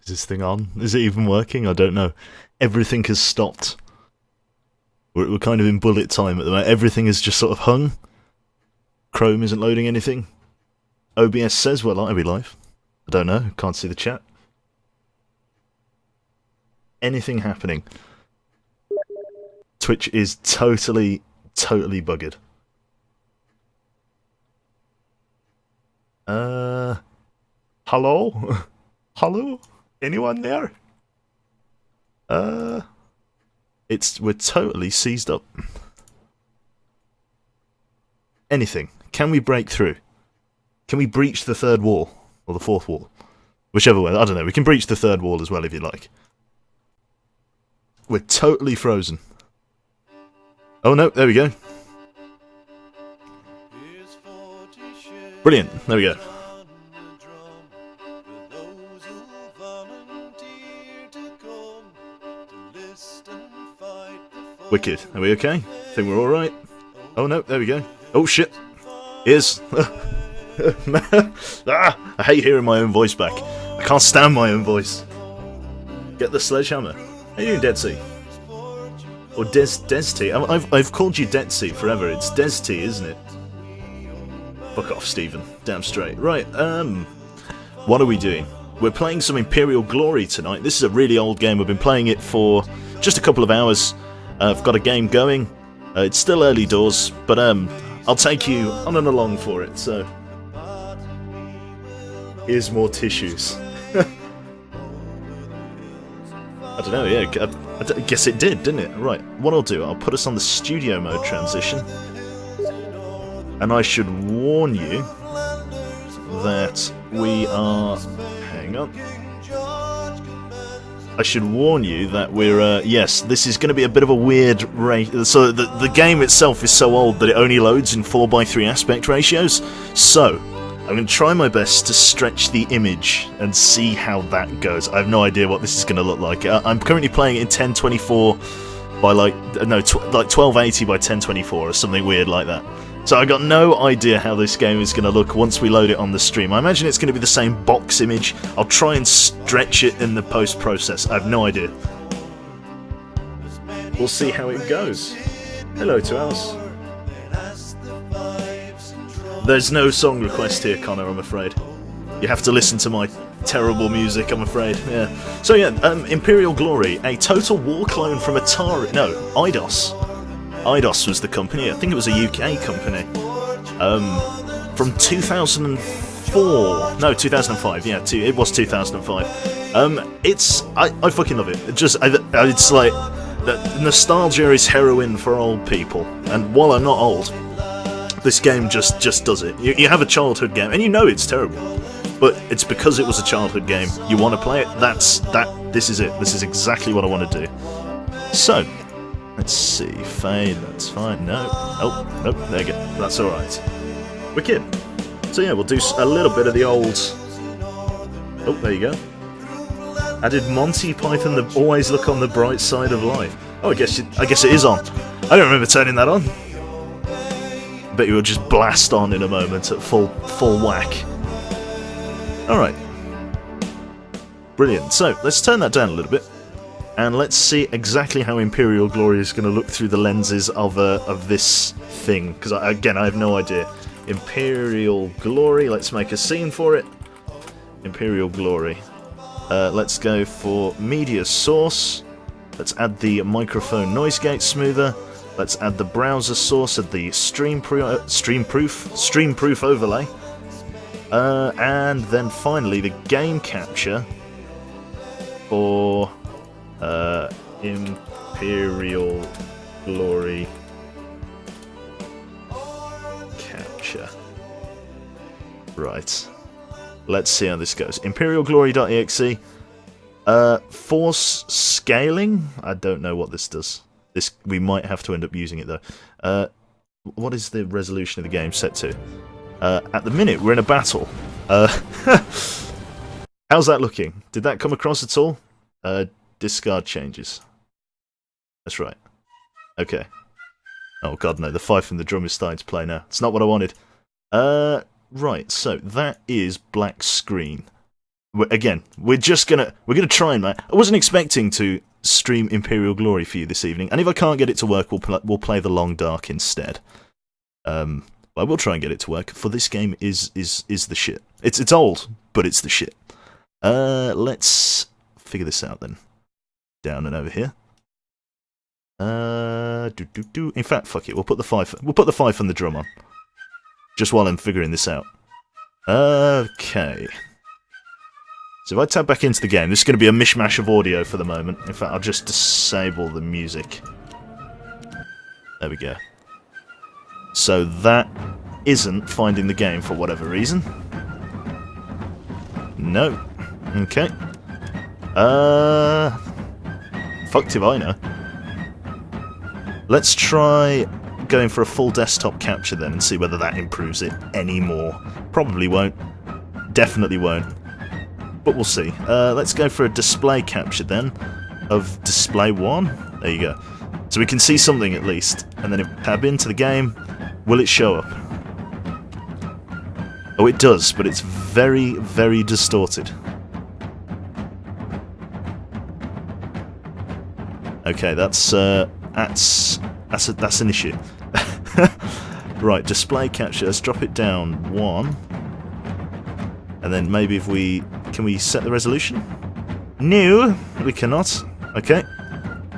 Is this thing on? Is it even working? I don't know. Everything has stopped. We're kind of in bullet time at the moment. Everything is just sort of hung. Chrome isn't loading anything. OBS says we're live. I don't know. Can't see the chat. Anything happening? Twitch is totally buggered. Hello? Hello? Anyone there? We're totally seized up. Anything. Can we break through? Can we breach the third wall? Or the fourth wall? Whichever way, I don't know. We can breach the third wall as well if you like. We're totally frozen. Oh no, there we go. Brilliant, there we go. Wicked, are we okay? Think we're alright? Oh no, there we go. Oh shit. Ears. I hate hearing my own voice back. I can't stand my own voice. Get the sledgehammer. How you doing, Dead Sea? Or Des-T? I've called you Dead Sea forever. It's Des-T, isn't it? Fuck off, Stephen. Damn straight. Right, what are we doing? We're playing some Imperial Glory tonight. This is a really old game. I've been playing it for just a couple of hours. I've got a game going. It's still early doors, but I'll take you on and along for it, so... Here's more tissues. I don't know, yeah, I guess it did, didn't it? Right, what I'll do, I'll put us on the studio mode transition. And I should warn you that we are... Hang on. I should warn you that we're, yes, this is going to be a bit of a weird rate. So the game itself is so old that it only loads in 4:3 aspect ratios. So, I'm going to try my best to stretch the image and see how that goes. I have no idea what this is going to look like. I'm currently playing it in 1024 by like 1280 by 1024 or something weird like that. So I got no idea how this game is going to look once we load it on the stream. I imagine it's going to be the same box image. I'll try and stretch it in the post-process. I have no idea. We'll see how it goes. Hello to us. There's no song request here, Connor, I'm afraid. You have to listen to my terrible music, I'm afraid. Yeah. So yeah, Imperial Glory, a Total War clone from Atari. No, Eidos. Eidos was the company. I think it was a UK company. From 2004. No, 2005. Yeah, it was 2005. I fucking love it. It's like nostalgia is heroin for old people. And while I'm not old, this game just does it. You have a childhood game, and you know it's terrible, but it's because it was a childhood game. You want to play it. This is it. This is exactly what I want to do. So. Let's see, fade, that's fine, no. Oh, nope, there you go, that's alright. Wicked. So yeah, we'll do a little bit of the old... Oh, there you go. Added Monty Python, the always look on the bright side of life. Oh, I guess it is on. I don't remember turning that on. Bet you will just blast on in a moment at full whack. Alright. Brilliant, so let's turn that down a little bit. And let's see exactly how Imperial Glory is going to look through the lenses of this thing. Because, again, I have no idea. Imperial Glory, let's make a scene for it. Imperial Glory. Let's go for Media Source. Let's add the microphone noise gate smoother. Let's add the browser source of the streamproof overlay. And then finally the game capture for... Imperial Glory capture. Right. Let's see how this goes. ImperialGlory.exe. Force scaling? I don't know what this does. We might have to end up using it though. What is the resolution of the game set to? At the minute, we're in a battle. How's that looking? Did that come across at all? Discard changes. That's right. Okay. Oh god no, the fife and the drum is starting to play now. It's not what I wanted. Right, so that is black screen. Again, we're gonna try and, I wasn't expecting to stream Imperial Glory for you this evening, and if I can't get it to work, we'll play the Long Dark instead. I will try and get it to work, for this game is the shit. It's old, but it's the shit. Let's figure this out then. Down and over here. In fact, fuck it. We'll put the fife and the drum on, just while I'm figuring this out. Okay. So if I tab back into the game, this is going to be a mishmash of audio for the moment. In fact, I'll just disable the music. There we go. So that isn't finding the game for whatever reason. No. Okay. Fucked if I know. Let's try going for a full desktop capture then and see whether that improves it any more. Probably won't. Definitely won't. But we'll see. Let's go for a display capture then of display 1. There you go. So we can see something at least. And then if we tab into the game, will it show up? Oh, it does, but it's very, very distorted. Okay, that's an issue. Right, display capture. Let's drop it down 1. And then maybe if can we set the resolution? No, we cannot. Okay.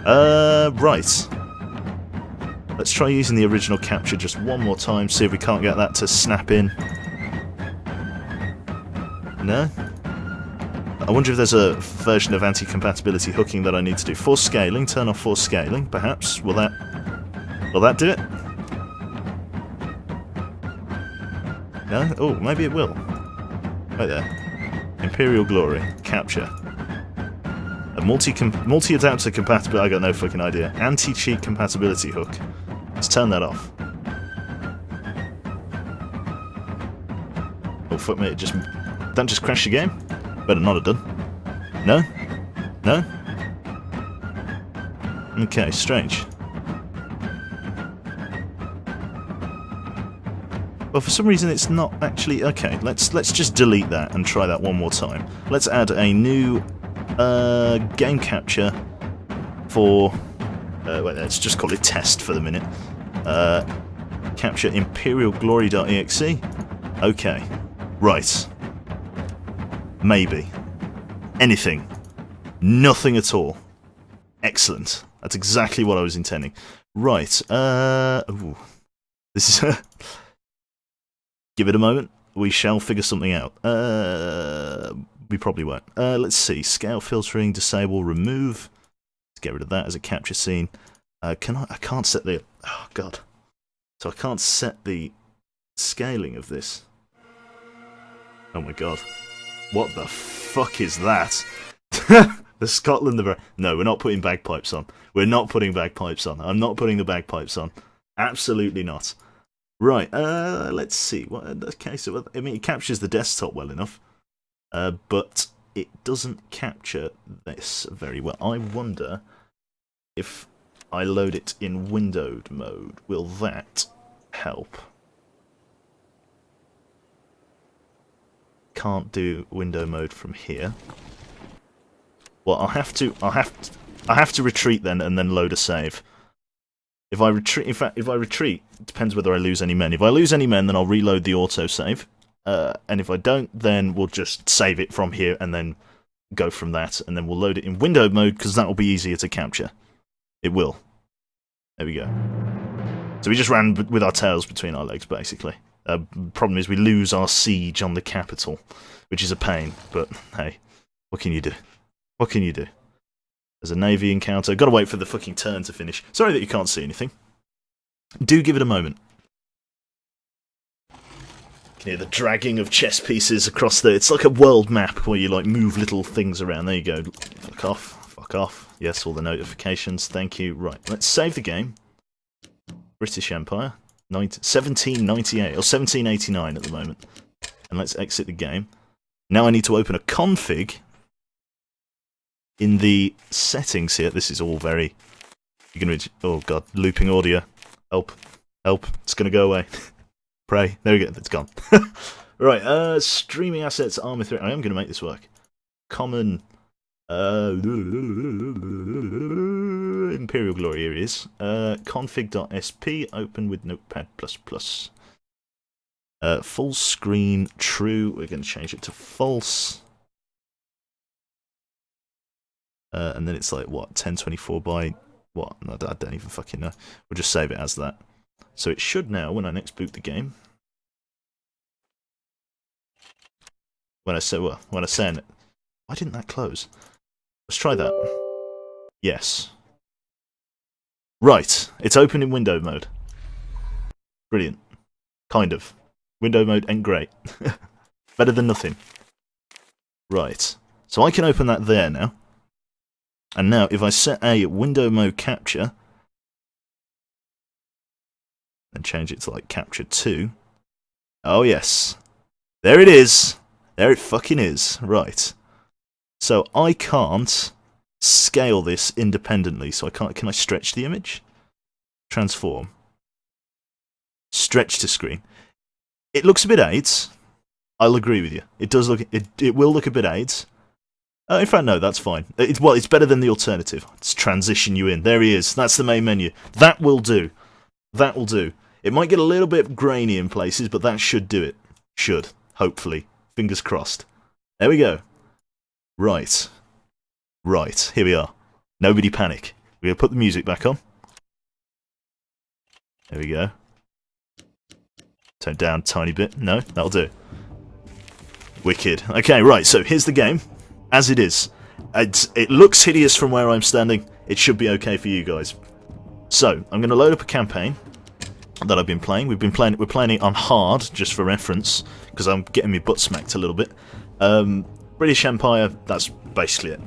Right. Let's try using the original capture just one more time, see if we can't get that to snap in. No? I wonder if there's a version of anti-compatibility hooking that I need to do. Force scaling, turn off force scaling, perhaps. Will that do it? No? Oh, maybe it will. Right there. Imperial Glory. Capture. A multi-adapter compatibility. I got no fucking idea. Anti-cheat compatibility hook. Let's turn that off. Oh fuck me! Don't just crash the game. Better not have done. No? No? Okay, strange. Well, for some reason it's not actually... Okay, let's just delete that and try that one more time. Let's add a new game capture for... wait, let's just call it test for the minute. Capture imperialglory.exe. Okay. Right. Maybe. Anything. Nothing at all. Excellent. That's exactly what I was intending. Right. Ooh. This is... Give it a moment. We shall figure something out. We probably won't. Let's see. Scale filtering, disable, remove. Let's get rid of that as a capture scene. I can't set the... Oh, God. So I can't set the scaling of this. Oh, my God. What the fuck is that? The Scotland... No, we're not putting bagpipes on. We're not putting bagpipes on. I'm not putting the bagpipes on. Absolutely not. Right, let's see. Okay, so I mean, it captures the desktop well enough, but it doesn't capture this very well. I wonder if I load it in windowed mode, will that help? Can't do window mode from here. Well, I'll have to retreat then and then load a save. If I retreat, in fact, if I retreat, it depends whether I lose any men. If I lose any men, then I'll reload the autosave. And if I don't, then we'll just save it from here and then go from that. And then we'll load it in windowed mode, because that will be easier to capture. It will. There we go. So we just ran with our tails between our legs, basically. Problem is we lose our siege on the capital, which is a pain. But, hey, what can you do? What can you do? There's a navy encounter. Gotta wait for the fucking turn to finish. Sorry that you can't see anything. Do give it a moment. You can hear the dragging of chess pieces across the... It's like a world map where you like move little things around. There you go. Fuck off. Fuck off. Yes, all the notifications. Thank you. Right, let's save the game. British Empire. 1798 or 1789 at the moment. And let's exit the game. Now I need to open a config. In the settings here, this is all very... You're gonna be... Oh god, looping audio. Help. Help. It's gonna go away. Pray. There we go. It's gone. Right, streaming assets, armor 3. I am gonna make this work. common Imperial Glory, here it is. Config.sp, open with Notepad++. Full screen, true. We're going to change it to false. And then it's like, what, 1024 by what? I don't even fucking know. We'll just save it as that. So it should now, when I next boot the game, when I say it, why didn't that close? Let's try that. Yes. Right, it's open in window mode. Brilliant. Kind of. Window mode ain't great. Better than nothing. Right. So I can open that there now. And now, if I set a window mode capture, and change it to like capture 2. Oh yes. There it is. There it fucking is. Right. So I can't scale this independently. So I can't. Can I stretch the image? Transform. Stretch to screen. It looks a bit AIDS. I'll agree with you. It does look. It will look a bit AIDS. In fact, no, that's fine. It's better than the alternative. Let's transition you in. There he is. That's the main menu. That will do. That will do. It might get a little bit grainy in places, but that should do it. Should. Hopefully. Fingers crossed. There we go. Right. Right. Here we are. Nobody panic. We're going to put the music back on. There we go. Turn it down a tiny bit. No, that'll do. Wicked. Okay, right. So here's the game. As it is. It looks hideous from where I'm standing. It should be okay for you guys. So, I'm going to load up a campaign that I've been playing. We're playing it on hard, just for reference, because I'm getting my butt smacked a little bit. British Empire, that's basically it.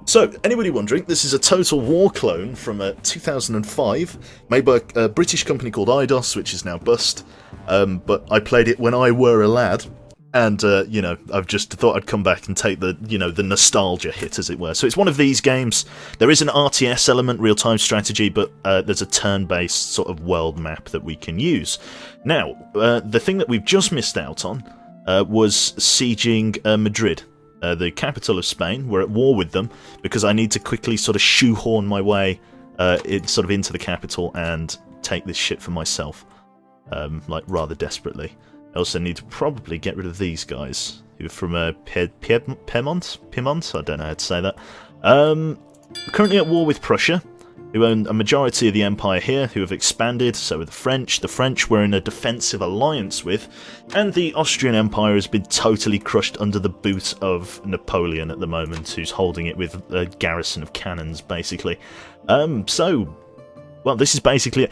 So, anybody wondering, this is a Total War clone from 2005, made by a British company called Eidos, which is now bust. But I played it when I were a lad. And, you know, I've just thought I'd come back and take the, you know, the nostalgia hit, as it were. So it's one of these games. There is an RTS element, real-time strategy, but there's a turn-based sort of world map that we can use. Now, the thing that we've just missed out on was sieging Madrid, the capital of Spain. We're at war with them because I need to quickly sort of shoehorn my way into the capital and take this shit for myself, like rather desperately. I also need to probably get rid of these guys, who are from Piedmont? I don't know how to say that. Currently at war with Prussia, who own a majority of the empire here, who have expanded, so are the French. The French we're in a defensive alliance with, and the Austrian Empire has been totally crushed under the boot of Napoleon at the moment, who's holding it with a garrison of cannons, basically. Well, this is basically it.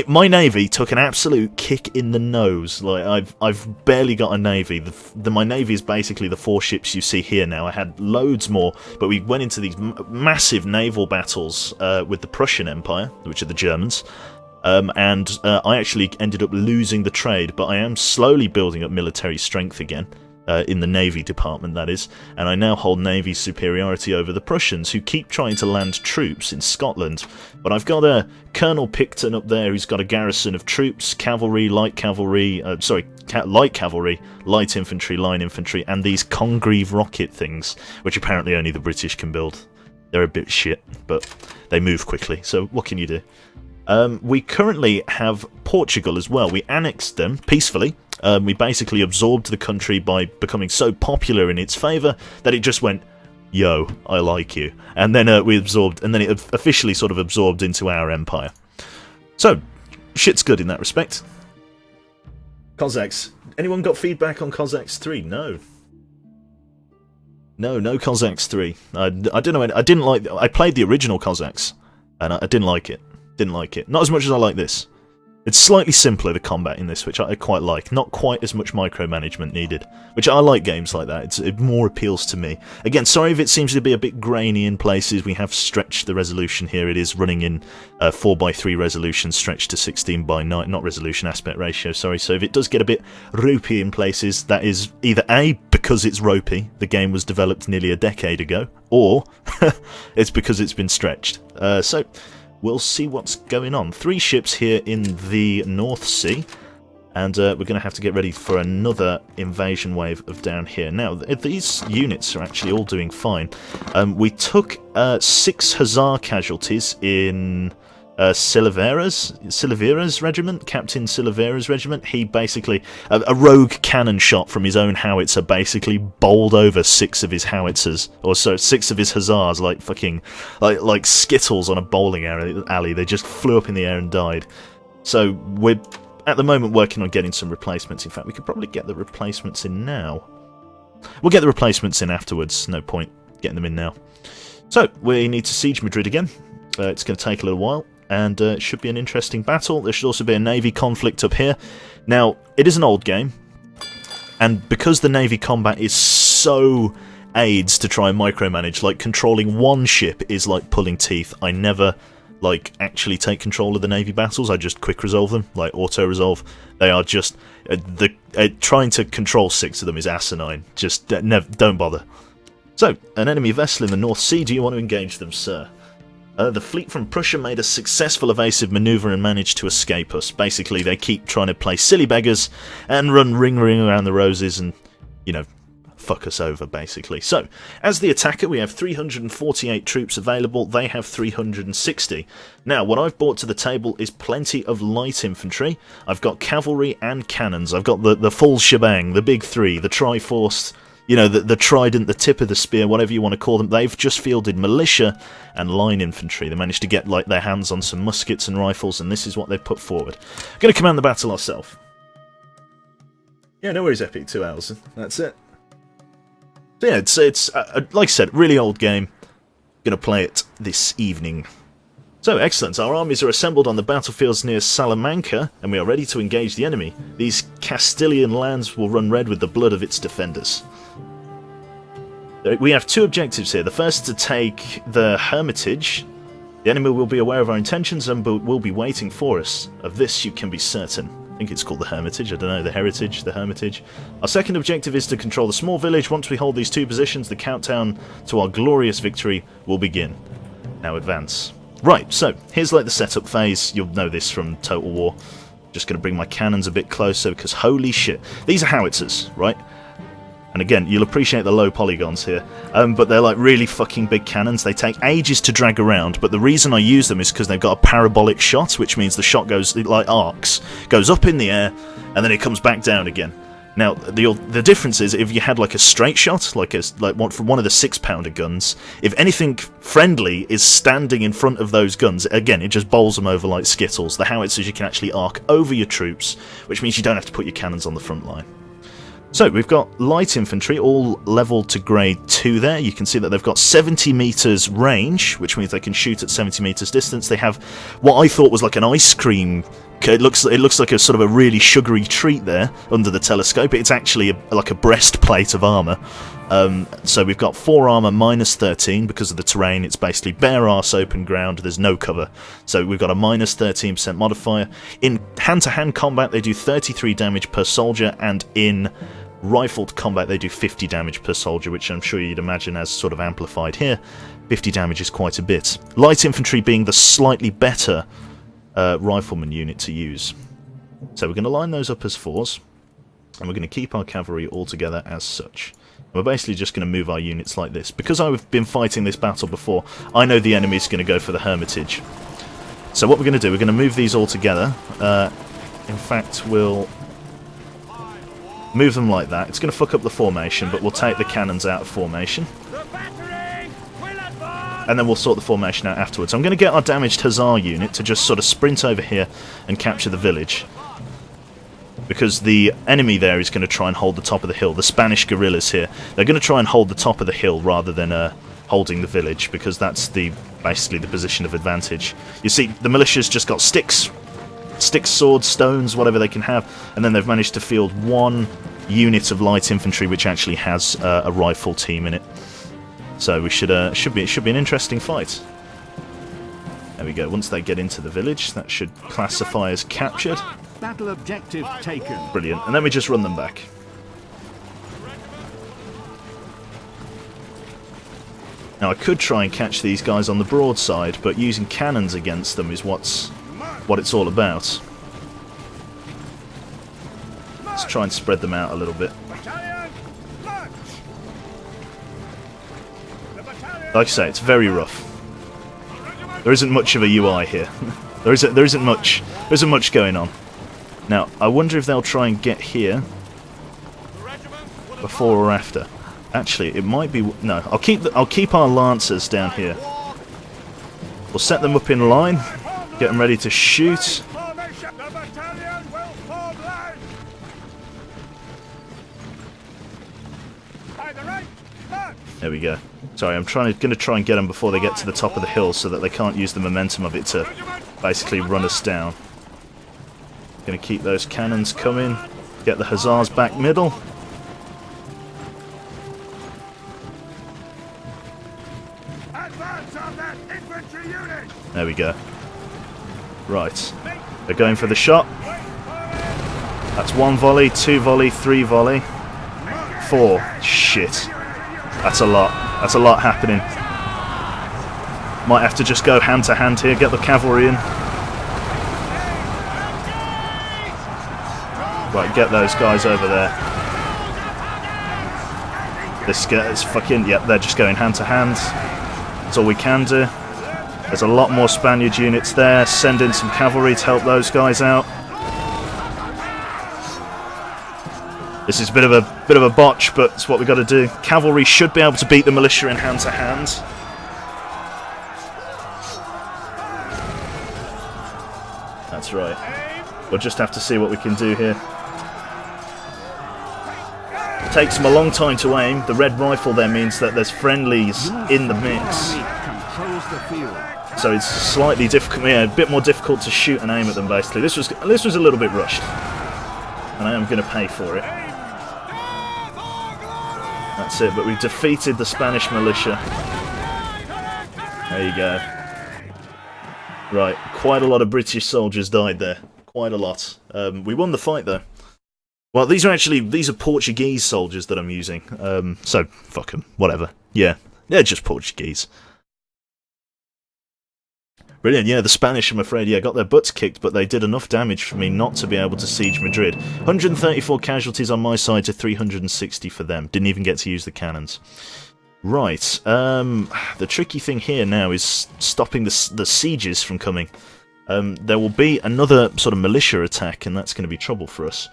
My navy took an absolute kick in the nose. Like I've barely got a navy. My navy is basically the 4 ships you see here now. I had loads more, but we went into these massive naval battles with the Prussian Empire, which are the Germans. And I actually ended up losing the trade, but I am slowly building up military strength again. In the Navy department, that is, and I now hold Navy superiority over the Prussians, who keep trying to land troops in Scotland. But I've got a Colonel Picton up there who's got a garrison of troops, cavalry, light cavalry, light cavalry, light infantry, line infantry, and these Congreve rocket things, which apparently only the British can build. They're a bit shit, but they move quickly, so what can you do? We currently have Portugal as well. We annexed them peacefully. We basically absorbed the country by becoming so popular in its favour that it just went, yo, I like you. And then we absorbed, and then it officially sort of absorbed into our empire. So, shit's good in that respect. Cossacks. Anyone got feedback on Cossacks 3? No. No Cossacks 3. I don't know. I didn't like. I played the original Cossacks, and I didn't like it. Didn't like it. Not as much as I like this. It's slightly simpler, the combat in this, which I quite like. Not quite as much micromanagement needed, which I like games like that. It more appeals to me. Again, sorry if it seems to be a bit grainy in places. We have stretched the resolution here. It is running in 4:3 resolution, stretched to 16:9, not resolution, aspect ratio, sorry. So if it does get a bit ropey in places, that is either A, because it's ropey, the game was developed nearly a decade ago, or it's because it's been stretched. So we'll see what's going on. 3 ships here in the North Sea. And we're going to have to get ready for another invasion wave of down here. Now, these units are actually all doing fine. We took 6 Hussar casualties in Silivera's regiment, Captain Silivera's regiment. He basically, a rogue cannon shot from his own howitzer basically bowled over 6 of his howitzers, or so 6 of his Hussars, like fucking, like Skittles on a bowling alley. They just flew up in the air and died. So we're at the moment working on getting some replacements. In fact, we could probably get the replacements in now. We'll get the replacements in afterwards, no point getting them in now. So, we need to siege Madrid again. It's going to take a little while, and it should be an interesting battle. There should also be a navy conflict up here. Now, it is an old game, and because the navy combat is so aids to try and micromanage, like controlling one ship is like pulling teeth. I never like actually take control of the navy battles. I just quick resolve them, like auto resolve. They are just trying to control 6 of them is asinine. Just don't bother. So, an enemy vessel in the North Sea. Do you want to engage them, sir? The fleet from Prussia made a successful evasive manoeuvre and managed to escape us. Basically, they keep trying to play silly beggars and run ring around the roses and, you know, fuck us over, basically. So, as the attacker, we have 348 troops available. They have 360. Now, what I've brought to the table is plenty of light infantry. I've got cavalry and cannons. I've got the full shebang, the big 3, the Triforce, you know, the trident, the tip of the spear, whatever you want to call them. They've just fielded militia and line infantry. They managed to get like their hands on some muskets and rifles, and this is what they've put forward. Going to command the battle ourselves. Yeah, no worries, Epic. 2 hours. That's it. So yeah, it's like I said, really old game. Gonna play it this evening. So, excellent. Our armies are assembled on the battlefields near Salamanca, and we are ready to engage the enemy. These Castilian lands will run red with the blood of its defenders. We have 2 objectives here. The first is to take the Hermitage. The enemy will be aware of our intentions and will be waiting for us. Of this you can be certain. I think it's called the Hermitage, I don't know, the Heritage, the Hermitage. Our second objective is to control the small village. Once we hold these 2 positions, the countdown to our glorious victory will begin. Now advance. Right, so, here's like the setup phase. You'll know this from Total War. Just going to bring my cannons a bit closer, because holy shit. These are howitzers, right? And again, you'll appreciate the low polygons here, but they're like really fucking big cannons. They take ages to drag around, but the reason I use them is because they've got a parabolic shot, which means the shot goes, like arcs, goes up in the air, and then it comes back down again. Now, the difference is, if you had like a straight shot, like one from one of the 6-pounder guns, if anything friendly is standing in front of those guns, again, it just bowls them over like Skittles. The howitzers you can actually arc over your troops, which means you don't have to put your cannons on the front line. So, we've got light infantry, all leveled to grade 2 there. You can see that they've got 70 metres range, which means they can shoot at 70 metres distance. They have what I thought was like an ice cream. It looks like a sort of a really sugary treat there under the telescope. It's actually like a breastplate of armour. So we've got 4 armour minus 13 because of the terrain. It's basically bare arse open ground. There's no cover. So we've got a minus 13% modifier. In hand-to-hand combat, they do 33 damage per soldier, and in rifled combat, they do 50 damage per soldier, which I'm sure you'd imagine as sort of amplified here. 50 damage is quite a bit. Light infantry being the slightly better rifleman unit to use. So we're going to line those up as 4s, and we're going to keep our cavalry all together as such. And we're basically just going to move our units like this. Because I've been fighting this battle before, I know the enemy's going to go for the Hermitage. So what we're going to do, we're going to move these all together. In fact, we'll move them like that. It's going to fuck up the formation, but we'll take the cannons out of formation. And then we'll sort the formation out afterwards. I'm going to get our damaged Hussar unit to just sort of sprint over here and capture the village. Because the enemy there is going to try and hold the top of the hill. The Spanish guerrillas here, they're going to try and hold the top of the hill rather than holding the village, because that's basically the position of advantage. You see, the militia's just got sticks, swords, stones, whatever they can have, and then they've managed to field 1 unit of light infantry which actually has a rifle team in it. So we should be an interesting fight. There we go. Once they get into the village, that should classify as captured. Battle objective taken. Brilliant. And then we just run them back. Now I could try and catch these guys on the broadside, but using cannons against them is what it's all about. Let's try and spread them out a little bit. Like I say, it's very rough. There isn't much of a UI here. there isn't much going on. Now, I wonder if they'll try and get here before or after. Actually, it might be no. I'll keep our lancers down here. We'll set them up in line, get them ready to shoot. There we go. Sorry, I'm going to try and get them before they get to the top of the hill so that they can't use the momentum of it to basically run us down. Going to keep those cannons coming. Get the hussars back middle. There we go. Right. They're going for the shot. That's 1 volley, 2 volley, 3 volley. 4. Shit. That's a lot. That's a lot happening. Might have to just go hand to hand here, get the cavalry in. Right, get those guys over there. This guy's fucking... Yep, they're just going hand to hand. That's all we can do. There's a lot more Spaniard units there. Send in some cavalry to help those guys out. This is a bit of a botch, but it's what we've got to do. Cavalry should be able to beat the militia in hand to hand. That's right. We'll just have to see what we can do here. It takes them a long time to aim. The red rifle there means that there's friendlies in the mix. So it's slightly difficult, yeah, a bit more difficult to shoot and aim at them basically. This was a little bit rushed. And I am going to pay for it. That's it, but we've defeated the Spanish militia. There you go. Right, quite a lot of British soldiers died there. Quite a lot. We won the fight though. Well, these are Portuguese soldiers that I'm using. So, fuck them. Whatever. Yeah, they're just Portuguese. Brilliant, yeah, the Spanish, I'm afraid, yeah, got their butts kicked, but they did enough damage for me not to be able to siege Madrid. 134 casualties on my side to 360 for them. Didn't even get to use the cannons. Right, the tricky thing here now is stopping the sieges from coming. There will be another sort of militia attack, and that's going to be trouble for us.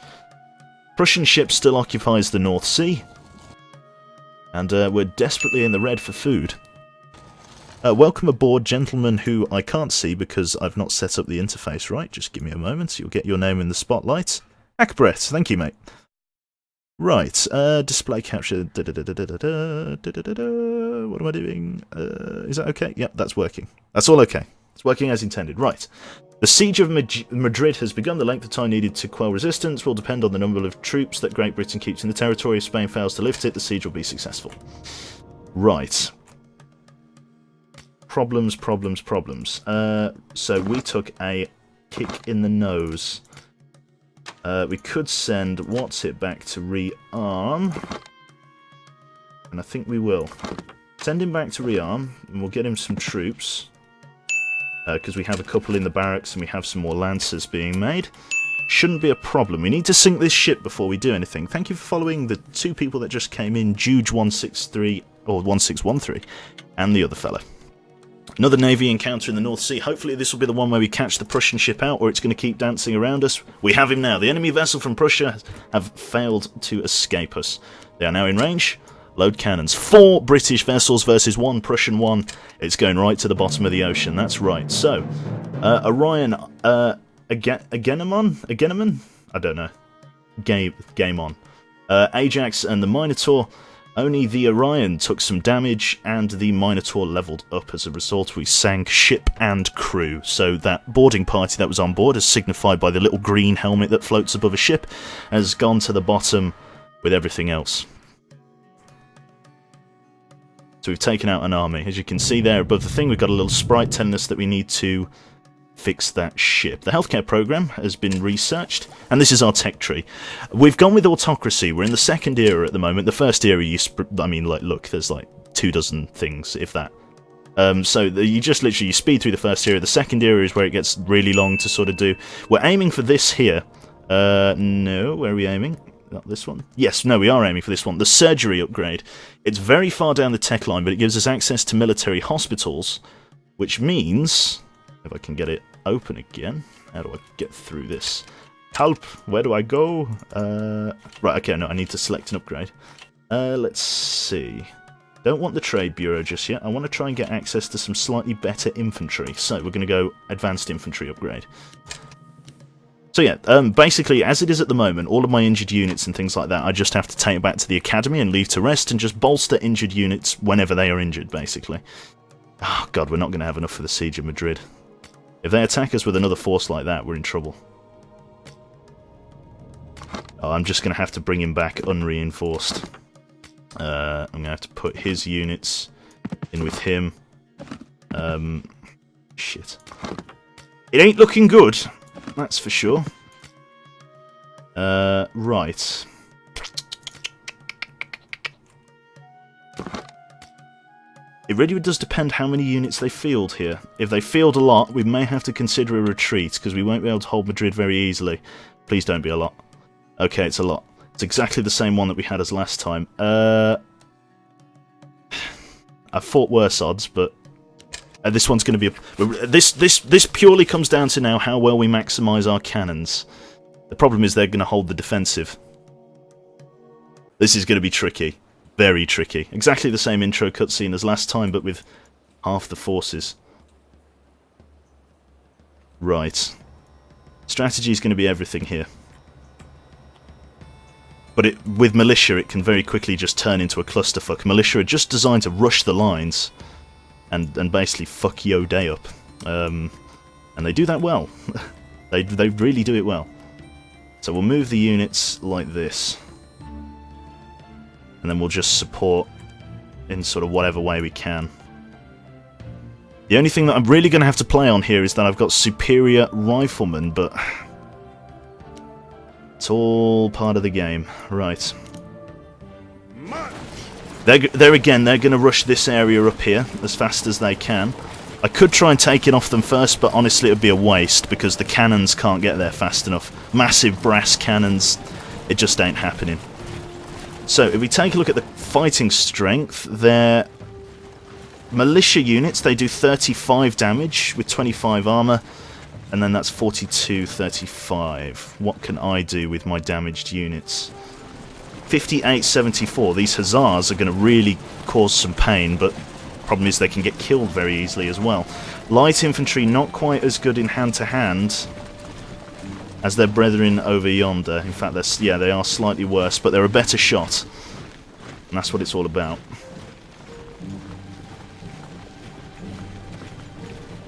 Prussian ship still occupies the North Sea, and we're desperately in the red for food. Welcome aboard, gentlemen who I can't see because I've not set up the interface right. Just give me a moment, you'll get your name in the spotlight. Akbret, thank you, mate. Right, display capture. What am I doing? Is that okay? Yep, that's working. That's all okay. It's working as intended. Right. The siege of Madrid has begun. The length of time needed to quell resistance will depend on the number of troops that Great Britain keeps in the territory. If Spain fails to lift it, the siege will be successful. Right. Problems. So we took a kick in the nose. We could send What's-It back to rearm. And I think we will. Send him back to rearm, and we'll get him some troops. Because we have a couple in the barracks, and we have some more lancers being made. Shouldn't be a problem. We need to sink this ship before we do anything. Thank you for following the 2 people that just came in, Juge163, or 1613, and the other fella. Another Navy encounter in the North Sea. Hopefully this will be the one where we catch the Prussian ship out, or it's going to keep dancing around us. We have him now. The enemy vessel from Prussia have failed to escape us. They are now in range. Load cannons. 4 British vessels versus 1 Prussian one. It's going right to the bottom of the ocean. That's right. So, Orion, Agenemon? I don't know. Game on. Ajax and the Minotaur. Only the Orion took some damage, and the Minotaur leveled up as a result. We sank ship and crew, so that boarding party that was on board, as signified by the little green helmet that floats above a ship, has gone to the bottom with everything else. So we've taken out an army. As you can see there above the thing, we've got a little sprite telling us that we need to fix that ship. The healthcare program has been researched, and this is our tech tree. We've gone with autocracy. We're in the second era at the moment. The first era, look, there's like 24 things, if that. So you just literally speed through the first era. The second era is where it gets really long to sort of do. We're aiming for this here, No, where are we aiming? Not this one? Yes, no, we are aiming for this one. The surgery upgrade. It's very far down the tech line, but it gives us access to military hospitals, which means... If I can get it open again. How do I get through this? Help! Where do I go? Right, okay, no, I need to select an upgrade. Let's see. Don't want the trade bureau just yet. I want to try and get access to some slightly better infantry. So we're going to go advanced infantry upgrade. So yeah, basically, as it is at the moment, all of my injured units and things like that, I just have to take back to the academy and leave to rest and just bolster injured units whenever they are injured, basically. Oh god, we're not going to have enough for the siege of Madrid. If they attack us with another force like that, we're in trouble. Oh, I'm just going to have to bring him back unreinforced. I'm going to have to put his units in with him. Shit. It ain't looking good, that's for sure. Right. It really does depend how many units they field here. If they field a lot, we may have to consider a retreat, because we won't be able to hold Madrid very easily. Please don't be a lot. Okay, it's a lot. It's exactly the same one that we had as last time. I've fought worse odds, but this one's going to be... This purely comes down to now how well we maximise our cannons. The problem is they're going to hold the defensive. This is going to be tricky. Very tricky. Exactly the same intro cutscene as last time, but with half the forces. Right. Strategy is going to be everything here. But with militia, it can very quickly just turn into a clusterfuck. Militia are just designed to rush the lines and basically fuck your day up. And they do that well. they really do it well. So we'll move the units like this. And then we'll just support in sort of whatever way we can. The only thing that I'm really going to have to play on here is that I've got superior riflemen, but it's all part of the game. Right. They're again, they're going to rush this area up here as fast as they can. I could try and take it off them first, but honestly it would be a waste because the cannons can't get there fast enough. Massive brass cannons, it just ain't happening. So, if we take a look at the fighting strength, their militia units, they do 35 damage with 25 armor, and then that's 42, 35. What can I do with my damaged units? 58, 74. These hussars are going to really cause some pain, but the problem is they can get killed very easily as well. Light infantry, not quite as good in hand-to-hand as their brethren over yonder. In fact, they are slightly worse, but they're a better shot. And that's what it's all about.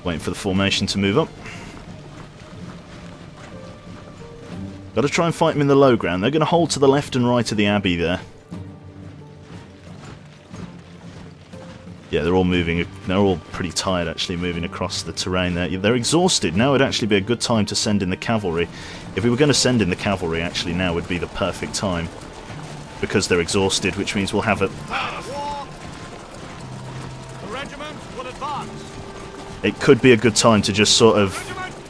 Waiting for the formation to move up. Got to try and fight them in the low ground. They're going to hold to the left and right of the abbey there. Yeah, they're all moving. They're all pretty tired, actually, moving across the terrain there. They're exhausted. Now would actually be a good time to send in the cavalry. If we were going to send in the cavalry, actually, now would be the perfect time. Because they're exhausted, which means we'll have a... It could be a good time to just sort of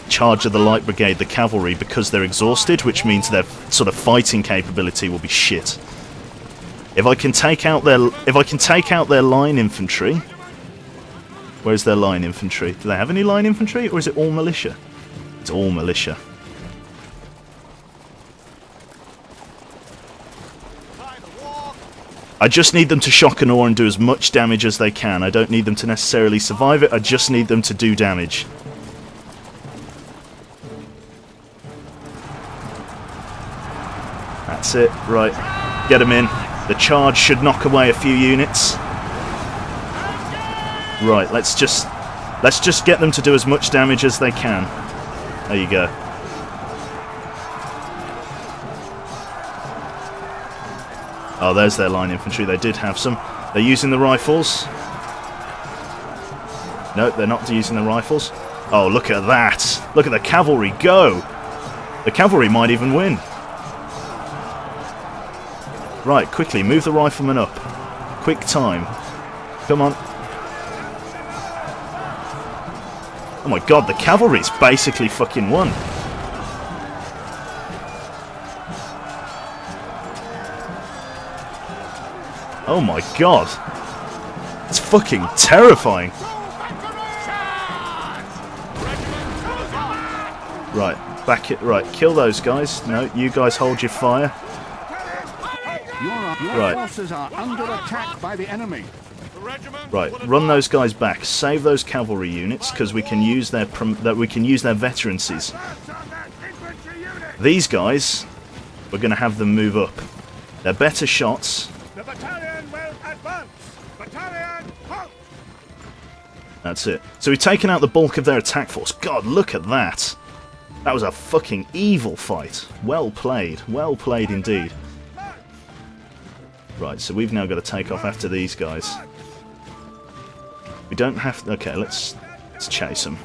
charge of the light brigade, the cavalry, because they're exhausted, which means their sort of fighting capability will be shit. If I can take out their line infantry, where's their line infantry? Do they have any line infantry, or is it all militia? It's all militia. I just need them to shock and awe and do as much damage as they can. I don't need them to necessarily survive it, I just need them to do damage. That's it, right. Get them in. The charge should knock away a few units. Right, let's just get them to do as much damage as they can. There you go. Oh, there's their line infantry. They did have some. They're using the rifles. No, they're not using the rifles. Oh, look at that. Look at the cavalry go. The cavalry might even win. Right, quickly, move the riflemen up. Quick time. Come on. Oh my god, the cavalry's basically fucking won. Oh my god. It's fucking terrifying. Right, back it. Right, kill those guys. No, you guys hold your fire. Your forces are under attack by the enemy. Right, run those guys back. Save those cavalry units because we can use their veterancies. These guys, we're going to have them move up. They're better shots. The battalion will advance. Battalion, halt! That's it. So we've taken out the bulk of their attack force. God, look at that. That was a fucking evil fight. Well played. Well played indeed. Right, so we've now got to take off after these guys. We don't have to... Okay, let's chase them.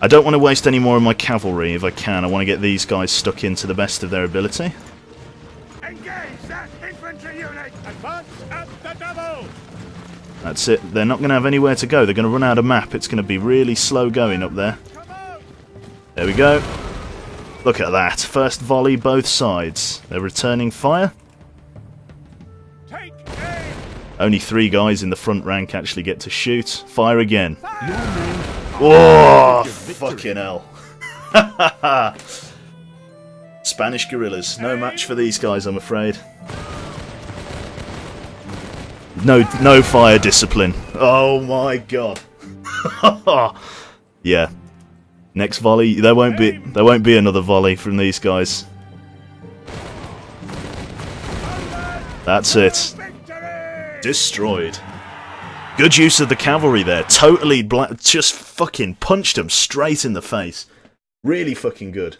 I don't want to waste any more of my cavalry if I can. I want to get these guys stuck in to the best of their ability. Engage that infantry unit! Advance at the double! That's it. They're not going to have anywhere to go. They're going to run out of map. It's going to be really slow going up there. There we go. Look at that. First volley, both sides. They're returning fire. Take aim! Only 3 guys in the front rank actually get to shoot. Fire again. Whoa! Fucking hell. Spanish guerrillas. No match for these guys, I'm afraid. No fire discipline. Oh my god. Yeah. Next volley, there won't be another volley from these guys. That's it. Destroyed. Good use of the cavalry there. Totally just fucking punched them straight in the face. Really fucking good.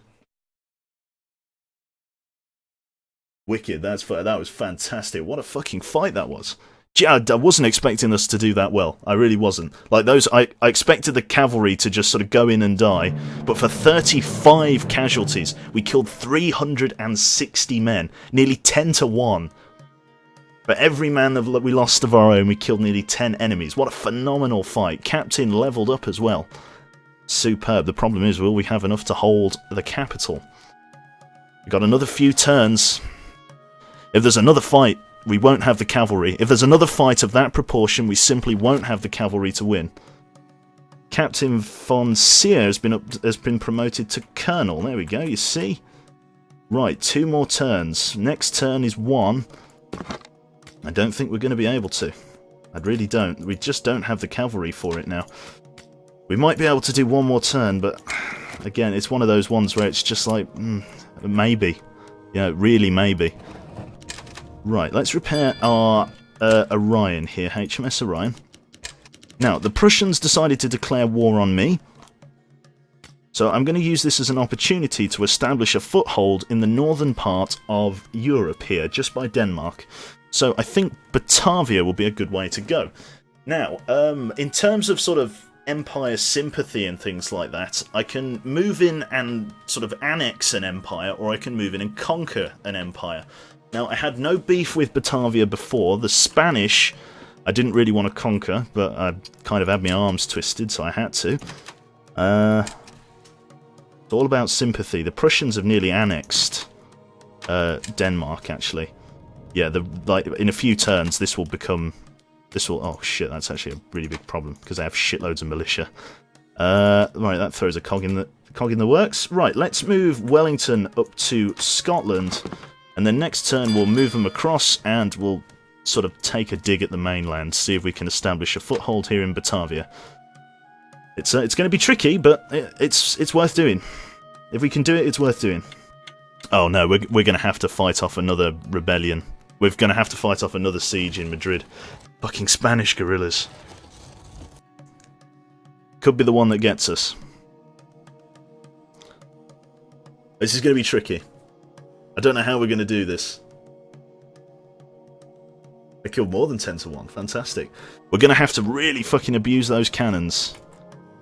Wicked. That was fantastic. What a fucking fight that was. Gee, I wasn't expecting us to do that well. I really wasn't. Like those, I expected the cavalry to just sort of go in and die, but for 35 casualties, we killed 360 men, nearly 10 to 1. For every man that we lost of our own, we killed nearly 10 enemies. What a phenomenal fight. Captain leveled up as well. Superb. The problem is, will we have enough to hold the capital? We've got another few turns. If there's another fight, we won't have the cavalry. If there's another fight of that proportion, we simply won't have the cavalry to win. Captain von Seer has been promoted to colonel. There we go, you see? Right, 2 more turns. Next turn is 1. I don't think we're going to be able to. I really don't. We just don't have the cavalry for it now. We might be able to do 1 more turn, but again, it's one of those ones where it's just like, maybe. Yeah, really maybe. Right, let's repair our Orion here, HMS Orion. Now, the Prussians decided to declare war on me, so I'm going to use this as an opportunity to establish a foothold in the northern part of Europe here, just by Denmark. So I think Batavia will be a good way to go. Now, in terms of sort of empire sympathy and things like that, I can move in and sort of annex an empire, or I can move in and conquer an empire. Now, I had no beef with Batavia before. The Spanish, I didn't really want to conquer, but I kind of had my arms twisted, so I had to. It's all about sympathy. The Prussians have nearly annexed Denmark, actually. Yeah, like in a few turns, this will... Oh, shit, that's actually a really big problem, because they have shitloads of militia. Right, that throws a cog in the works. Right, let's move Wellington up to Scotland. And then next turn we'll move them across and we'll sort of take a dig at the mainland, see if we can establish a foothold here in Batavia. It's going to be tricky, but it's worth doing. If we can do it, it's worth doing. Oh no, we're going to have to fight off another rebellion. We're going to have to fight off another siege in Madrid. Fucking Spanish guerrillas. Could be the one that gets us. This is going to be tricky. I don't know how we're going to do this. I killed more than 10 to 1. Fantastic. We're going to have to really fucking abuse those cannons.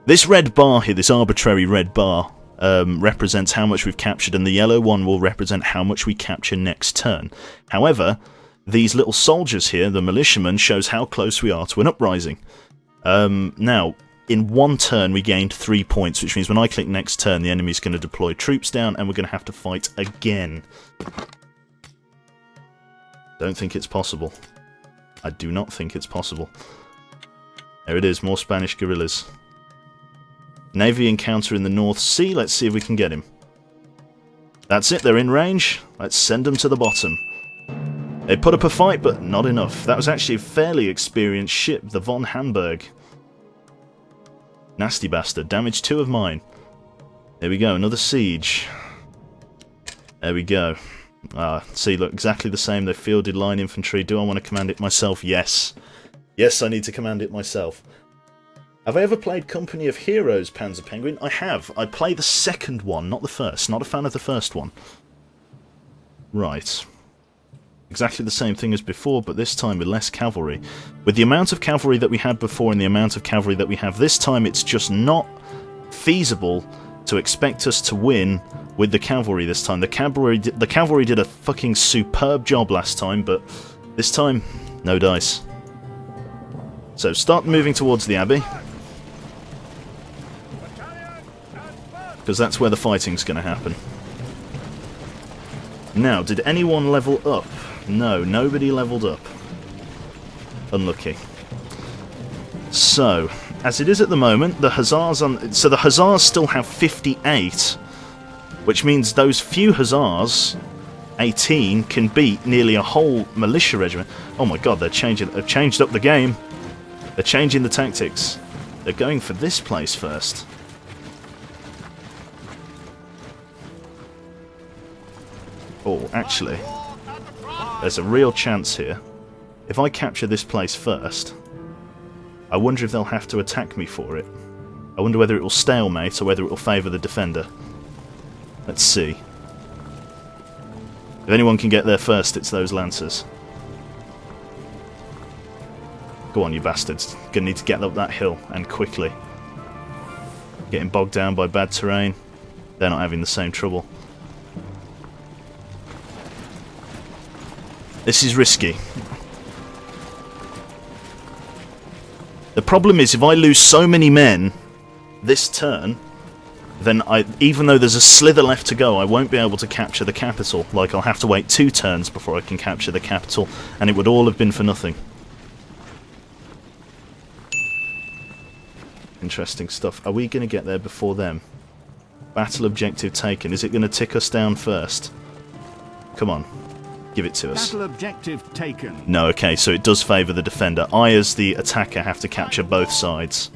This red bar here, this arbitrary red bar, represents how much we've captured, and the yellow one will represent how much we capture next turn. However, these little soldiers here, the militiamen, shows how close we are to an uprising. Now, in one turn we gained 3 points, which means when I click next turn, the enemy's going to deploy troops down, and we're going to have to fight again. Don't think it's possible. I do not think it's possible. There it is, more Spanish guerrillas. Navy encounter in the North Sea. Let's see if we can get him. That's it, they're in range. Let's send them to the bottom. They put up a fight, but not enough. That was actually a fairly experienced ship, the Von Hamburg. Nasty bastard. Damaged 2 of mine. There we go, another siege. There we go. See, look, exactly the same. They fielded line infantry. Do I want to command it myself? Yes. Yes, I need to command it myself. Have I ever played Company of Heroes, Panzer Penguin? I have. I play the second one, not the first. Not a fan of the first one. Right. Exactly the same thing as before, but this time with less cavalry. With the amount of cavalry that we had before and the amount of cavalry that we have this time, it's just not feasible to expect us to win with the cavalry this time. The cavalry did a fucking superb job last time, but this time, no dice. So start moving towards the Abbey, because that's where the fighting's going to happen. Now, did anyone level up? No, nobody leveled up. Unlucky. So, as it is at the moment, the Hussars so the Hussars still have 58, which means those few Hussars, 18, can beat nearly a whole militia regiment. Oh my god, they've changed up the game. They're changing the tactics. They're going for this place first. Oh, actually, there's a real chance here. If I capture this place first, I wonder if they'll have to attack me for it. I wonder whether it will stalemate or whether it will favour the defender. Let's see. If anyone can get there first, it's those lancers. Go on, you bastards. Gonna need to get up that hill, and quickly. Getting bogged down by bad terrain. They're not having the same trouble. This is risky. The problem is, if I lose so many men this turn, then even though there's a slither left to go, I won't be able to capture the capital. Like, I'll have to wait 2 turns before I can capture the capital, and it would all have been for nothing. Interesting stuff. Are we going to get there before them? Battle objective taken. Is it going to tick us down first? Come on. Give it to us. Battle objective taken. No, okay, so it does favour the defender. I, as the attacker, have to capture both sides.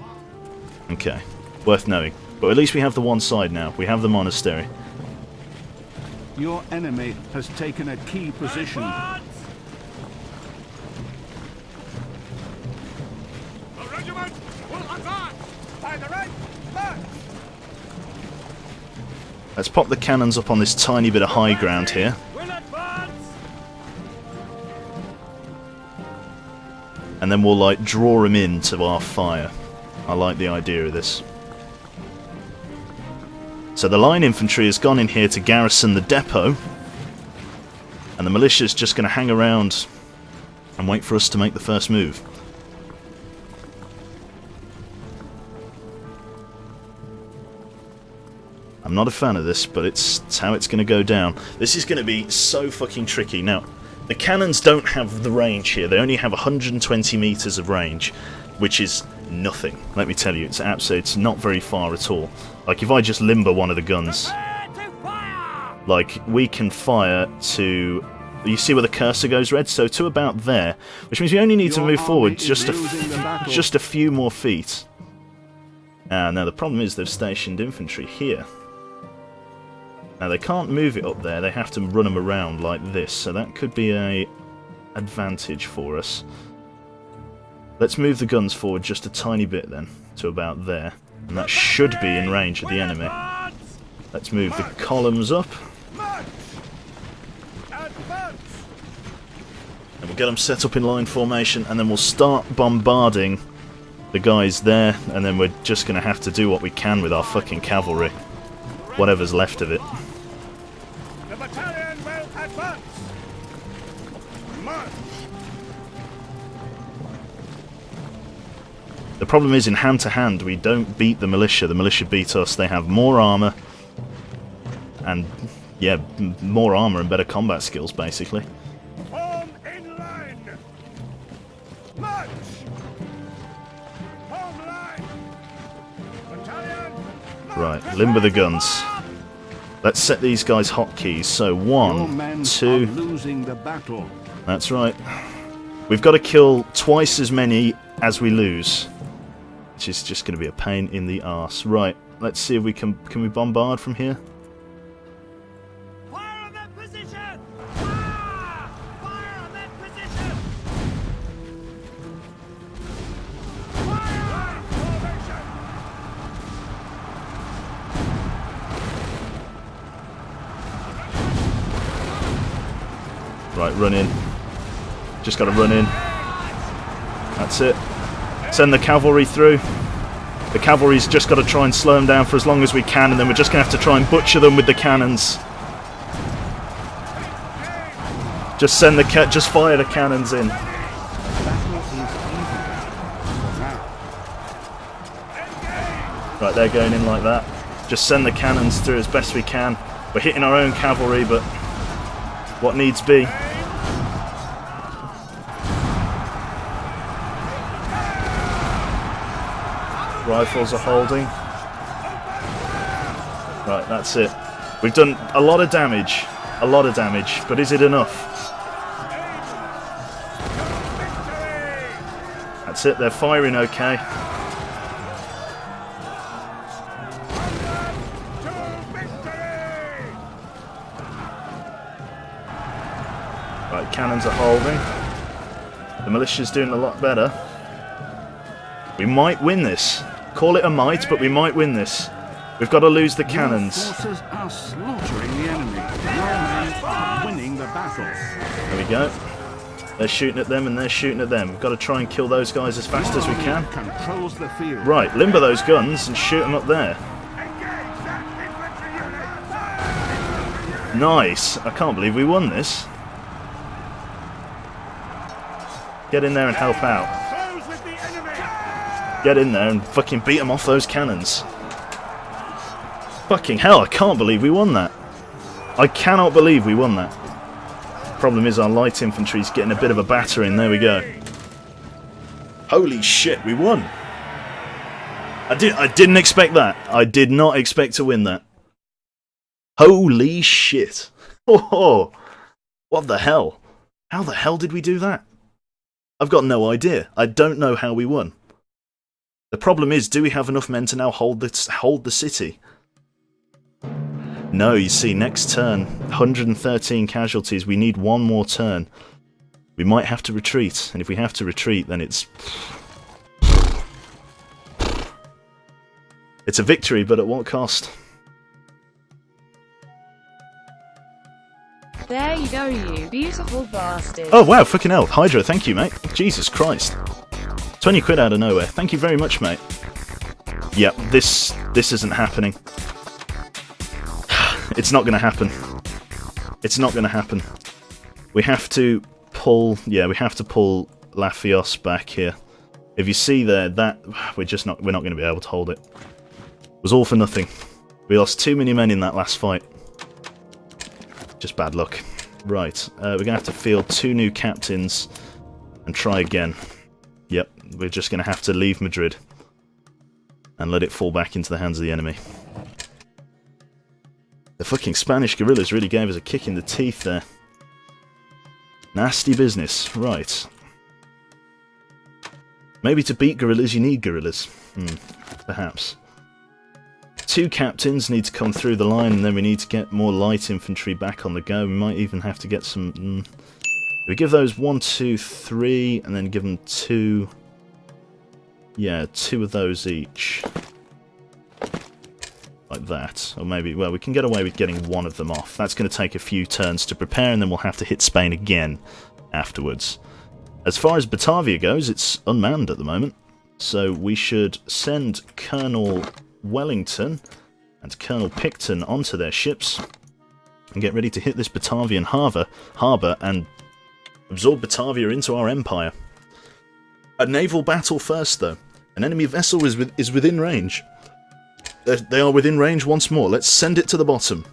Okay. Worth knowing. But at least we have the one side now. We have the monastery. Your enemy has taken a key position. The regiment will advance by the right march. Let's pop the cannons up on this tiny bit of high ground here. And then we'll, like, draw them into our fire. I like the idea of this. So the line infantry has gone in here to garrison the depot. And the militia's just going to hang around and wait for us to make the first move. I'm not a fan of this, but it's how it's going to go down. This is going to be so fucking tricky. Now, the cannons don't have the range here. They only have 120 metres of range, which is nothing. Let me tell you, it's not very far at all. Like, if I just limber one of the guns, like, we can fire to... You see where the cursor goes red? So to about there, which means we only need to move forward just a few more feet. Now the problem is they've stationed infantry here. Now they can't move it up there, they have to run them around like this, so that could be a advantage for us. Let's move the guns forward just a tiny bit then, to about there, and that should be in range of the enemy. Let's move the columns up. And we'll get them set up in line formation, and then we'll start bombarding the guys there, and then we're just going to have to do what we can with our fucking cavalry. Whatever's left of it. The battalion will advance. March. The problem is, in hand-to-hand, we don't beat the militia. The militia beat us. They have more armour. And, yeah, more armour and better combat skills, basically. Form in line. March. Form line. Battalion. Right, limber the guns. Let's set these guys hotkeys. So, 1, 2... losing the battle. That's right. We've got to kill twice as many as we lose. Which is just going to be a pain in the arse. Right, let's see if we can we bombard from here? Fire on that position! Fire! Fire on that position! Fire! Formation! Right, run in. Just got to run in. That's it. Send the cavalry through. The cavalry's just got to try and slow them down for as long as we can, and then we're just going to have to try and butcher them with the cannons. Just send the just fire the cannons in. Right, they're going in like that. Just send the cannons through as best we can. We're hitting our own cavalry, but what needs be. Rifles are holding. Right, that's it. We've done a lot of damage. A lot of damage, but is it enough? That's it, they're firing okay. Right, cannons are holding. The militia's doing a lot better. We might win this. Call it a might, but we might win this. We've got to lose the cannons. Your forces are slaughtering the enemy. Your men are winning the battle. There we go. They're shooting at them and they're shooting at them. We've got to try and kill those guys as fast as we can. Controls the field. Right, limber those guns and shoot them up there. Nice. I can't believe we won this. Get in there and help out. Get in there and fucking beat them off those cannons. Fucking hell, I can't believe we won that. I cannot believe we won that. Problem is our light infantry's getting a bit of a battering. There we go. Holy shit, we won. I didn't expect that. I did not expect to win that. Holy shit. Oh, what the hell? How the hell did we do that? I've got no idea. I don't know how we won. The problem is, do we have enough men to now hold the city? No, you see, next turn, 113 casualties. We need one more turn. We might have to retreat, and if we have to retreat, then it's a victory, but at what cost? There you go, you beautiful bastard. Oh wow, fucking hell. Hydra, thank you, mate. Jesus Christ. 20 quid out of nowhere. Thank you very much, mate. Yep, this isn't happening. It's not going to happen. It's not going to happen. We have to pull... Yeah, we have to pull Lafios back here. If you see there, that... we're not going to be able to hold it. It was all for nothing. We lost too many men in that last fight. Just bad luck. Right, we're going to have to field 2 new captains and try again. Yep, we're just going to have to leave Madrid and let it fall back into the hands of the enemy. The fucking Spanish guerrillas really gave us a kick in the teeth there. Nasty business. Right. Maybe to beat guerrillas you need guerrillas. Perhaps. 2 captains need to come through the line, and then we need to get more light infantry back on the go. We might even have to get some... we give those 1, 2, 3, and then give them 2... Yeah, 2 of those each. Like that. Or maybe, well, we can get away with getting 1 of them off. That's going to take a few turns to prepare, and then we'll have to hit Spain again afterwards. As far as Batavia goes, it's unmanned at the moment. So we should send Colonel Wellington and Colonel Picton onto their ships and get ready to hit this Batavian harbour and absorb Batavia into our empire. A naval battle first, though. An enemy vessel is within range. They are within range once more. Let's send it to the bottom.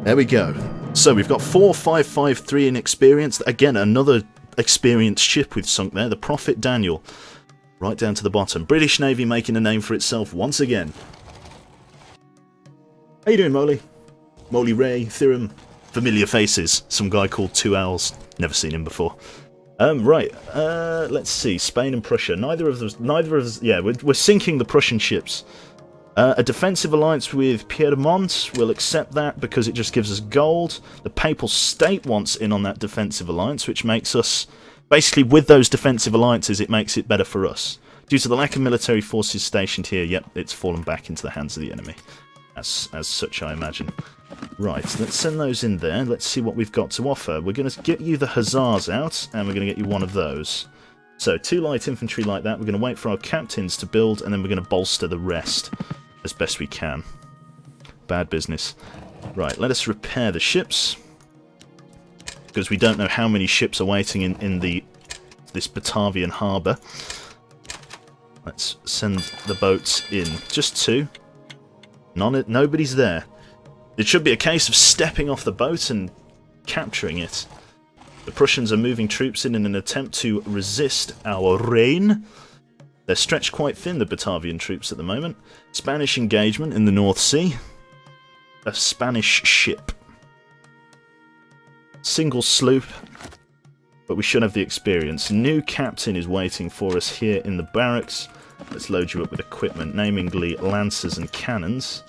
There we go. So we've got 4553 in experience. Again, another experienced ship we've sunk there. The Prophet Daniel. Right down to the bottom. British Navy making a name for itself once again. How you doing, Molly? Molly Ray, Theorem. Familiar faces. Some guy called Two Owls. Never seen him before. Right. Let's see. Spain and Prussia. Neither of us. Yeah, we're sinking the Prussian ships. A defensive alliance with Piedmont. We'll accept that because it just gives us gold. The Papal State wants in on that defensive alliance, which makes us... Basically, with those defensive alliances, it makes it better for us. Due to the lack of military forces stationed here, yep, it's fallen back into the hands of the enemy. As such, I imagine. Right, let's send those in there. Let's see what we've got to offer. We're going to get you the Hussars out, and we're going to get you one of those. So, 2 light infantry like that. We're going to wait for our captains to build, and then we're going to bolster the rest as best we can. Bad business. Right, let us repair the ships. Because we don't know how many ships are waiting in this Batavian harbour. Let's send the boats in. Just 2. Nobody's there. It should be a case of stepping off the boat and capturing it. The Prussians are moving troops in an attempt to resist our reign. They're stretched quite thin, the Batavian troops at the moment. Spanish engagement in the North Sea. A Spanish ship. Single sloop, but we should have the experience. New captain is waiting for us here in the barracks. Let's load you up with equipment, namely lancers and cannons.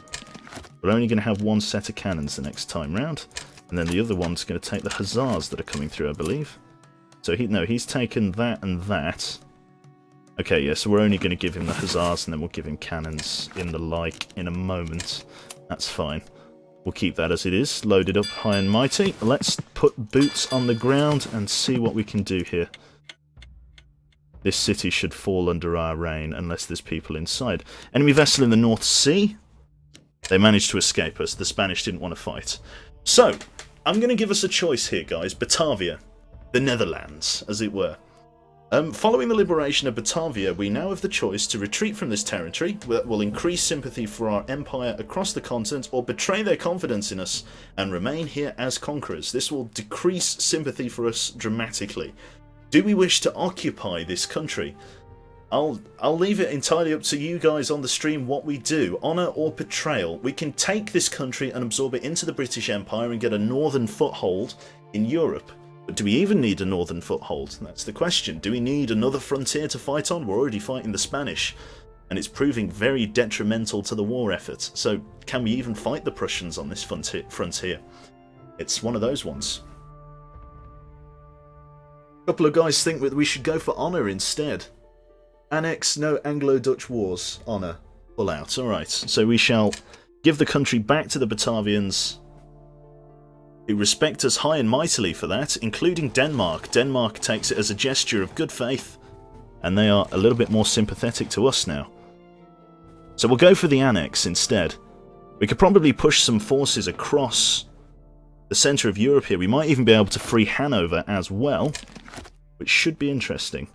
We're only going to have 1 set of cannons the next time round, and then the other one's going to take the hussars that are coming through, I believe. So he's taken that and that. Okay, yeah, so we're only going to give him the hussars, and then we'll give him cannons in the like in a moment. That's fine. We'll keep that as it is, loaded up high and mighty. Let's put boots on the ground and see what we can do here. This city should fall under our reign unless there's people inside. Enemy vessel in the North Sea. They managed to escape us. The Spanish didn't want to fight. So, I'm going to give us a choice here, guys. Batavia. The Netherlands, as it were. Following the liberation of Batavia, we now have the choice to retreat from this territory, that will increase sympathy for our empire across the continent, or betray their confidence in us and remain here as conquerors. This will decrease sympathy for us dramatically. Do we wish to occupy this country? I'll leave it entirely up to you guys on the stream what we do. Honour or betrayal. We can take this country and absorb it into the British Empire and get a northern foothold in Europe. But do we even need a northern foothold? That's the question. Do we need another frontier to fight on? We're already fighting the Spanish, and it's proving very detrimental to the war effort. So can we even fight the Prussians on this frontier? It's one of those ones. A couple of guys think that we should go for honour instead. Annex, no Anglo-Dutch wars. Honour. Pull out. Alright, so we shall give the country back to the Batavians, who respect us high and mightily for that, including Denmark. Denmark takes it as a gesture of good faith, and they are a little bit more sympathetic to us now. So we'll go for the annex instead. We could probably push some forces across the centre of Europe here. We might even be able to free Hanover as well, which should be interesting.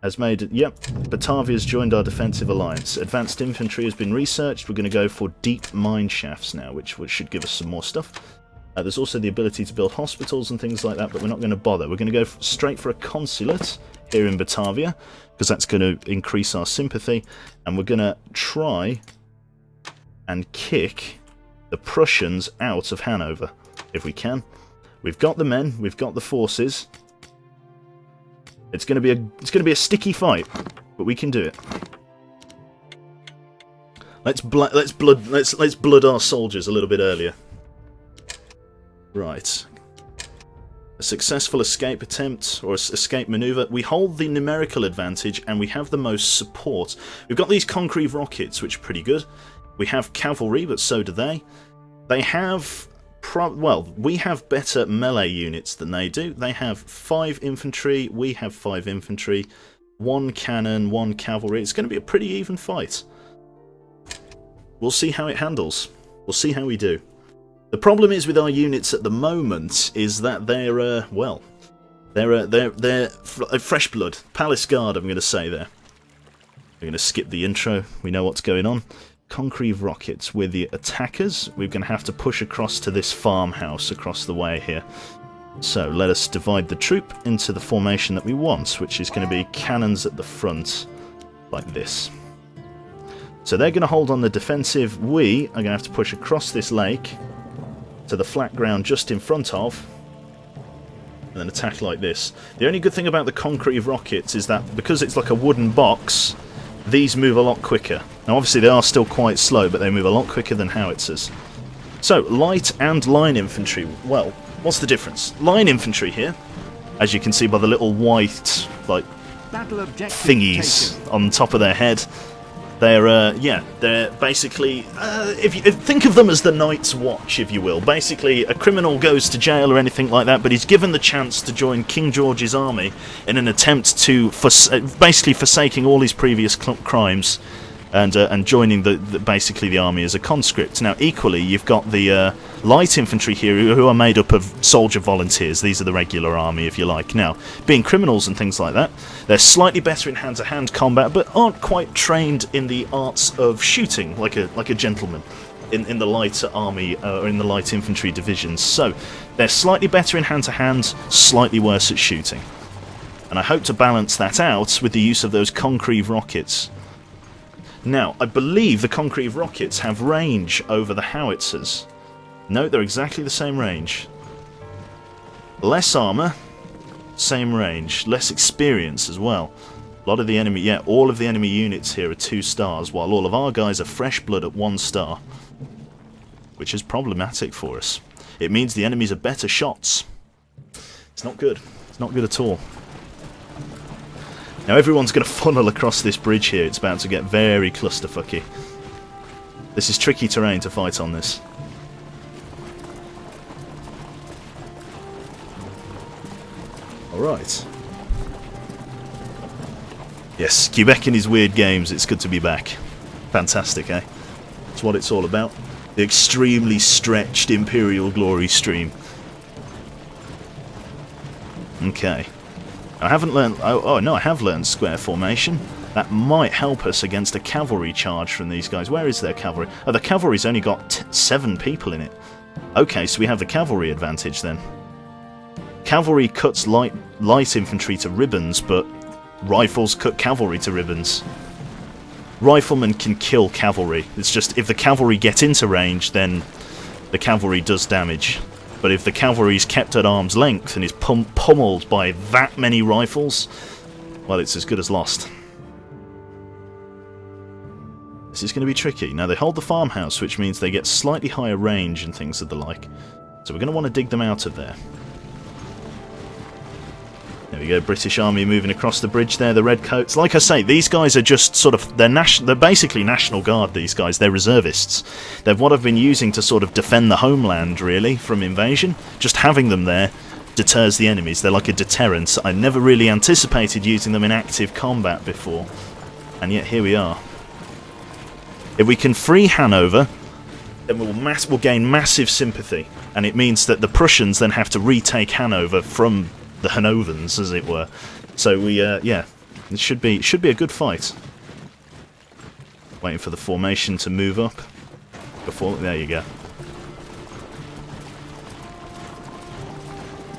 Has made it, yep, Batavia's joined our defensive alliance. Advanced infantry has been researched. We're going to go for deep mine shafts now, which should give us some more stuff. There's also the ability to build hospitals and things like that, but we're not going to bother. We're going to go straight for a consulate here in Batavia, because that's going to increase our sympathy, and we're going to try and kick the Prussians out of Hanover, if we can. We've got the men, we've got the forces. It's going to be a sticky fight, but we can do it. Let's blood our soldiers a little bit earlier. Right. A successful escape attempt, or escape maneuver. We hold the numerical advantage, and we have the most support. We've got these concrete rockets, which are pretty good. We have cavalry, but so do they. They have... well, we have better melee units than they do. They have 5 infantry, we have 5 infantry, 1 cannon, 1 cavalry. It's going to be a pretty even fight. We'll see how it handles. We'll see how we do. The problem is with our units at the moment is that they're, well, they're fresh blood. Palace Guard, I'm going to say there. We're going to skip the intro. We know what's going on. Concrete rockets. We're the attackers. We're going to have to push across to this farmhouse across the way here. So let us divide the troop into the formation that we want, which is going to be cannons at the front, like this. So they're going to hold on the defensive. We are going to have to push across this lake to the flat ground just in front of, and then attack like this. The only good thing about the concrete rockets is that because it's like a wooden box, these move a lot quicker. Now obviously they are still quite slow, but they move a lot quicker than howitzers. So, light and line infantry. Well, what's the difference? Line infantry here, as you can see by the little white, like, thingies on top of their head. They're, they're basically, if you think of them as the Night's Watch, if you will. Basically, a criminal goes to jail or anything like that, but he's given the chance to join King George's army in an attempt to, basically forsaking all his previous crimes and joining basically the army as a conscript. Now, equally, you've got the light infantry here, who are made up of soldier volunteers. These are the regular army, if you like. Now, being criminals and things like that, they're slightly better in hand-to-hand combat, but aren't quite trained in the arts of shooting, like a gentleman in the light army or in the light infantry divisions. So, they're slightly better in hand-to-hand, slightly worse at shooting. And I hope to balance that out with the use of those concrete rockets. Now, I believe the concrete rockets have range over the howitzers. No, they're exactly the same range. Less armour, same range. Less experience as well. A lot of the enemy, all of the enemy units here are 2 stars, while all of our guys are fresh blood at 1 star. Which is problematic for us. It means the enemies are better shots. It's not good. It's not good at all. Now everyone's going to funnel across this bridge here. It's about to get very clusterfucky. This is tricky terrain to fight on this. Alright. Yes, Quebec and his weird games. It's good to be back. Fantastic, eh? That's what it's all about. The extremely stretched Imperial Glory stream. Okay. I haven't learned... Oh, no, I have learned square formation. That might help us against a cavalry charge from these guys. Where is their cavalry? Oh, the cavalry's only got 7 people in it. Okay, so we have the cavalry advantage then. Cavalry cuts light infantry to ribbons, but rifles cut cavalry to ribbons. Riflemen can kill cavalry. It's just, if the cavalry get into range, then the cavalry does damage. But if the cavalry is kept at arm's length and is pummeled by that many rifles, well, it's as good as lost. This is going to be tricky. Now, they hold the farmhouse, which means they get slightly higher range and things of the like. So we're going to want to dig them out of there. There we go, British Army moving across the bridge there, the redcoats. Like I say, these guys are just sort of, they're basically National Guard, these guys. They're reservists. They're what I've been using to sort of defend the homeland, really, from invasion. Just having them there deters the enemies. They're like a deterrent. I never really anticipated using them in active combat before. And yet, here we are. If we can free Hanover, then we'll gain massive sympathy. And it means that the Prussians then have to retake Hanover from the Hanovans, as it were. So we, it should be a good fight. Waiting for the formation to move up. There you go.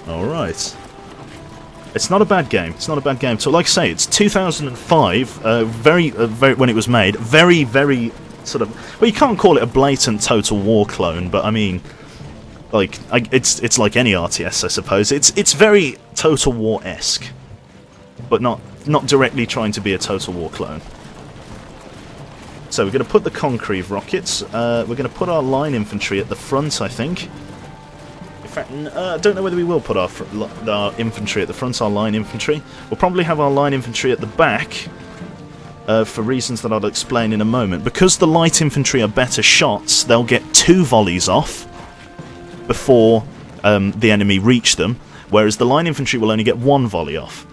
Alright. It's not a bad game. It's not a bad game. So, like I say, it's 2005, very, when it was made. Very, very sort of... Well, you can't call it a blatant Total War clone, but I mean... Like, it's like any RTS, I suppose. It's very Total War-esque, but not directly trying to be a Total War clone. So we're going to put the concrete rockets. We're going to put our line infantry at the front, I think. In fact, I don't know whether we will put our infantry at the front, our line infantry. We'll probably have our line infantry at the back, for reasons that I'll explain in a moment. Because the light infantry are better shots, they'll get 2 volleys off before the enemy reach them, whereas the line infantry will only get 1 volley off.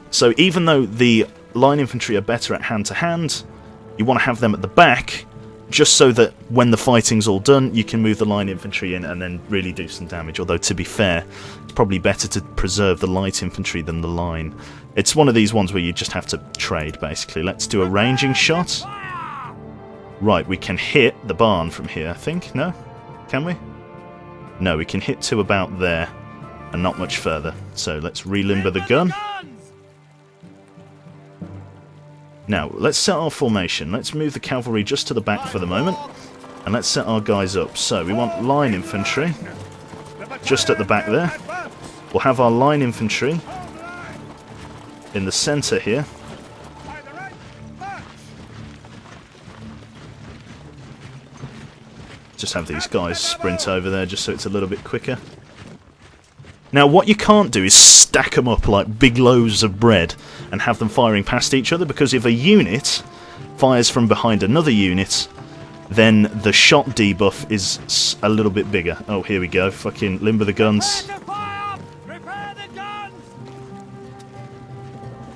So even though the line infantry are better at hand-to-hand, you want to have them at the back, just so that when the fighting's all done, you can move the line infantry in and then really do some damage. Although, to be fair, it's probably better to preserve the light infantry than the line. It's one of these ones where you just have to trade, basically. Let's do a ranging shot. Right, we can hit the barn from here, I think. No? Can we? No, we can hit to about there and not much further. So let's relimber the gun. Now, let's set our formation. Let's move the cavalry just to the back for the moment. And let's set our guys up. So, we want line infantry just at the back there. We'll have our line infantry in the centre here. Just have these guys sprint over there just so it's a little bit quicker. Now, what you can't do is stack them up like big loaves of bread and have them firing past each other, because if a unit fires from behind another unit, then the shot debuff is a little bit bigger. Oh, here we go. Fucking limber the guns.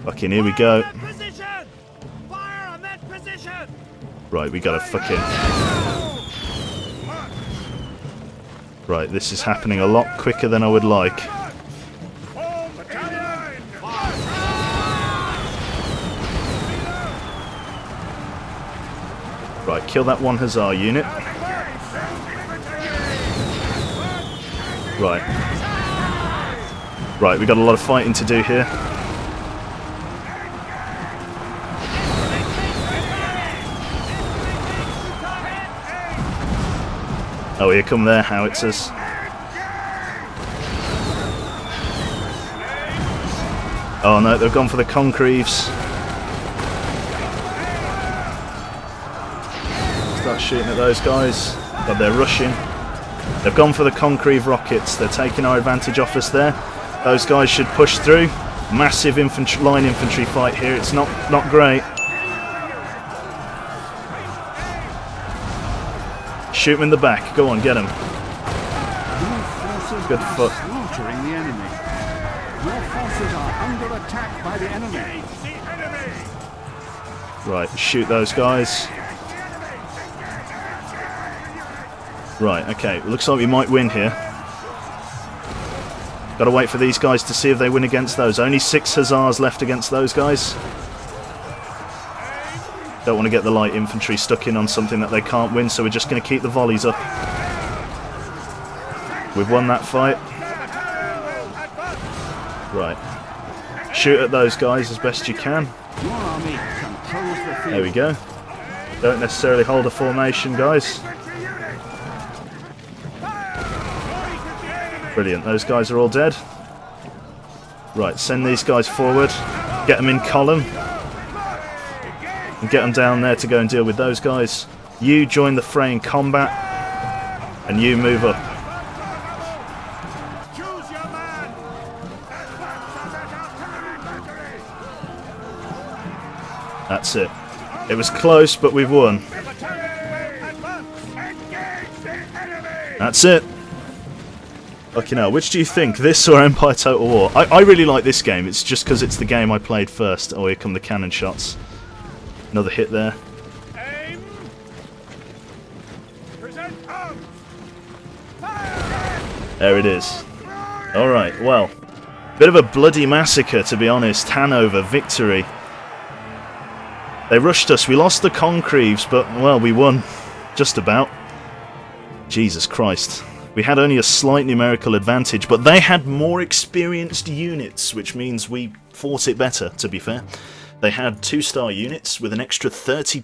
Fucking here we go. Right, we gotta fucking... Right, this is happening a lot quicker than I would like. Right, kill that one Hussar unit. Right. Right, we got a lot of fighting to do here. Oh, here come their howitzers. Oh no, they've gone for the concreves. Start shooting at those guys. God, they're rushing. They've gone for the concreve rockets. They're taking our advantage off us there. Those guys should push through. Massive infantry, line infantry fight here. It's not great. Shoot them in the back. Go on, get them. Good foot. Slaughtering the enemy. Your forces are under attack by the enemy. Right, shoot those guys. Right, okay. Looks like we might win here. Gotta wait for these guys to see if they win against those. Only 6 Hussars left against those guys. Don't want to get the light infantry stuck in on something that they can't win, so we're just going to keep the volleys up. We've won that fight. Right. Shoot at those guys as best you can. There we go. Don't necessarily hold a formation, guys. Brilliant. Those guys are all dead. Right, send these guys forward. Get them in column. And get them down there to go and deal with those guys. You join the fray in combat, and you move up. That's it. It was close, but we've won. That's it. Fucking hell, which do you think, this or Empire Total War? I really like this game. It's just because it's the game I played first. Oh, here come the cannon shots. Another hit there. Aim. Present arms. Fire. There it is. Alright, well, bit of a bloody massacre, to be honest. Hanover, victory. They rushed us. We lost the concreves, but, well, we won. Just about. Jesus Christ. We had only a slight numerical advantage, but they had more experienced units, which means we fought it better, to be fair. They had 2-star units with an extra 30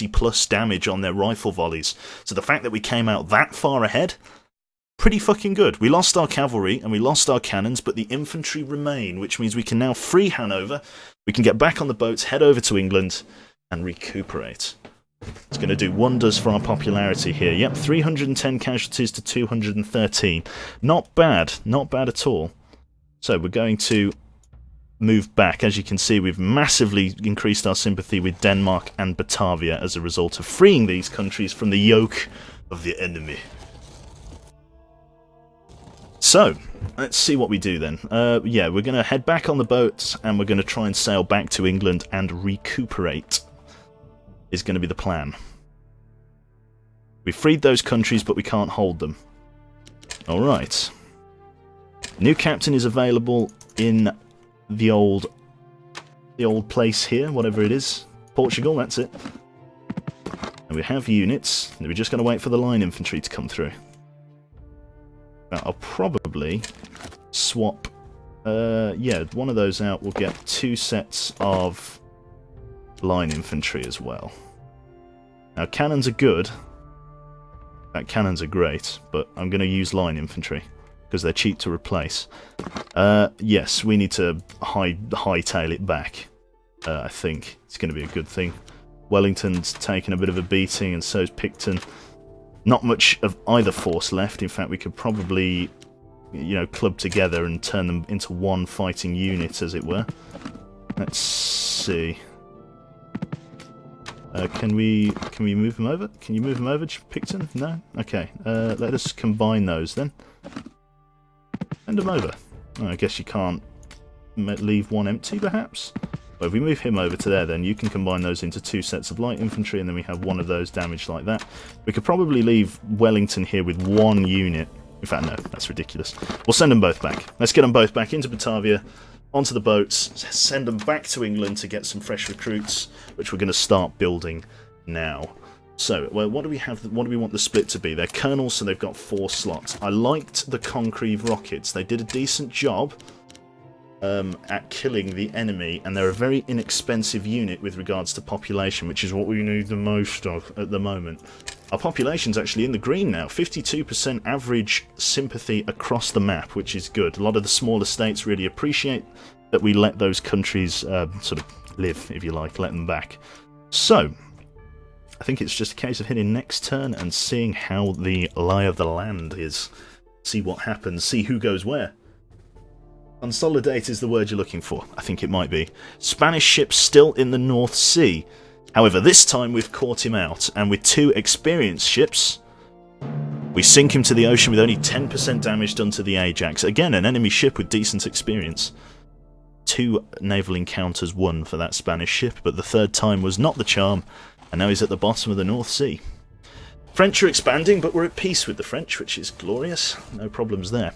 plus damage on their rifle volleys. So the fact that we came out that far ahead, pretty fucking good. We lost our cavalry and we lost our cannons, but the infantry remain, which means we can now free Hanover. We can get back on the boats, head over to England, and recuperate. It's going to do wonders for our popularity here. Yep, 310 casualties to 213. Not bad at all. So we're going to move back. As you can see, we've massively increased our sympathy with Denmark and Batavia as a result of freeing these countries from the yoke of the enemy. So, let's see what we do then. Yeah, we're going to head back on the boats and we're going to try and sail back to England and recuperate. Is going to be the plan. We freed those countries, but we can't hold them. Alright. New captain is available in the old place here, whatever it is. Portugal, that's it. And we have units. We're just going to wait for the line infantry to come through. Now, I'll probably swap... yeah, one of those out. We'll get 2 sets of line infantry as well. Now, cannons are good. Cannons are great, but I'm going to use line infantry because they're cheap to replace. Yes, we need to hightail it back. I think it's going to be a good thing. Wellington's taken a bit of a beating, and so's Picton. Not much of either force left. In fact, we could probably, you know, club together and turn them into one fighting unit, as it were. Let's see. Can we move them over? Can you move them over, Picton? No? Okay. Let us combine those then. Send them over. Oh, I guess you can't leave one empty, perhaps? Well, if we move him over to there, then you can combine those into 2 sets of light infantry, and then we have one of those damaged like that. We could probably leave Wellington here with 1 unit. In fact, no, that's ridiculous. We'll send them both back. Let's get them both back into Batavia, onto the boats, send them back to England to get some fresh recruits, which we're going to start building now. So, well, what do we have? What do we want the split to be? They're colonels, so they've got 4 slots. I liked the Concrete rockets. They did a decent job at killing the enemy, and they're a very inexpensive unit with regards to population, which is what we need the most of at the moment. Our population's actually in the green now, 52% average sympathy across the map, which is good. A lot of the smaller states really appreciate that we let those countries sort of live, if you like, let them back. So, I think it's just a case of hitting next turn and seeing how the lie of the land is. See what happens, see who goes where. Consolidate is the word you're looking for. I think it might be. Spanish ships still in the North Sea. However, this time we've caught him out, and with 2 experienced ships, we sink him to the ocean with only 10% damage done to the Ajax. Again, an enemy ship with decent experience. 2 naval encounters won for that Spanish ship, but the 3rd time was not the charm, and now he's at the bottom of the North Sea. French are expanding, but we're at peace with the French, which is glorious. No problems there.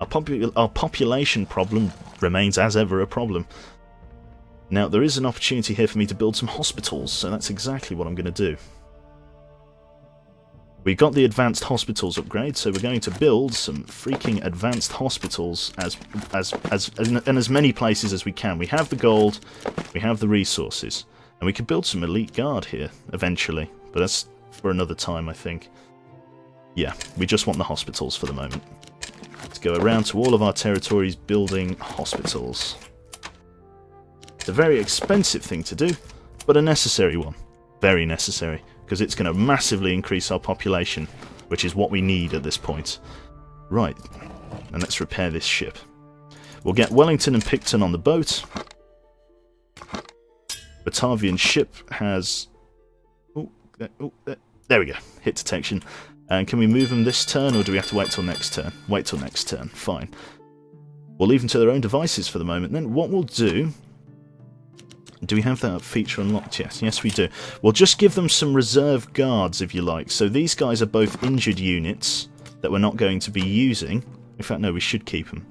Our population problem remains as ever a problem. Now, there is an opportunity here for me to build some hospitals, so that's exactly what I'm going to do. We got the advanced hospitals upgrade, so we're going to build some freaking advanced hospitals in as many places as we can. We have the gold, we have the resources, and we could build some elite guard here eventually, but that's for another time, I think. Yeah, we just want the hospitals for the moment. Let's go around to all of our territories building hospitals. It's a very expensive thing to do, but a necessary one. Very necessary, because it's going to massively increase our population, which is what we need at this point. Right, and let's repair this ship. We'll get Wellington and Picton on the boat. Batavian ship has... there we go, hit detection. And can we move them this turn, or do we have to wait till next turn? Wait till next turn, fine. We'll leave them to their own devices for the moment. Then what we'll do... Do we have that feature unlocked? Yes, we do. We'll just give them some reserve guards, if you like. So these guys are both injured units that we're not going to be using. In fact, no, we should keep them.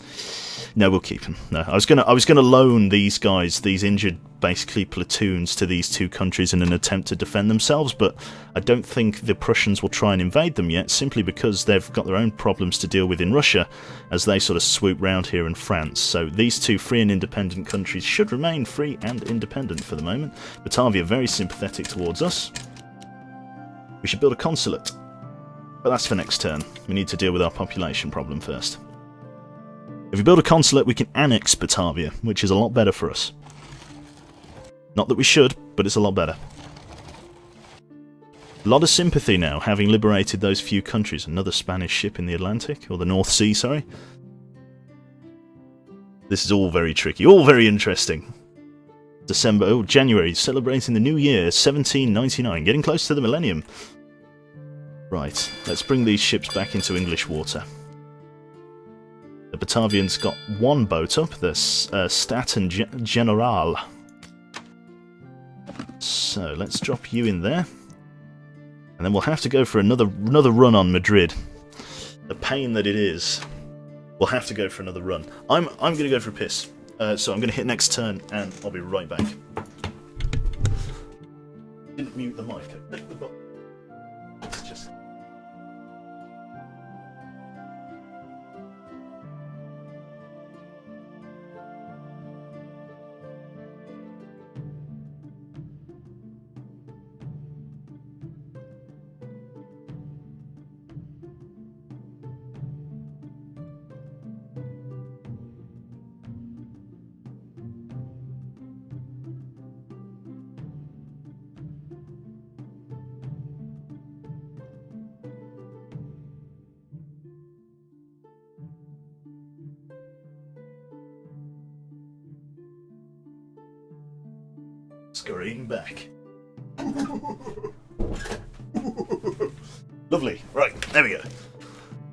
No, we'll keep them. No, I was gonna loan these guys, these injured, basically platoons, to these 2 countries in an attempt to defend themselves, but I don't think the Prussians will try and invade them yet, simply because they've got their own problems to deal with in Russia, as they sort of swoop round here in France. So these 2 free and independent countries should remain free and independent for the moment. Batavia very sympathetic towards us. We should build a consulate, but that's for next turn. We need to deal with our population problem first. If we build a consulate, we can annex Batavia, which is a lot better for us. Not that we should, but it's a lot better. A lot of sympathy now, having liberated those few countries. Another Spanish ship in the Atlantic, or the North Sea, sorry. This is all very tricky, all very interesting. January, celebrating the new year, 1799, getting close to the millennium. Right, let's bring these ships back into English water. The Batavians got 1 boat up, the Staten General. So, let's drop you in there. And then we'll have to go for another run on Madrid. The pain that it is. We'll have to go for another run. I'm going to go for a piss. So I'm going to hit next turn, and I'll be right back. Didn't mute the mic. Click the button. It's just... Scurrying back. Lovely. Right, there we go.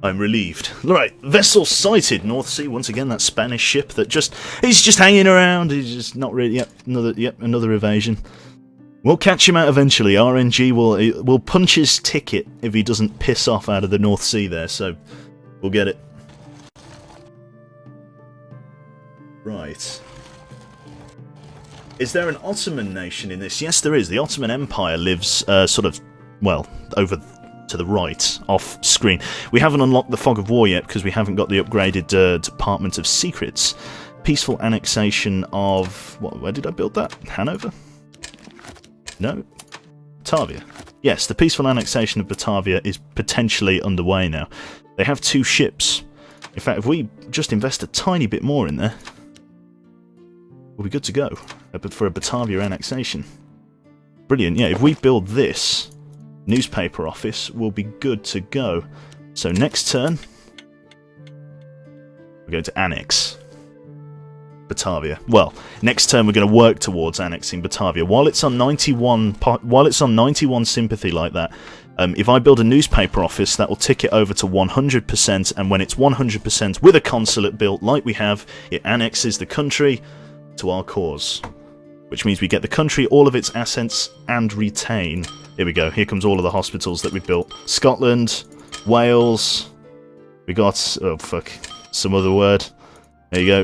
I'm relieved. Right, vessel sighted. North Sea, once again, that Spanish ship that he's just hanging around. He's just not really... another evasion. We'll catch him out eventually. RNG will punch his ticket if he doesn't piss off out of the North Sea there, so we'll get it. Right. Is there an Ottoman nation in this? Yes, there is. The Ottoman Empire lives sort of, well, over to the right, off screen. We haven't unlocked the Fog of War yet because we haven't got the upgraded Department of Secrets. Peaceful annexation of... where did I build that? Hanover? No? Batavia. Yes, the peaceful annexation of Batavia is potentially underway now. They have 2 ships. In fact, if we just invest a tiny bit more in there... we'll be good to go for a Batavia annexation. Brilliant, yeah, if we build this newspaper office, we'll be good to go. So next turn, we're going to annex Batavia. Well, next turn we're going to work towards annexing Batavia. While it's on 91 sympathy like that, if I build a newspaper office, that will tick it over to 100%, and when it's 100% with a consulate built like we have, it annexes the country to our cause, which means we get the country, all of its assets, and retain. Here we go, here comes all of the hospitals that we built. Scotland, Wales, we got, oh fuck, some other word. There you go,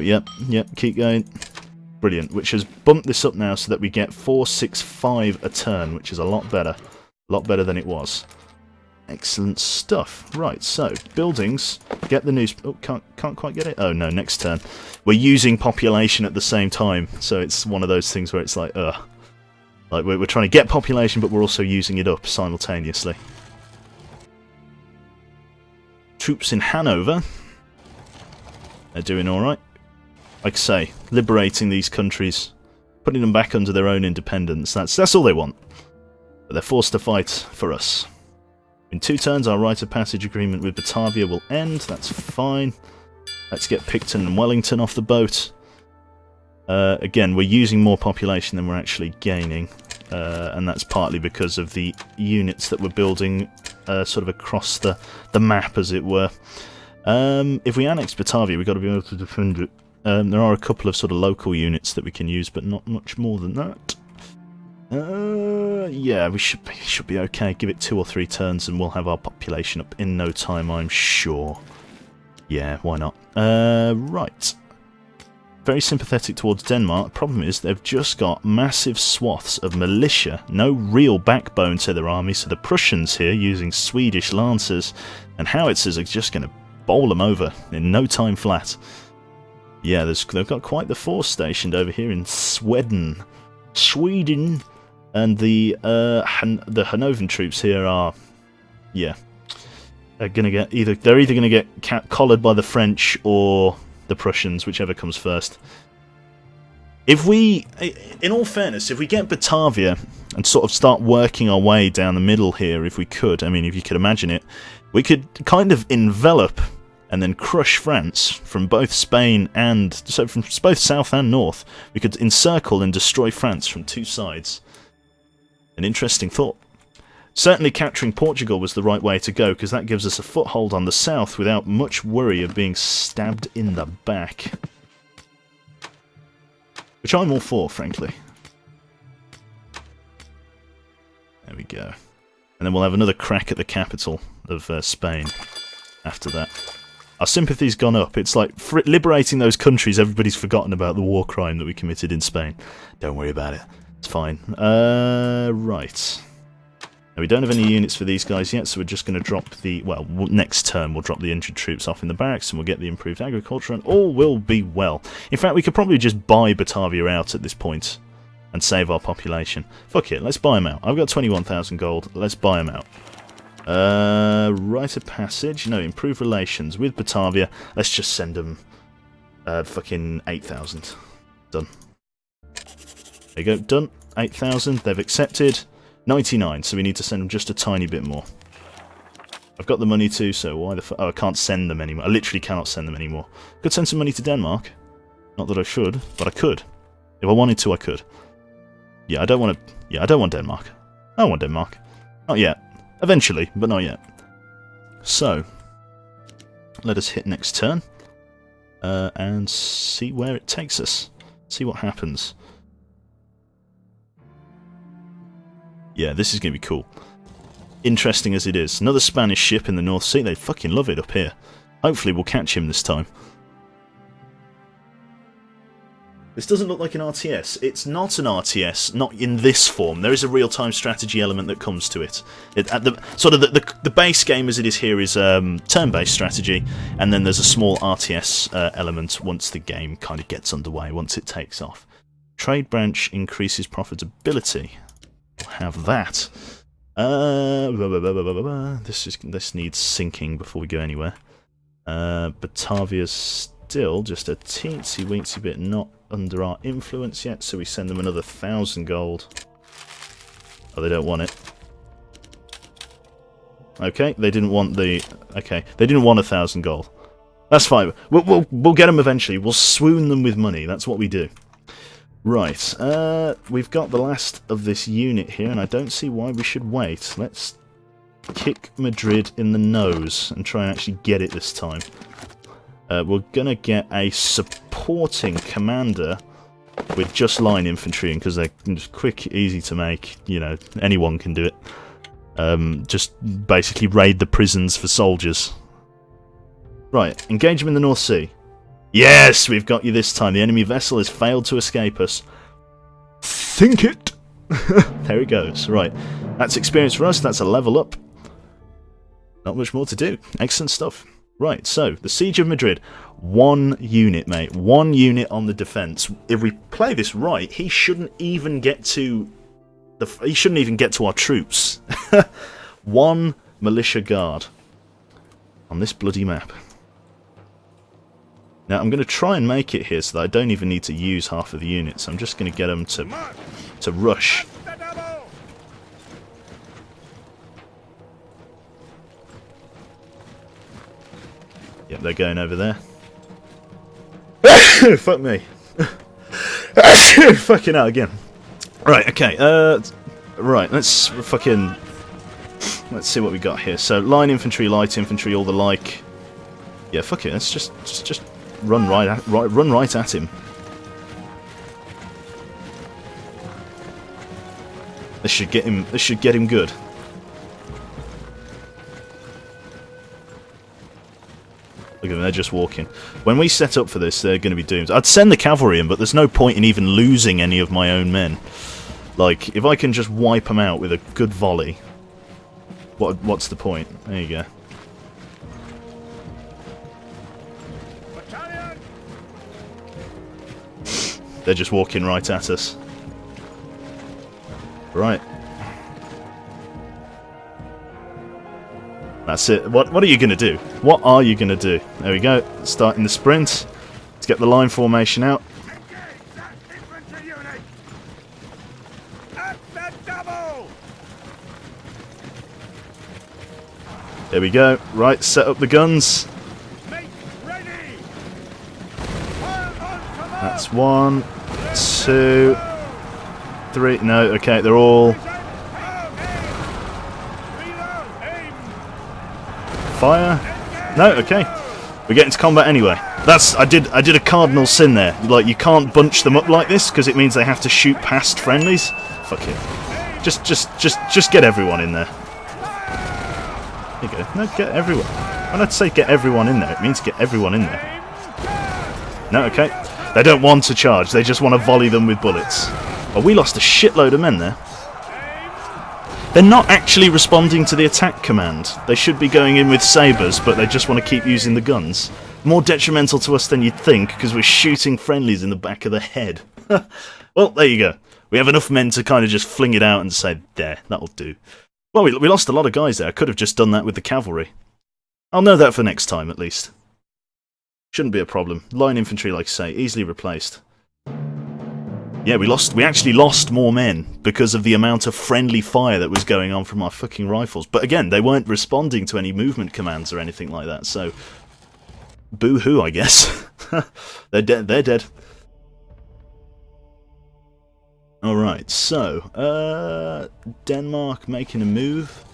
yep, keep going. Brilliant, which has bumped this up now so that we get 465 a turn, which is a lot better than it was. Excellent stuff. Right, so, buildings, get the news... oh, can't quite get it? Oh, no, next turn. We're using population at the same time, so it's one of those things where it's like, ugh. Like, we're trying to get population, but we're also using it up simultaneously. Troops in Hanover. They're doing alright. Like I say, liberating these countries, putting them back under their own independence, that's all they want. But they're forced to fight for us. In 2 turns, our right of passage agreement with Batavia will end. That's fine. Let's get Picton and Wellington off the boat. Again, we're using more population than we're actually gaining. And that's partly because of the units that we're building sort of across the map, as it were. If we annex Batavia, we've got to be able to defend it. There are a couple of sort of local units that we can use, but not much more than that. Yeah, we should be okay. Give it 2 or 3 turns and we'll have our population up in no time, I'm sure. Yeah, why not? Right. Very sympathetic towards Denmark. Problem is, they've just got massive swaths of militia. No real backbone to their army, so the Prussians here, using Swedish lancers and howitzers, are just going to bowl them over in no time flat. Yeah, they've got quite the force stationed over here in Sweden. And the Hanovan troops here are, yeah, they're either going to get collared by the French or the Prussians, whichever comes first. If we, in all fairness, if we get Batavia and sort of start working our way down the middle here, if we could, I mean, if you could imagine it, we could kind of envelop and then crush France from both Spain and, so from both south and north. We could encircle and destroy France from 2 sides. An interesting thought. Certainly capturing Portugal was the right way to go, because that gives us a foothold on the south without much worry of being stabbed in the back. Which I'm all for, frankly. There we go. And then we'll have another crack at the capital of Spain after that. Our sympathy's gone up. It's like liberating those countries, everybody's forgotten about the war crime that we committed in Spain. Don't worry about it. It's fine. Right. Now, we don't have any units for these guys yet, so we're just going to drop the... Well, next turn we'll drop the injured troops off in the barracks and we'll get the improved agriculture and all will be well. In fact, we could probably just buy Batavia out at this point and save our population. Fuck it, let's buy them out. I've got 21,000 gold. Let's buy them out. Rite of passage. No, improve relations with Batavia. Let's just send them fucking 8,000. Done. There you go, done. 8,000, they've accepted. 99, so we need to send them just a tiny bit more. I've got the money too, so why the oh, I can't send them anymore. I literally cannot send them anymore. Could send some money to Denmark. Not that I should, but I could. If I wanted to, I could. Yeah, I don't want to... Yeah, I don't want Denmark. I don't want Denmark. Not yet. Eventually, but not yet. So, let us hit next turn. And see where it takes us. See what happens. Yeah, this is going to be cool. Interesting as it is. Another Spanish ship in the North Sea. They fucking love it up here. Hopefully we'll catch him this time. This doesn't look like an RTS. It's not an RTS, not in this form. There is a real-time strategy element that comes to it. The base game as it is here is turn-based strategy, and then there's a small RTS element once the game kind of gets underway, once it takes off. Trade branch increases profitability. We'll have that. This needs sinking before we go anywhere. Batavia's still just a teensy-weensy bit not under our influence yet, so we send them another 1,000 gold. Oh, they don't want it. Okay, they didn't want the... Okay, they didn't want 1,000 gold. That's fine. We'll get them eventually. We'll swoon them with money. That's what we do. Right, we've got the last of this unit here, and I don't see why we should wait. Let's kick Madrid in the nose and try and actually get it this time. We're going to get a supporting commander with just line infantry, because they're just quick, easy to make, you know, anyone can do it. Just basically raid the prisons for soldiers. Right, engage them in the North Sea. Yes, we've got you this time. The enemy vessel has failed to escape us. Think it! There it goes. Right, that's experience for us. That's a level up. Not much more to do. Excellent stuff. Right, so, the Siege of Madrid. 1 unit, mate. 1 unit on the defence. If we play this right, he shouldn't even get to... He shouldn't even get to our troops. 1 militia guard. On this bloody map. Now, I'm going to try and make it here so that I don't even need to use half of the units. I'm just going to get them to rush. Yep, they're going over there. Fuck me. Fucking out again. Right, okay. Right, let's see what we got here. So, line infantry, light infantry, all the like. Yeah, fuck it. Let's just run right at him. This should get him. This should get him good. Look at them, they're just walking. When we set up for this, they're going to be doomed. I'd send the cavalry in, but there's no point in even losing any of my own men. Like, if I can just wipe them out with a good volley, what's the point? There you go. They're just walking right at us. Right. That's it. What are you going to do? What are you going to do? There we go. Starting the sprint. Let's get the line formation out. There we go. Right, set up the guns. That's 1, 2, 3. No, okay, they're all... Fire? No, okay. We get into combat anyway. I did a cardinal sin there. Like, you can't bunch them up like this because it means they have to shoot past friendlies. Fuck it. Just get everyone in there. There you go. No, get everyone. When I say get everyone in there, it means get everyone in there. No, okay. They don't want to charge, they just want to volley them with bullets. Oh, we lost a shitload of men there. They're not actually responding to the attack command. They should be going in with sabres, but they just want to keep using the guns. More detrimental to us than you'd think, because we're shooting friendlies in the back of the head. Well, there you go. We have enough men to kind of just fling it out and say, there, that'll do. Well, we lost a lot of guys there. I could have just done that with the cavalry. I'll know that for next time, at least. Shouldn't be a problem. Line infantry, like I say, easily replaced. Yeah, we actually lost more men because of the amount of friendly fire that was going on from our fucking rifles. But again, they weren't responding to any movement commands or anything like that, so... boo-hoo, I guess. They're dead. They're dead. Alright, so... Denmark making a move.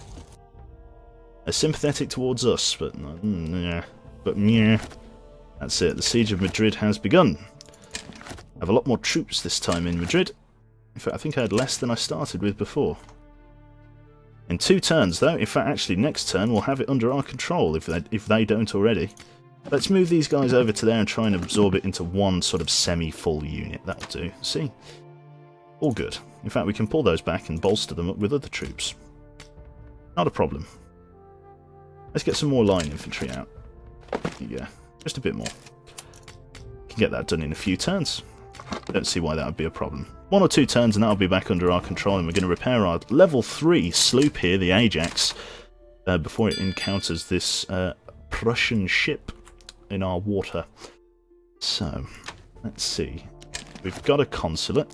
They're sympathetic towards us, but... yeah. But, yeah. That's it. The Siege of Madrid has begun. I have a lot more troops this time in Madrid. In fact, I think I had less than I started with before. In 2 turns, though. In fact, actually, next turn we'll have it under our control if they don't already. Let's move these guys over to there and try and absorb it into one sort of semi-full unit. That'll do. See? All good. In fact, we can pull those back and bolster them up with other troops. Not a problem. Let's get some more line infantry out. Yeah, just a bit more. Can get that done in a few turns. Don't see why that would be a problem. 1 or 2 turns and that'll be back under our control, and we're going to repair our level 3 sloop here, the Ajax, before it encounters this Prussian ship in our water. So, let's see. We've got a consulate.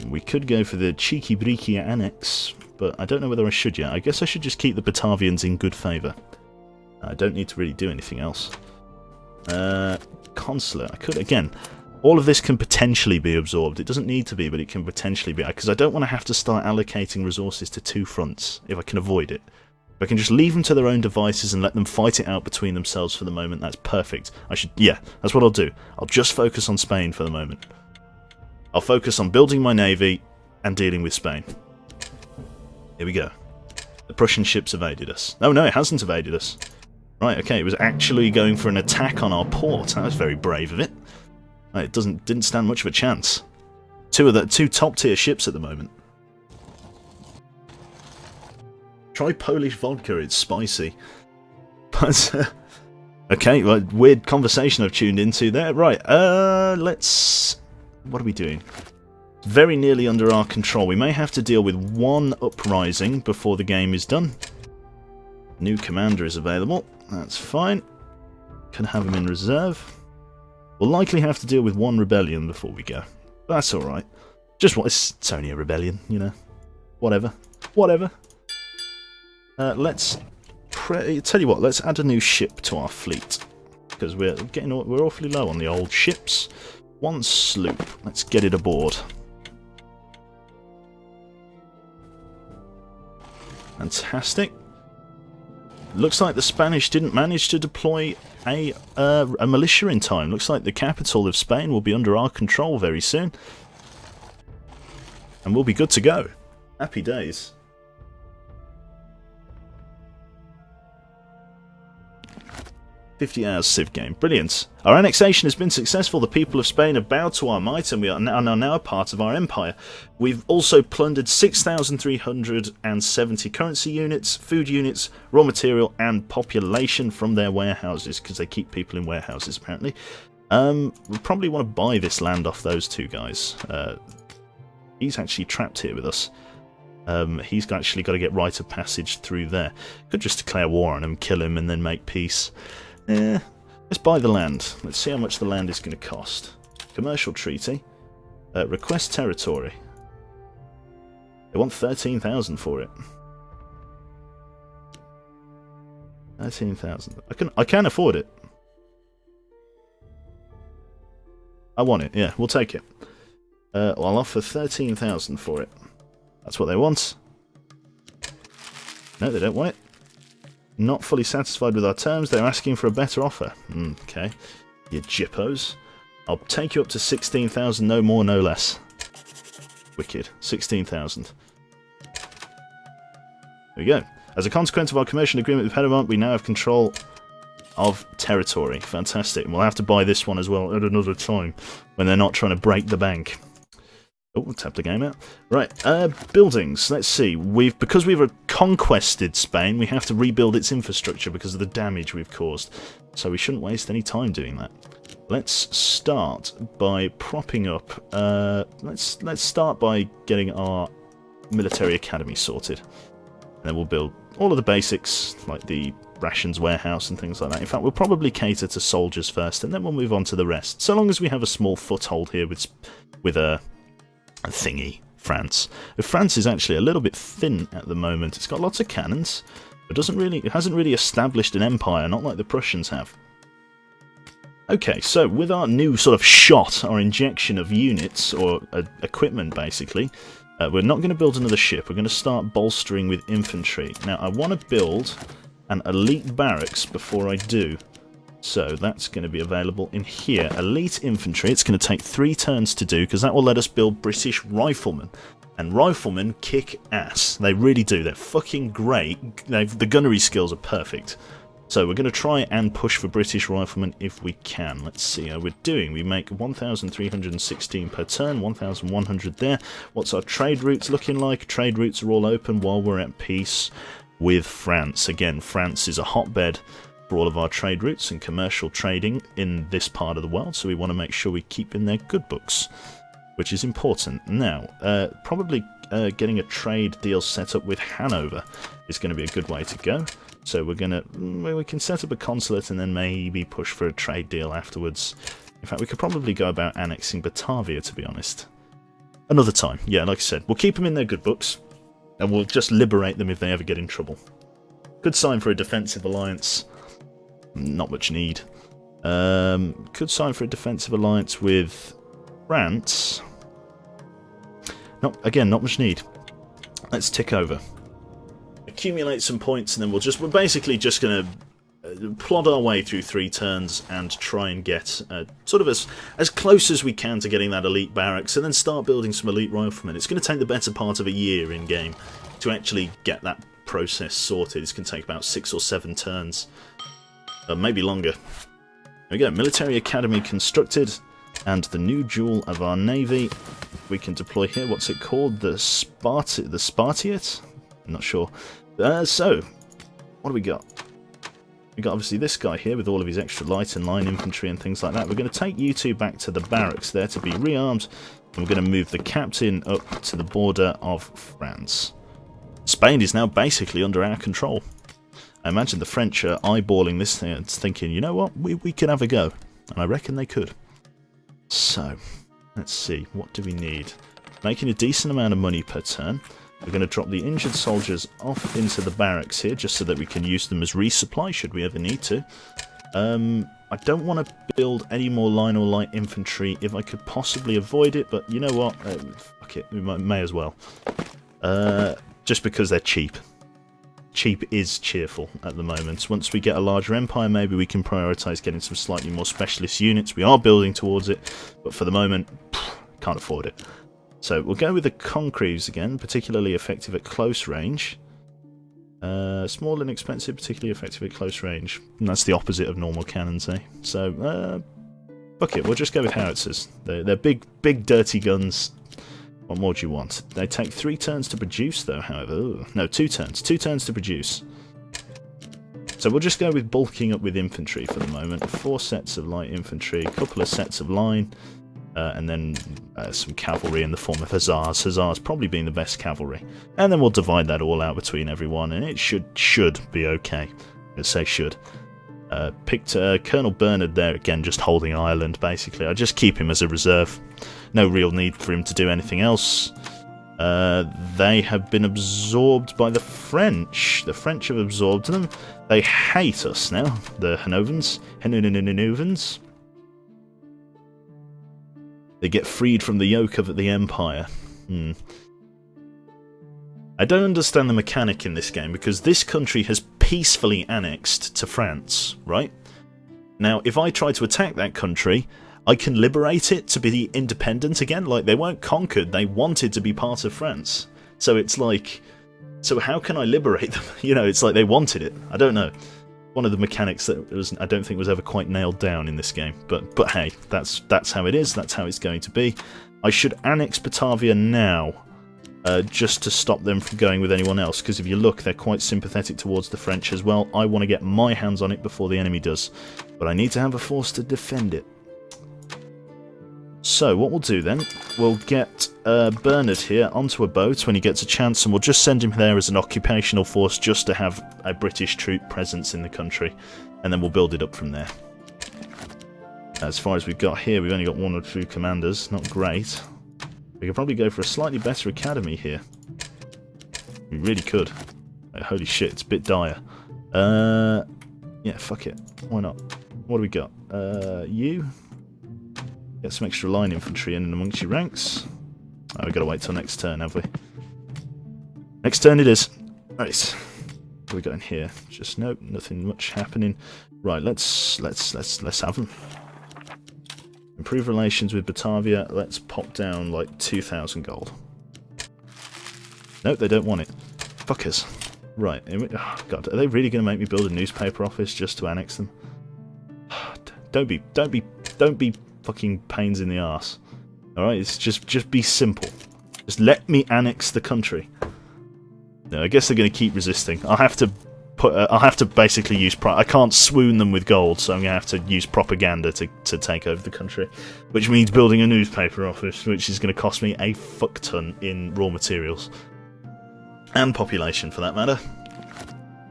We could go for the cheeky breeky annex, but I don't know whether I should yet. I guess I should just keep the Batavians in good favour. I don't need to really do anything else. Consulate. I could, again, all of this can potentially be absorbed. It doesn't need to be, but it can potentially be, because I don't want to have to start allocating resources to 2 fronts, if I can avoid it. If I can just leave them to their own devices and let them fight it out between themselves for the moment, that's perfect. Yeah, that's what I'll do. I'll just focus on Spain for the moment. I'll focus on building my navy and dealing with Spain. Here we go. The Prussian ship's evaded us. Oh no, it hasn't evaded us. Right, okay, it was actually going for an attack on our port. That was very brave of it. Right, it didn't stand much of a chance. 2 top-tier ships at the moment. Try Polish vodka, it's spicy. But, okay, well, weird conversation I've tuned into there. Right, let's... What are we doing? Very nearly under our control. We may have to deal with 1 uprising before the game is done. New commander is available. That's fine. Can have him in reserve. We'll likely have to deal with 1 rebellion before we go. That's alright. It's only a rebellion, you know. Whatever. Whatever. Let's... tell you what, let's add a new ship to our fleet. Because we're awfully low on the old ships. 1 sloop. Let's get it aboard. Fantastic. Looks like the Spanish didn't manage to deploy a militia in time. Looks like the capital of Spain will be under our control very soon. And we'll be good to go. Happy days. 50 hours civ game. Brilliant. Our annexation has been successful. The people of Spain have bowed to our might and we are now a part of our empire. We've also plundered 6,370 currency units, food units, raw material and population from their warehouses, because they keep people in warehouses apparently. We probably want to buy this land off those 2 guys. He's actually trapped here with us. He's actually got to get right of passage through there. Could just declare war on him, kill him and then make peace. Let's buy the land. Let's see how much the land is going to cost. Commercial treaty. Request territory. They want 13,000 for it. 13,000. I can afford it. I want it. Yeah, we'll take it. I'll offer 13,000 for it. That's what they want. No, they don't want it. Not fully satisfied with our terms. They're asking for a better offer. Okay. You jippos. I'll take you up to 16,000, no more, no less. Wicked. 16,000. There we go. As a consequence of our commercial agreement with Paramount, we now have control of territory. Fantastic. And we'll have to buy this one as well at another time when they're not trying to break the bank. Oh, we'll tap the game out. Right, buildings. Let's see. Because we've conquested Spain, we have to rebuild its infrastructure because of the damage we've caused. So we shouldn't waste any time doing that. Let's start by propping up. Let's start by getting our military academy sorted, and then we'll build all of the basics like the rations warehouse and things like that. In fact, we'll probably cater to soldiers first, and then we'll move on to the rest. So long as we have a small foothold here with a thingy, France. France is actually a little bit thin at the moment. It's got lots of cannons, but it hasn't really established an empire, not like the Prussians have. Okay, so with our new sort of shot, our injection of units, or equipment basically, we're not going to build another ship, we're going to start bolstering with infantry. Now, I want to build an elite barracks before I do, so that's going to be available in here. Elite infantry, it's going to take 3 turns to do, because that will let us build British riflemen. And riflemen kick ass, they really do, they're fucking great, the gunnery skills are perfect. So we're going to try and push for British riflemen if we can. Let's see how we're doing. We make 1,316 per turn, 1,100 there. What's our trade routes looking like? Trade routes are all open while we're at peace with France. Again, France is a hotbed for all of our trade routes and commercial trading in this part of the world, so we want to make sure we keep in their good books, which is important. Now, probably getting a trade deal set up with Hanover is going to be a good way to go. So we can set up a consulate and then maybe push for a trade deal afterwards. In fact, we could probably go about annexing Batavia, to be honest. Another time. Yeah, like I said, we'll keep them in their good books, and we'll just liberate them if they ever get in trouble. Good sign for a defensive alliance. Not much need. Good sign for a defensive alliance with France. Again, not much need. Let's tick over. Accumulate some points, and then we're basically just going to plod our way through 3 turns and try and get sort of as close as we can to getting that elite barracks, and then start building some elite riflemen. It's going to take the better part of a year in game to actually get that process sorted. It's going to take about 6 or 7 turns, maybe longer. There we go, military academy constructed, and the new jewel of our navy we can deploy here. What's it called? The Spartiate? I'm not sure. So, what do we got? We got obviously this guy here with all of his extra light and line infantry and things like that. We're going to take you two back to the barracks there to be rearmed, and we're going to move the captain up to the border of France. Spain is now basically under our control. I imagine the French are eyeballing this thing and thinking, you know what, we could have a go. And I reckon they could. So, let's see, what do we need? Making a decent amount of money per turn. We're going to drop the injured soldiers off into the barracks here, just so that we can use them as resupply should we ever need to. I don't want to build any more line or light infantry if I could possibly avoid it, but you know what? Fuck it, we may as well. Just because they're cheap. Cheap is cheerful at the moment. Once we get a larger empire, maybe we can prioritise getting some slightly more specialist units. We are building towards it, but for the moment, can't afford it. So we'll go with the Concreves again, particularly effective at close range. Small and expensive, particularly effective at close range. And that's the opposite of normal cannons, eh? So, fuck it, we'll just go with howitzers. They're big, dirty guns. What more do you want? They take 3 turns to produce, though, however. Ooh, no, 2 turns. 2 turns to produce. So we'll just go with bulking up with infantry for the moment. 4 sets of light infantry, a couple of sets of line, and then some cavalry in the form of hussars. Hussars probably being the best cavalry. And then we'll divide that all out between everyone, and it should be okay. Let's say should. Picked Colonel Bernard there again, just holding Ireland basically. I just keep him as a reserve. No real need for him to do anything else. They have been absorbed by the French. The French have absorbed them. They hate us now, the Hanovans. Hanovans. They get freed from the yoke of the Empire. I don't understand the mechanic in this game, because this country has peacefully annexed to France, right? Now, if I try to attack that country, I can liberate it to be independent again. Like, they weren't conquered, they wanted to be part of France. So it's like So how can I liberate them? You know, it's like they wanted it. I don't know. One of the mechanics that I don't think was ever quite nailed down in this game. But hey, that's how it is. That's how it's going to be. I should annex Batavia now, just to stop them from going with anyone else. Because if you look, they're quite sympathetic towards the French as well. I want to get my hands on it before the enemy does. But I need to have a force to defend it. So what we'll do then, we'll get Bernard here onto a boat when he gets a chance, and we'll just send him there as an occupational force just to have a British troop presence in the country, and then we'll build it up from there. As far as we've got here, we've only got 1 or 2 commanders, not great. We could probably go for a slightly better academy here. We really could. Like, holy shit, it's a bit dire. Yeah, fuck it. Why not? What do we got? You... Get some extra line infantry in amongst your ranks. Oh, we've got to wait till next turn, have we? Next turn it is. Right. What have we got in here? Just nope, nothing much happening. Right, let's have them. Improve relations with Batavia. Let's pop down like 2,000 gold. Nope, they don't want it. Fuckers. Right. Oh, God, are they really going to make me build a newspaper office just to annex them? Don't be fucking pains in the arse. Alright, it's just be simple. Just let me annex the country. No, I guess they're going to keep resisting. I'll have to basically use I can't swoon them with gold, so I'm going to have to use propaganda to take over the country, which means building a newspaper office, which is going to cost me a fuck ton in raw materials and population, for that matter.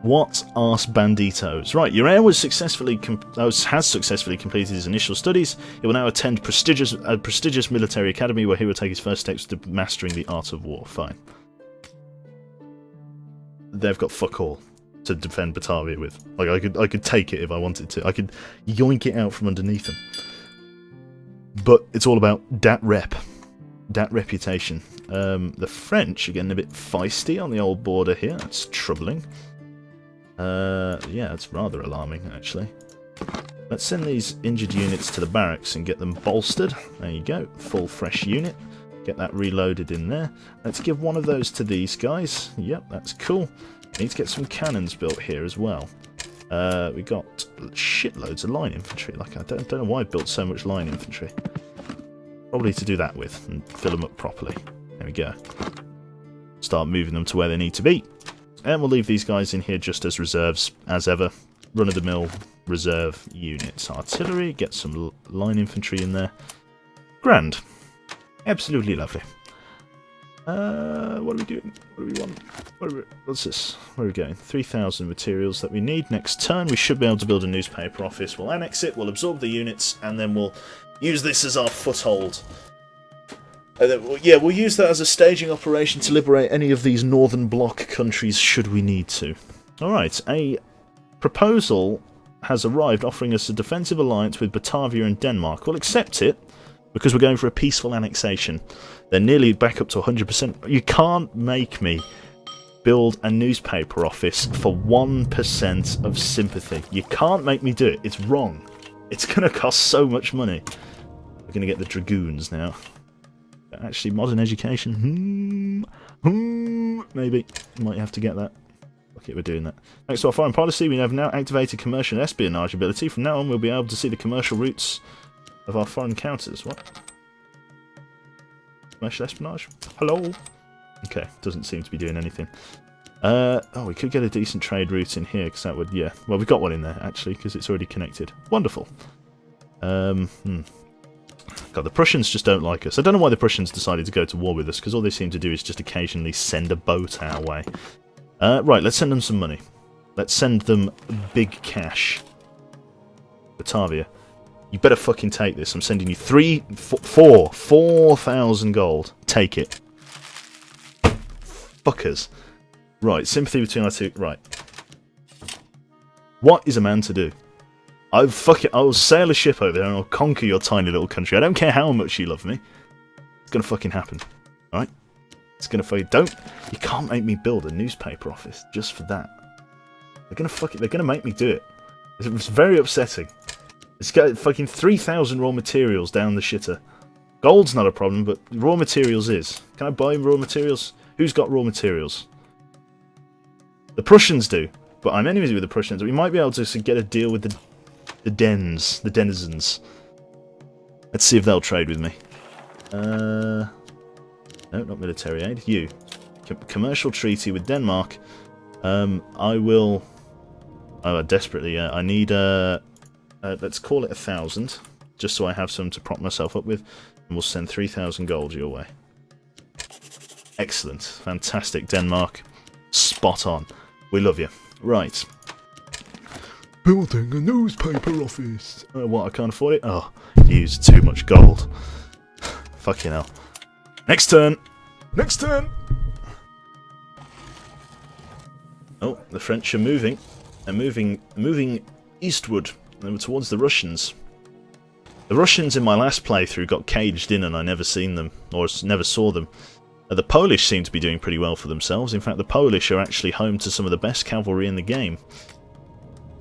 What arse banditos? Right, your heir has successfully completed his initial studies. He will now attend a prestigious military academy where he will take his first steps to mastering the art of war. Fine. They've got fuck all to defend Batavia with. Like I could take it if I wanted to. I could yoink it out from underneath them. But it's all about dat reputation. The French are getting a bit feisty on the old border here. That's troubling. Yeah, it's rather alarming, actually. Let's send these injured units to the barracks and get them bolstered. There you go, full fresh unit. Get that reloaded in there. Let's give one of those to these guys. Yep, that's cool. Need to get some cannons built here as well. We got shitloads of line infantry. Like, I don't know why I built so much line infantry. Probably to do that with and fill them up properly. There we go. Start moving them to where they need to be. And we'll leave these guys in here just as reserves, as ever. Run-of-the-mill reserve units. Artillery, get some line infantry in there. Grand. Absolutely lovely. What are we doing? What do we want? What's this? Where are we going? 3,000 materials that we need. Next turn we should be able to build a newspaper office. We'll annex it, we'll absorb the units, and then we'll use this as our foothold. And then, yeah, we'll use that as a staging operation to liberate any of these northern bloc countries should we need to. Alright, a proposal has arrived offering us a defensive alliance with Batavia and Denmark. We'll accept it because we're going for a peaceful annexation. They're nearly back up to 100%. You can't make me build a newspaper office for 1% of sympathy. You can't make me do it. It's wrong. It's going to cost so much money. We're going to get the dragoons now. Actually, modern education. Maybe. Might have to get that. Okay, we're doing that. Thanks to our foreign policy, we have now activated commercial espionage ability. From now on, we'll be able to see the commercial routes of our foreign counters. What? Commercial espionage? Hello? Okay, doesn't seem to be doing anything. Oh, we could get a decent trade route in here, because that would, yeah. Well, we've got one in there, actually, because it's already connected. Wonderful. God, the Prussians just don't like us. I don't know why the Prussians decided to go to war with us, because all they seem to do is just occasionally send a boat our way. Right, let's send them some money. Let's send them big cash. Batavia, you better fucking take this. I'm sending you 4,000 gold. Take it. Fuckers. Right, sympathy between our two. Right. What is a man to do? I'll sail a ship over there and I'll conquer your tiny little country. I don't care how much you love me. It's gonna fucking happen. Alright? It's gonna fucking... You can't make me build a newspaper office just for that. They're gonna make me do it. It's very upsetting. It's got fucking 3,000 raw materials down the shitter. Gold's not a problem, but raw materials is. Can I buy raw materials? Who's got raw materials? The Prussians do, but I'm enemies with the Prussians. We might be able to get a deal with the denizens. Let's see if they'll trade with me. No, not military aid. You. Commercial treaty with Denmark. I will... Oh, desperately, I need, let's call it 1,000, just so I have some to prop myself up with, and we'll send 3,000 gold your way. Excellent. Fantastic, Denmark. Spot on. We love you. Right. Building a newspaper office. What, I can't afford it? Oh, use too much gold. Fucking hell. Next turn! Next turn! Oh, the French are moving. They're moving eastward, towards the Russians. The Russians in my last playthrough got caged in and I never seen them, or never saw them. The Polish seem to be doing pretty well for themselves. In fact, the Polish are actually home to some of the best cavalry in the game,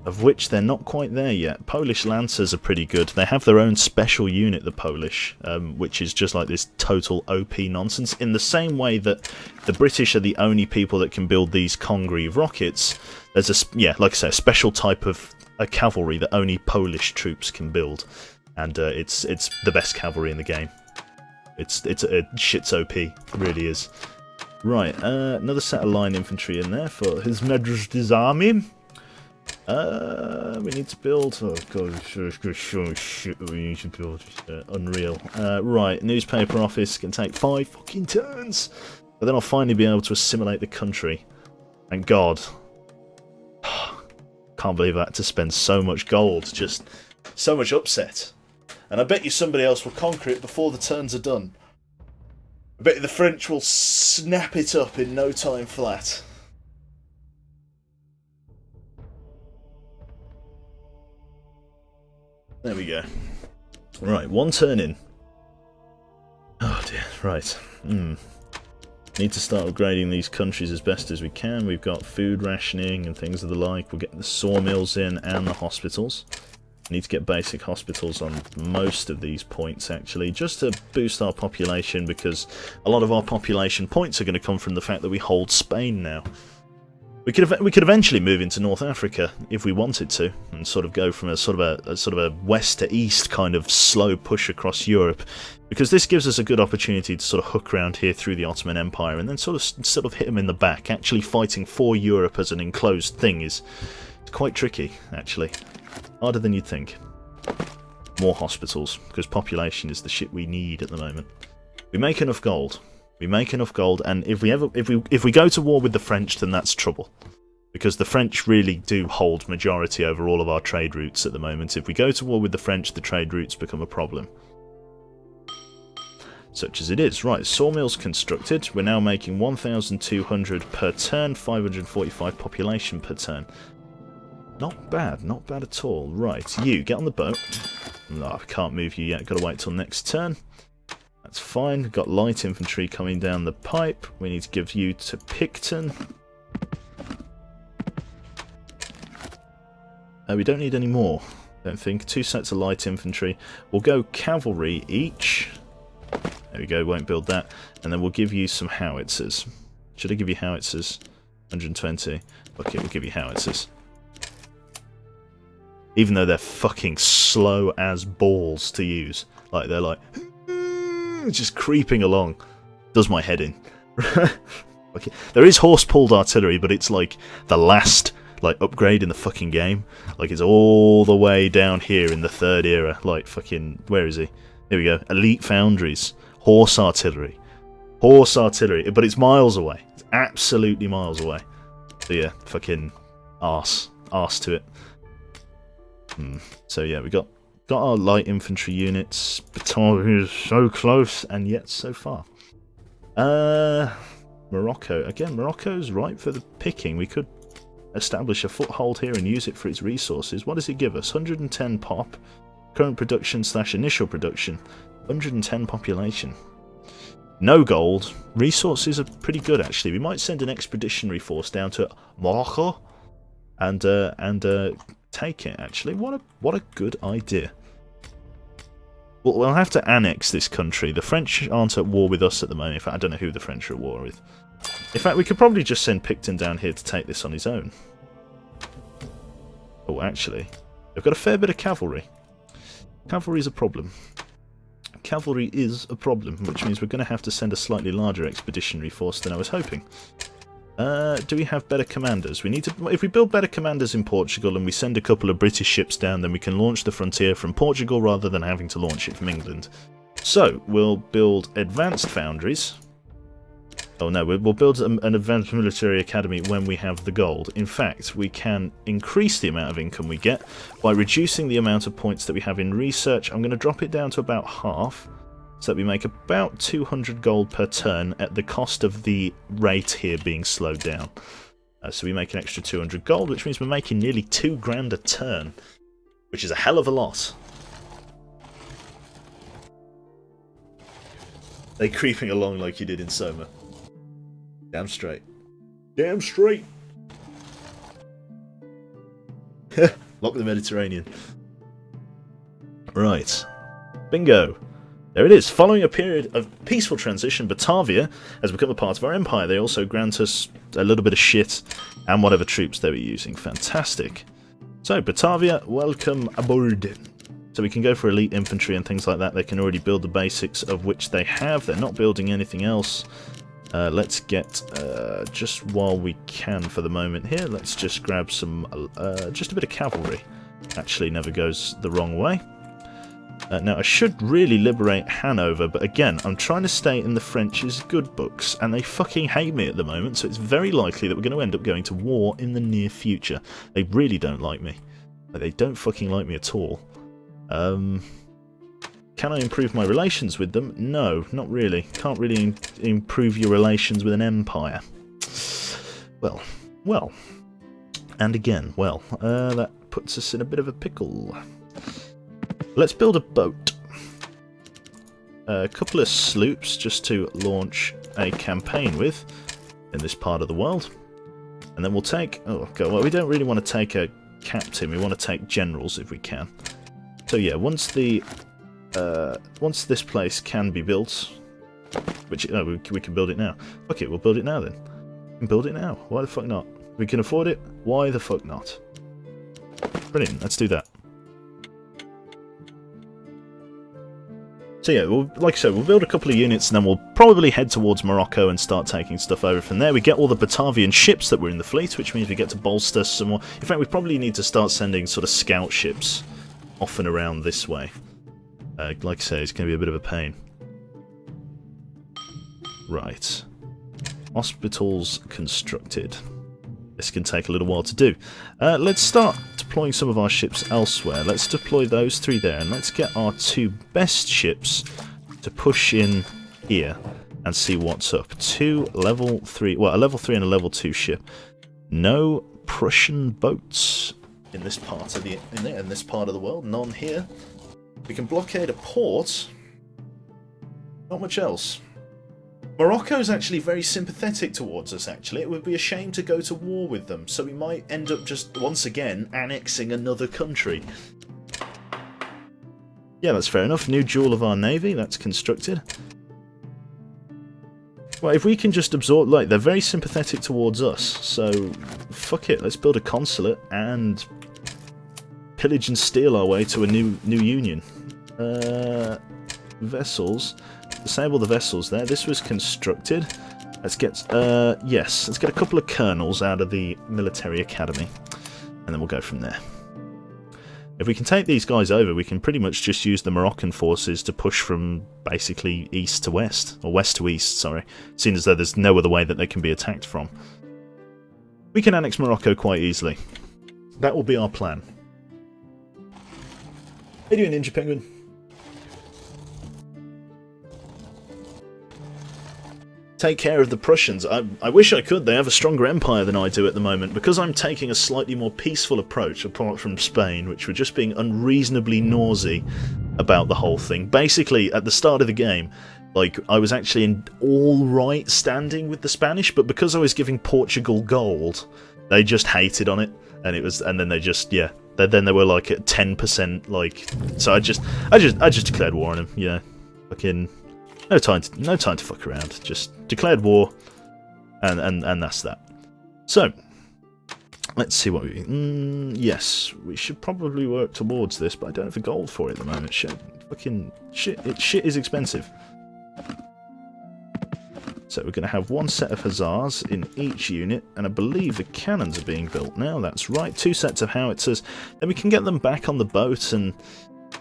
of which they're not quite there yet. Polish Lancers are pretty good. They have their own special unit, the Polish, which is just like this total OP nonsense. In the same way that the British are the only people that can build these Congreve rockets, there's like I say, a special type of cavalry that only Polish troops can build, and it's the best cavalry in the game. It's shit's OP, it really is. Right, another set of line infantry in there for His Majesty's army. We need to build. Oh god, shit, we need to build. Unreal. Right, newspaper office can take 5 fucking turns, but then I'll finally be able to assimilate the country. Thank God. Can't believe I had to spend so much gold, just so much upset. And I bet you somebody else will conquer it before the turns are done. I bet you the French will snap it up in no time flat. There we go. Right, 1 turn in. Oh dear, right. Need to start upgrading these countries as best as we can. We've got food rationing and things of the like. We'll get the sawmills in and the hospitals. Need to get basic hospitals on most of these points, actually, just to boost our population, because a lot of our population points are going to come from the fact that we hold Spain now. We could eventually move into North Africa if we wanted to, and sort of go from a sort of a west to east kind of slow push across Europe, because this gives us a good opportunity to sort of hook around here through the Ottoman Empire and then sort of hit them in the back. Actually, fighting for Europe as an enclosed thing is quite tricky, actually. Harder than you'd think. More hospitals, because population is the shit we need at the moment. We make enough gold. We make enough gold, and if we go to war with the French, then that's trouble, because the French really do hold majority over all of our trade routes at the moment. If we go to war with the French, the trade routes become a problem. Such as it is. Right, sawmills constructed. We're now making 1,200 per turn, 545 population per turn. Not bad at all. Right, you, get on the boat. No, I can't move you yet, gotta wait till next turn. That's fine. We've got light infantry coming down the pipe. We need to give you to Picton. We don't need any more, I don't think. 2 sets of light infantry. We'll go cavalry each. There we go, won't build that. And then we'll give you some howitzers. Should I give you howitzers? 120. Okay, we'll give you howitzers. Even though they're fucking slow as balls to use. Like, they're like... just creeping along. Does my head in. Okay. There is horse-pulled artillery, but it's like the last upgrade in the fucking game. Like, it's all the way down here in the 3rd era. Like, fucking... Where is he? Here we go. Elite foundries. Horse artillery. Horse artillery. But it's miles away. It's absolutely miles away. So yeah, fucking arse. Arse to it. So yeah, we got our light infantry units. Battalion is so close, and yet so far. Morocco. Again, Morocco's ripe for the picking. We could establish a foothold here and use it for its resources. What does it give us? 110 pop. Current production / initial production. 110 population. No gold. Resources are pretty good, actually. We might send an expeditionary force down to Morocco and take it, actually. What a good idea. Well, we'll have to annex this country. The French aren't at war with us at the moment. In fact, I don't know who the French are at war with. In fact, we could probably just send Picton down here to take this on his own. Oh, actually, they've got a fair bit of cavalry. Cavalry is a problem. Cavalry is a problem, which means we're going to have to send a slightly larger expeditionary force than I was hoping. Do we have better commanders? We need to. If we build better commanders in Portugal and we send a couple of British ships down, then we can launch the frontier from Portugal rather than having to launch it from England. So we'll build advanced foundries. Oh no, we'll build an advanced military academy when we have the gold. In fact, we can increase the amount of income we get by reducing the amount of points that we have in research. I'm going to drop it down to about half, so that we make about 200 gold per turn at the cost of the rate here being slowed down. So we make an extra 200 gold, which means we're making nearly 2 grand a turn, which is a hell of a lot. They creeping along like you did in Soma. Damn straight. Damn straight! Lock the Mediterranean. Right. Bingo! There it is. Following a period of peaceful transition, Batavia has become a part of our empire. They also grant us a little bit of shit and whatever troops they were using. Fantastic. So, Batavia, welcome aboard. So we can go for elite infantry and things like that. They can already build the basics, of which they have. They're not building anything else. Let's get, just while we can for the moment here, let's just grab some, just a bit of cavalry. Actually never goes the wrong way. Now I should really liberate Hanover, but again, I'm trying to stay in the French's good books, and they fucking hate me at the moment, so it's very likely that we're going to end up going to war in the near future. They really don't like me. They don't fucking like me at all. Can I improve my relations with them? No, not really. Can't really improve your relations with an empire. Well. And again, that puts us in a bit of a pickle. Let's build a boat. A couple of sloops just to launch a campaign with in this part of the world. And then we'll take... Oh, God, well, we don't really want to take a captain. We want to take generals if we can. So yeah, once this place can be built, which we can build it now. Okay, we'll build it now then. We can build it now. Why the fuck not? If we can afford it, why the fuck not? Brilliant, let's do that. So yeah, like I said, we'll build a couple of units and then we'll probably head towards Morocco and start taking stuff over from there. We get all the Batavian ships that were in the fleet, which means we get to bolster some more. In fact, we probably need to start sending sort of scout ships off and around this way. Like I say, it's going to be a bit of a pain. Right. Hospitals constructed. This can take a little while to do. Let's start deploying some of our ships elsewhere. Let's deploy those 3 there, and let's get our 2 best ships to push in here and see what's up. 2 level 3, well, a level 3 and a level 2 ship. No Prussian boats in this part of the world. None here. We can blockade a port. Not much else. Morocco's actually very sympathetic towards us, actually. It would be a shame to go to war with them, so we might end up just, once again, annexing another country. Yeah, that's fair enough. New jewel of our navy, that's constructed. Well, if we can just absorb... Like, they're very sympathetic towards us, so fuck it. Let's build a consulate and pillage and steal our way to a new union. Vessels... Disable the vessels there. This was constructed. Let's get, yes, let's get a couple of colonels out of the military academy. And then we'll go from there. If we can take these guys over, we can pretty much just use the Moroccan forces to push from basically east to west. Or west to east, sorry. Seeing as though there's no other way that they can be attacked from. We can annex Morocco quite easily. That will be our plan. How you doing, Ninja Penguin? Take care of the Prussians. I wish I could. They have a stronger empire than I do at the moment. Because I'm taking a slightly more peaceful approach, apart from Spain, which were just being unreasonably nosy about the whole thing. Basically, at the start of the game, like, I was actually in alright standing with the Spanish, but because I was giving Portugal gold, they just hated on it. And then they just, yeah. Then they were like at 10%, like... So I just declared war on them, yeah. Fucking... No time to fuck around. Just declared war. And that's that. So, let's see what we... yes, we should probably work towards this, but I don't have the gold for it at the moment. Shit, fucking shit, shit is expensive. So we're going to have one set of hussars in each unit, and I believe the cannons are being built now. That's right, 2 sets of howitzers. Then we can get them back on the boat, and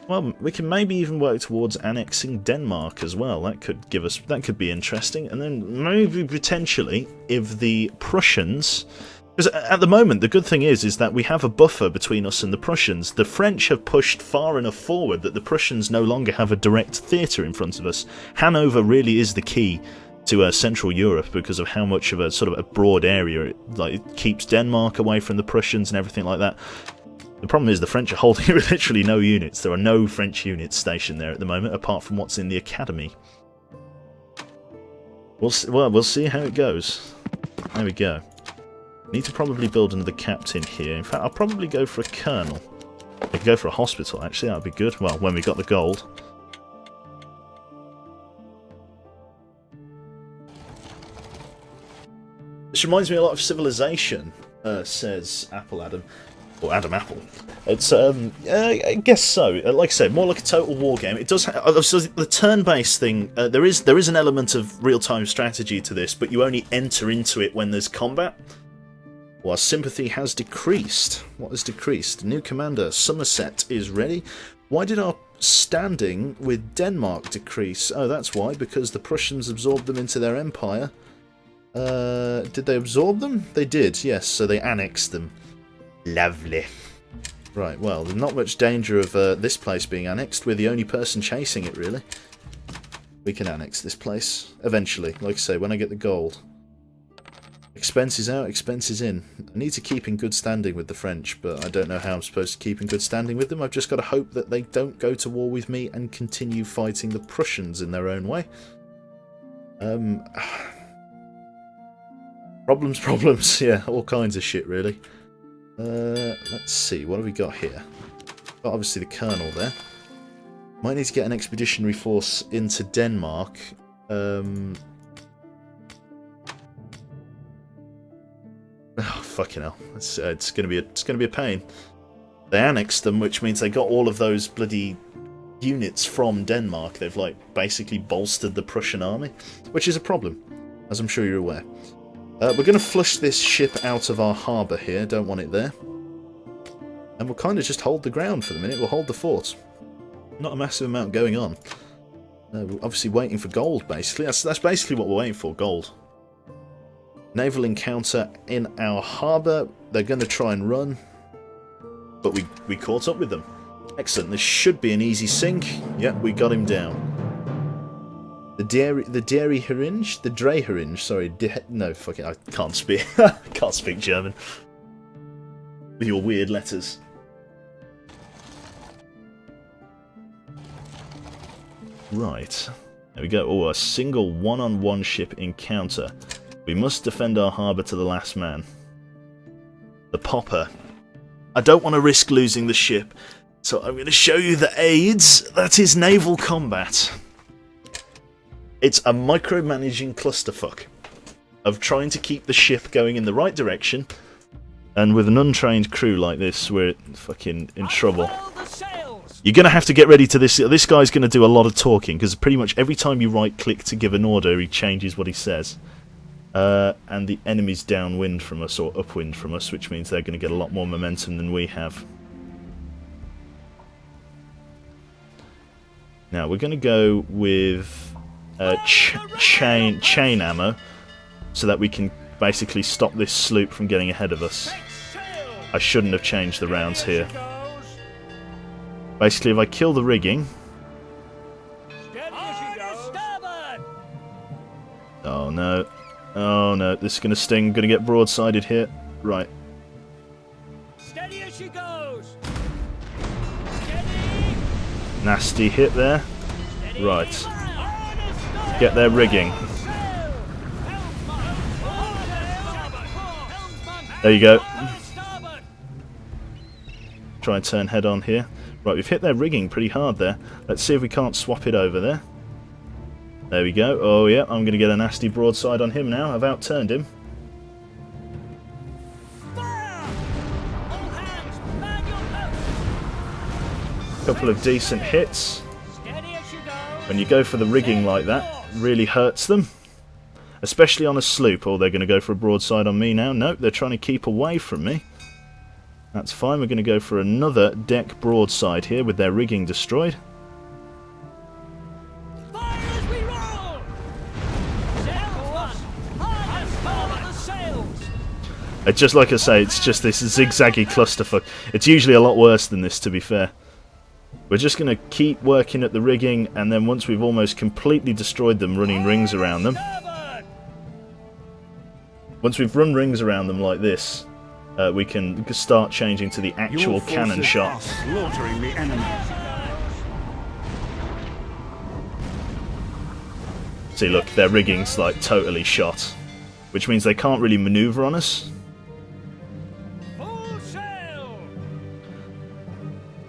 well, we can maybe even work towards annexing Denmark as well. That could be interesting. And then maybe potentially, if the Prussians, because at the moment the good thing is that we have a buffer between us and the Prussians. The French have pushed far enough forward that the Prussians no longer have a direct theatre in front of us. Hanover really is the key to Central Europe because of how much of a sort of a broad area it keeps Denmark away from the Prussians and everything like that. The problem is the French are holding literally no units. There are no French units stationed there at the moment, apart from what's in the academy. We'll see how it goes. There we go. Need to probably build another captain here. In fact, I'll probably go for a colonel. I could go for a hospital, actually. That would be good. Well, when we got the gold. This reminds me a lot of Civilization, says Apple Adam. Or Adam Apple. It's, I guess so. Like I said, more like a total war game. It does have, the turn-based thing, there is an element of real-time strategy to this, but you only enter into it when there's combat. Well, our sympathy has decreased. What has decreased? New commander, Somerset, is ready. Why did our standing with Denmark decrease? Oh, that's why, because the Prussians absorbed them into their empire. Did they absorb them? They did, yes, so they annexed them. Lovely. Right, well, there's not much danger of this place being annexed. We're the only person chasing it, really. We can annex this place. Eventually, like I say, when I get the gold. Expenses out, expenses in. I need to keep in good standing with the French, but I don't know how I'm supposed to keep in good standing with them. I've just got to hope that they don't go to war with me and continue fighting the Prussians in their own way. Problems, yeah, all kinds of shit, really. Let's see, what have we got here? Got obviously the colonel there. Might need to get an expeditionary force into Denmark. Oh, fucking hell. It's gonna be a pain. They annexed them, which means they got all of those bloody units from Denmark. They've like basically bolstered the Prussian army, which is a problem, as I'm sure you're aware. We're going to flush this ship out of our harbour here, don't want it there. And we'll kind of just hold the ground for the minute, we'll hold the fort. Not a massive amount going on. We're obviously waiting for gold, basically. That's basically what we're waiting for, gold. Naval encounter in our harbour. They're going to try and run. But we caught up with them. Excellent, this should be an easy sink. Yep, we got him down. The dairy heringe? The Dre heringe, sorry. No, fuck it, I can't speak. Can't speak German. With your weird letters. Right. There we go. Oh, a single one-on-one ship encounter. We must defend our harbour to the last man. The Popper. I don't want to risk losing the ship, so I'm going to show you the aids. That is naval combat. It's a micromanaging clusterfuck of trying to keep the ship going in the right direction, and with an untrained crew like this, we're fucking in trouble. You're going to have to get ready to this. This guy's going to do a lot of talking, because pretty much every time you right-click to give an order, he changes what he says. And the enemy's downwind from us, or upwind from us, which means they're going to get a lot more momentum than we have. Now, we're going to go with chain ammo, so that we can basically stop this sloop from getting ahead of us. I shouldn't have changed the rounds here. Basically, if I kill the rigging... Oh no. Oh no, this is going to sting. Going to get broadsided here. Right. Steady as she goes. Nasty hit there. Right. Get their rigging. There you go. Try and turn head on here. Right, we've hit their rigging pretty hard there. Let's see if we can't swap it over there. There we go. Oh yeah, I'm going to get a nasty broadside on him now. I've outturned him. Couple of decent hits. When you go for the rigging like that, it really hurts them. Especially on a sloop. Oh, they're going to go for a broadside on me now. Nope, they're trying to keep away from me. That's fine. We're going to go for another deck broadside here with their rigging destroyed. Just like I say, it's just this zigzaggy clusterfuck. It's usually a lot worse than this, to be fair. We're just going to keep working at the rigging, and then once we've almost completely destroyed them, running rings around them. Once we've run rings around them like this, we can start changing to the actual cannon shot. Slaughtering the enemy. See, look, their rigging's like totally shot, which means they can't really maneuver on us.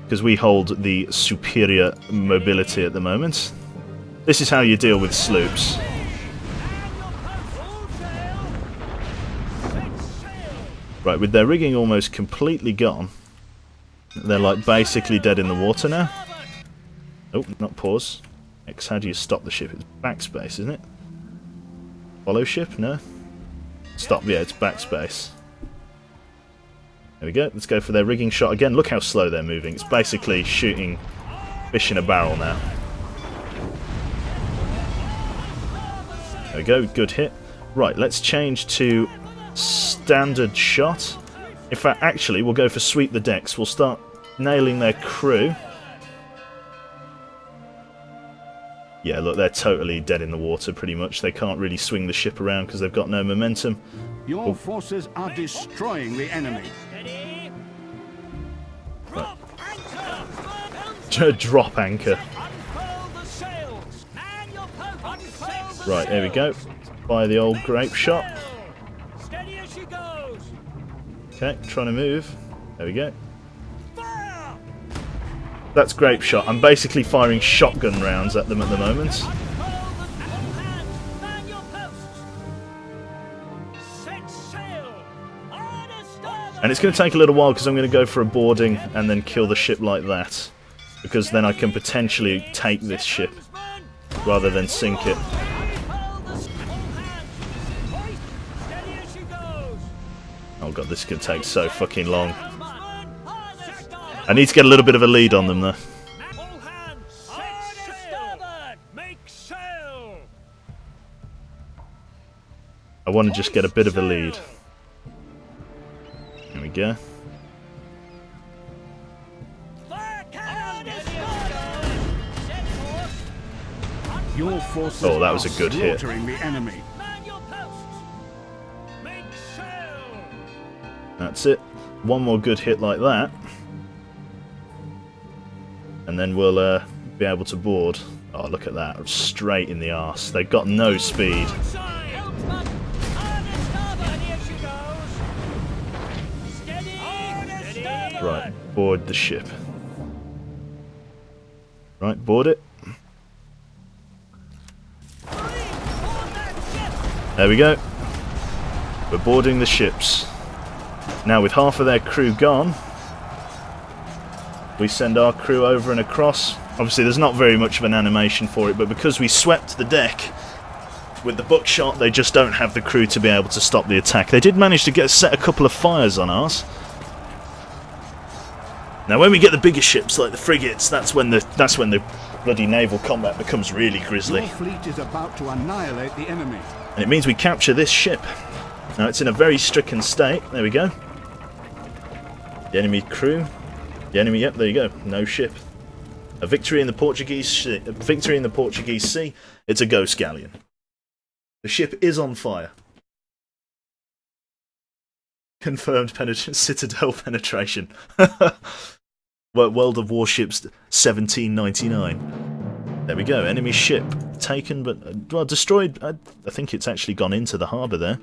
Because we hold the superior mobility at the moment. This is how you deal with sloops. Right, with their rigging almost completely gone, they're like basically dead in the water now. Oh, not pause. X, how do you stop the ship? It's backspace, isn't it? Follow ship? No? Stop, yeah, it's backspace. There we go, let's go for their rigging shot again. Look how slow they're moving. It's basically shooting fish in a barrel now. There we go, good hit. Right, let's change to standard shot. In fact, actually, we'll go for sweep the decks. We'll start nailing their crew. Yeah, look, they're totally dead in the water, pretty much. They can't really swing the ship around because they've got no momentum. Your forces are destroying the enemy. Drop anchor. Right, there we go. Fire the old grape shot. Okay, trying to move. There we go. That's grape shot. I'm basically firing shotgun rounds at them at the moment. And it's going to take a little while because I'm going to go for a boarding and then kill the ship like that. Because then I can potentially take this ship rather than sink it. Oh god, this is going to take so fucking long. I need to get a little bit of a lead on them though. I want to just get a bit of a lead. There we go. Your forces Oh, that was a good hit. slaughtering the enemy. That's it. One more good hit like that. And then we'll be able to board. Oh, look at that. Straight in the arse. They've got no speed. Right, board the ship. Right, board it. There we go. We're boarding the ships. Now with half of their crew gone, we send our crew over and across. Obviously there's not very much of an animation for it, but because we swept the deck with the buckshot, they just don't have the crew to be able to stop the attack. They did manage to set a couple of fires on ours. Now when we get the bigger ships like the frigates, that's when the bloody naval combat becomes really grisly. Your fleet is about to annihilate the enemy. And it means we capture this ship. Now it's in a very stricken state. There we go. The enemy crew. The enemy, yep, there you go. No ship. A victory in the Portuguese Sea. It's a ghost galleon. The ship is on fire. Confirmed Citadel penetration. World of Warships 1799. There we go. Enemy ship taken, but well, destroyed. I think it's actually gone into the harbour there.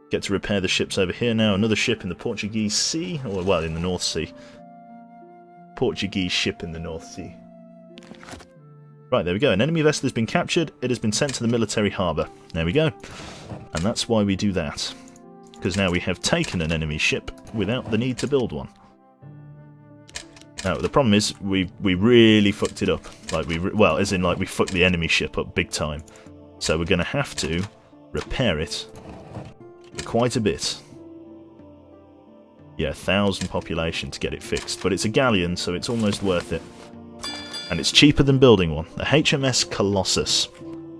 Get to repair the ships over here now. Another ship in the Portuguese Sea, or well, in the North Sea. Portuguese ship in the North Sea. Right, there we go. An enemy vessel has been captured. It has been sent to the military harbour. There we go. And that's why we do that. Because now we have taken an enemy ship without the need to build one. Now, the problem is, we really fucked it up. Like, well, as in, like, we fucked the enemy ship up big time. So we're going to have to repair it for quite a bit. Yeah, 1,000 population to get it fixed. But it's a galleon, so it's almost worth it. And it's cheaper than building one. The HMS Colossus.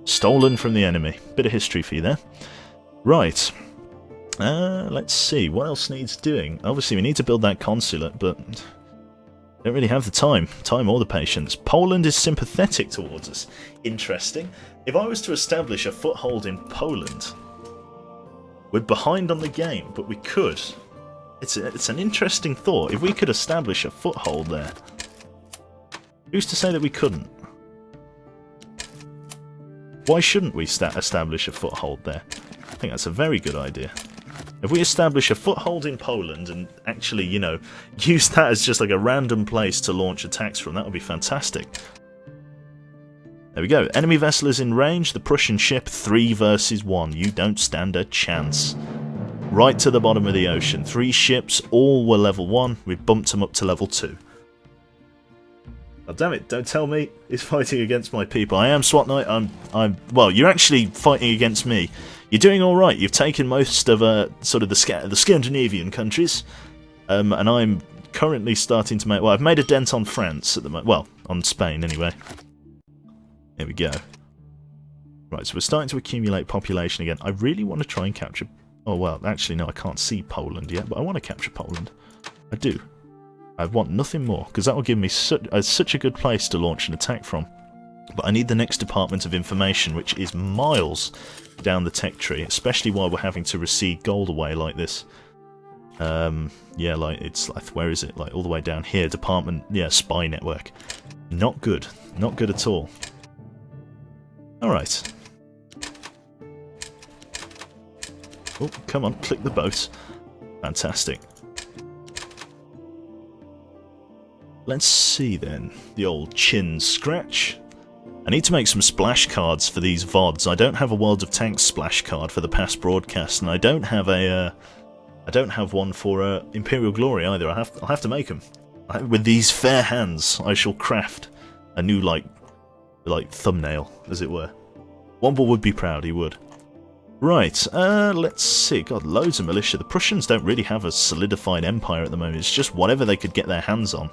Stolen from the enemy. Bit of history for you there. Right. Let's see. What else needs doing? Obviously, we need to build that consulate, but don't really have the time or the patience. Poland is sympathetic towards us. Interesting. If I was to establish a foothold in Poland, we're behind on the game, but we could. It's an interesting thought. If we could establish a foothold there, who's to say that we couldn't? Why shouldn't we establish a foothold there? I think that's a very good idea. If we establish a foothold in Poland and actually, you know, use that as just like a random place to launch attacks from, that would be fantastic. There we go. Enemy vessel is in range. The Prussian ship, 3 versus 1. You don't stand a chance. Right to the bottom of the ocean. 3 ships, all were level 1. We bumped them up to level 2. Oh, damn it, don't tell me he's fighting against my people. I am SWAT Knight. Well, you're actually fighting against me. You're doing alright. You've taken most of sort of the Scandinavian countries. And I'm currently starting to make... Well, I've made a dent on France at the moment. Well, on Spain anyway. There we go. Right, so we're starting to accumulate population again. I really want to try and capture... Oh, well, actually, no, I can't see Poland yet, but I want to capture Poland. I do. I want nothing more, because that will give me such a good place to launch an attack from. But I need the next Department of Information, which is miles down the tech tree, especially while we're having to recede gold away like this. Yeah, like, it's like, where is it? Like, all the way down here, Department, yeah, Spy Network. Not good. Not good at all. Alright. Oh, come on, click the boat. Fantastic. Let's see then. The old chin scratch. I need to make some splash cards for these VODs. I don't have a World of Tanks splash card for the past broadcast, and I don't have a I don't have one for Imperial Glory either. I'll have to make them. With these fair hands, I shall craft a new like thumbnail, as it were. Womble would be proud, he would. Right, let's see. God, loads of militia. The Prussians don't really have a solidified empire at the moment. It's just whatever they could get their hands on.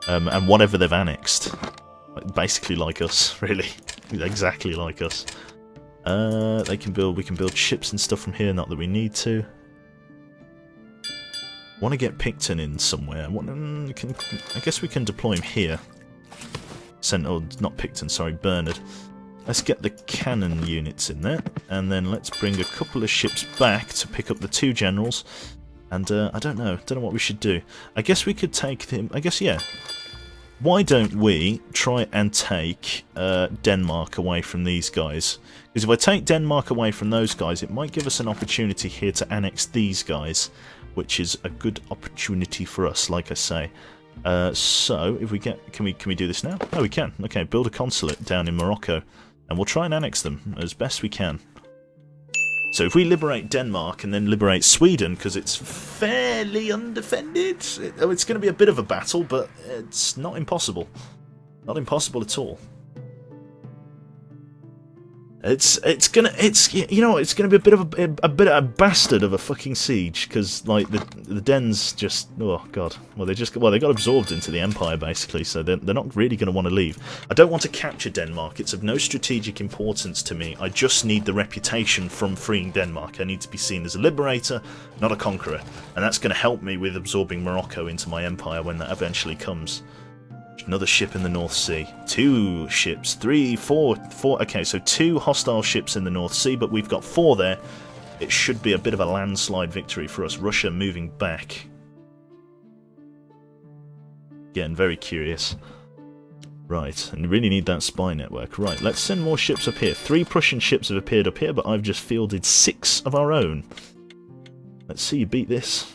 And whatever they've annexed. Basically like us, really. Exactly like us. We can build ships and stuff from here, not that we need to. Want to get Picton in somewhere. I guess we can deploy him here. Not Picton, sorry, Bernard. Let's get the cannon units in there, and then let's bring a couple of ships back to pick up the 2 generals. And I don't know what we should do. I guess we could take them. I guess, yeah. Why don't we try and take Denmark away from these guys? Because if I take Denmark away from those guys, it might give us an opportunity here to annex these guys, which is a good opportunity for us, like I say. So if we get, can we do this now? Oh, we can. Okay, build a consulate down in Morocco, and we'll try and annex them as best we can. So if we liberate Denmark and then liberate Sweden, because it's fairly undefended, it's going to be a bit of a battle, but it's not impossible. Not impossible at all. It's gonna be a bit of a bastard of a fucking siege, because like the Dens just, oh god, they got absorbed into the Empire basically, so they're not really going to want to leave. I don't want to capture Denmark. It's of no strategic importance to me. I just need the reputation from freeing Denmark. I need to be seen as a liberator, not a conqueror, and that's going to help me with absorbing Morocco into my empire when that eventually comes. Another ship in the North Sea. 2 ships. 3, 4. Okay, so 2 hostile ships in the North Sea, but we've got 4 there. It should be a bit of a landslide victory for us. Russia moving back. Again, very curious. Right, and you really need that spy network. Right, let's send more ships up here. 3 Prussian ships have appeared up here, but I've just fielded 6 of our own. Let's see you beat this.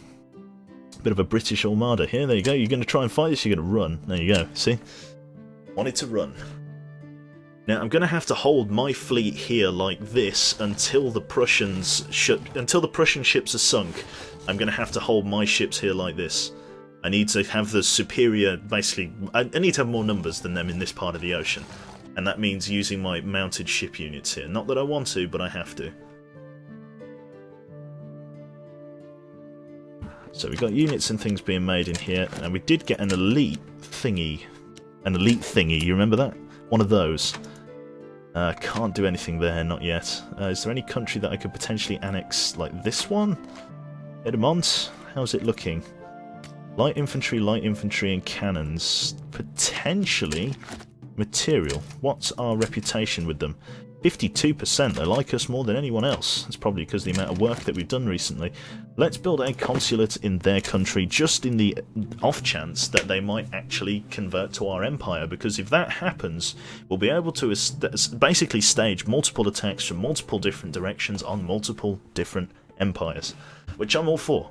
Bit of a British armada here. There you go. You're going to try and fight this, you're going to run. There you go. See? Wanted to run. Now I'm going to have to hold my fleet here like this until the Prussian ships are sunk. I'm going to have to hold my ships here like this. I need to have the superior, basically, I need to have more numbers than them in this part of the ocean. And that means using my mounted ship units here. Not that I want to, but I have to. So we've got units and things being made in here, and we did get an elite thingy. An elite thingy, you remember that? One of those. Can't do anything there, not yet. Is there any country that I could potentially annex, like this one? Edmont? How's it looking? Light infantry, and cannons. Potentially material. What's our reputation with them? 52%. They like us more than anyone else. That's probably because of the amount of work that we've done recently. Let's build a consulate in their country, just in the off chance that they might actually convert to our empire, because if that happens, we'll be able to basically stage multiple attacks from multiple different directions on multiple different empires, which I'm all for.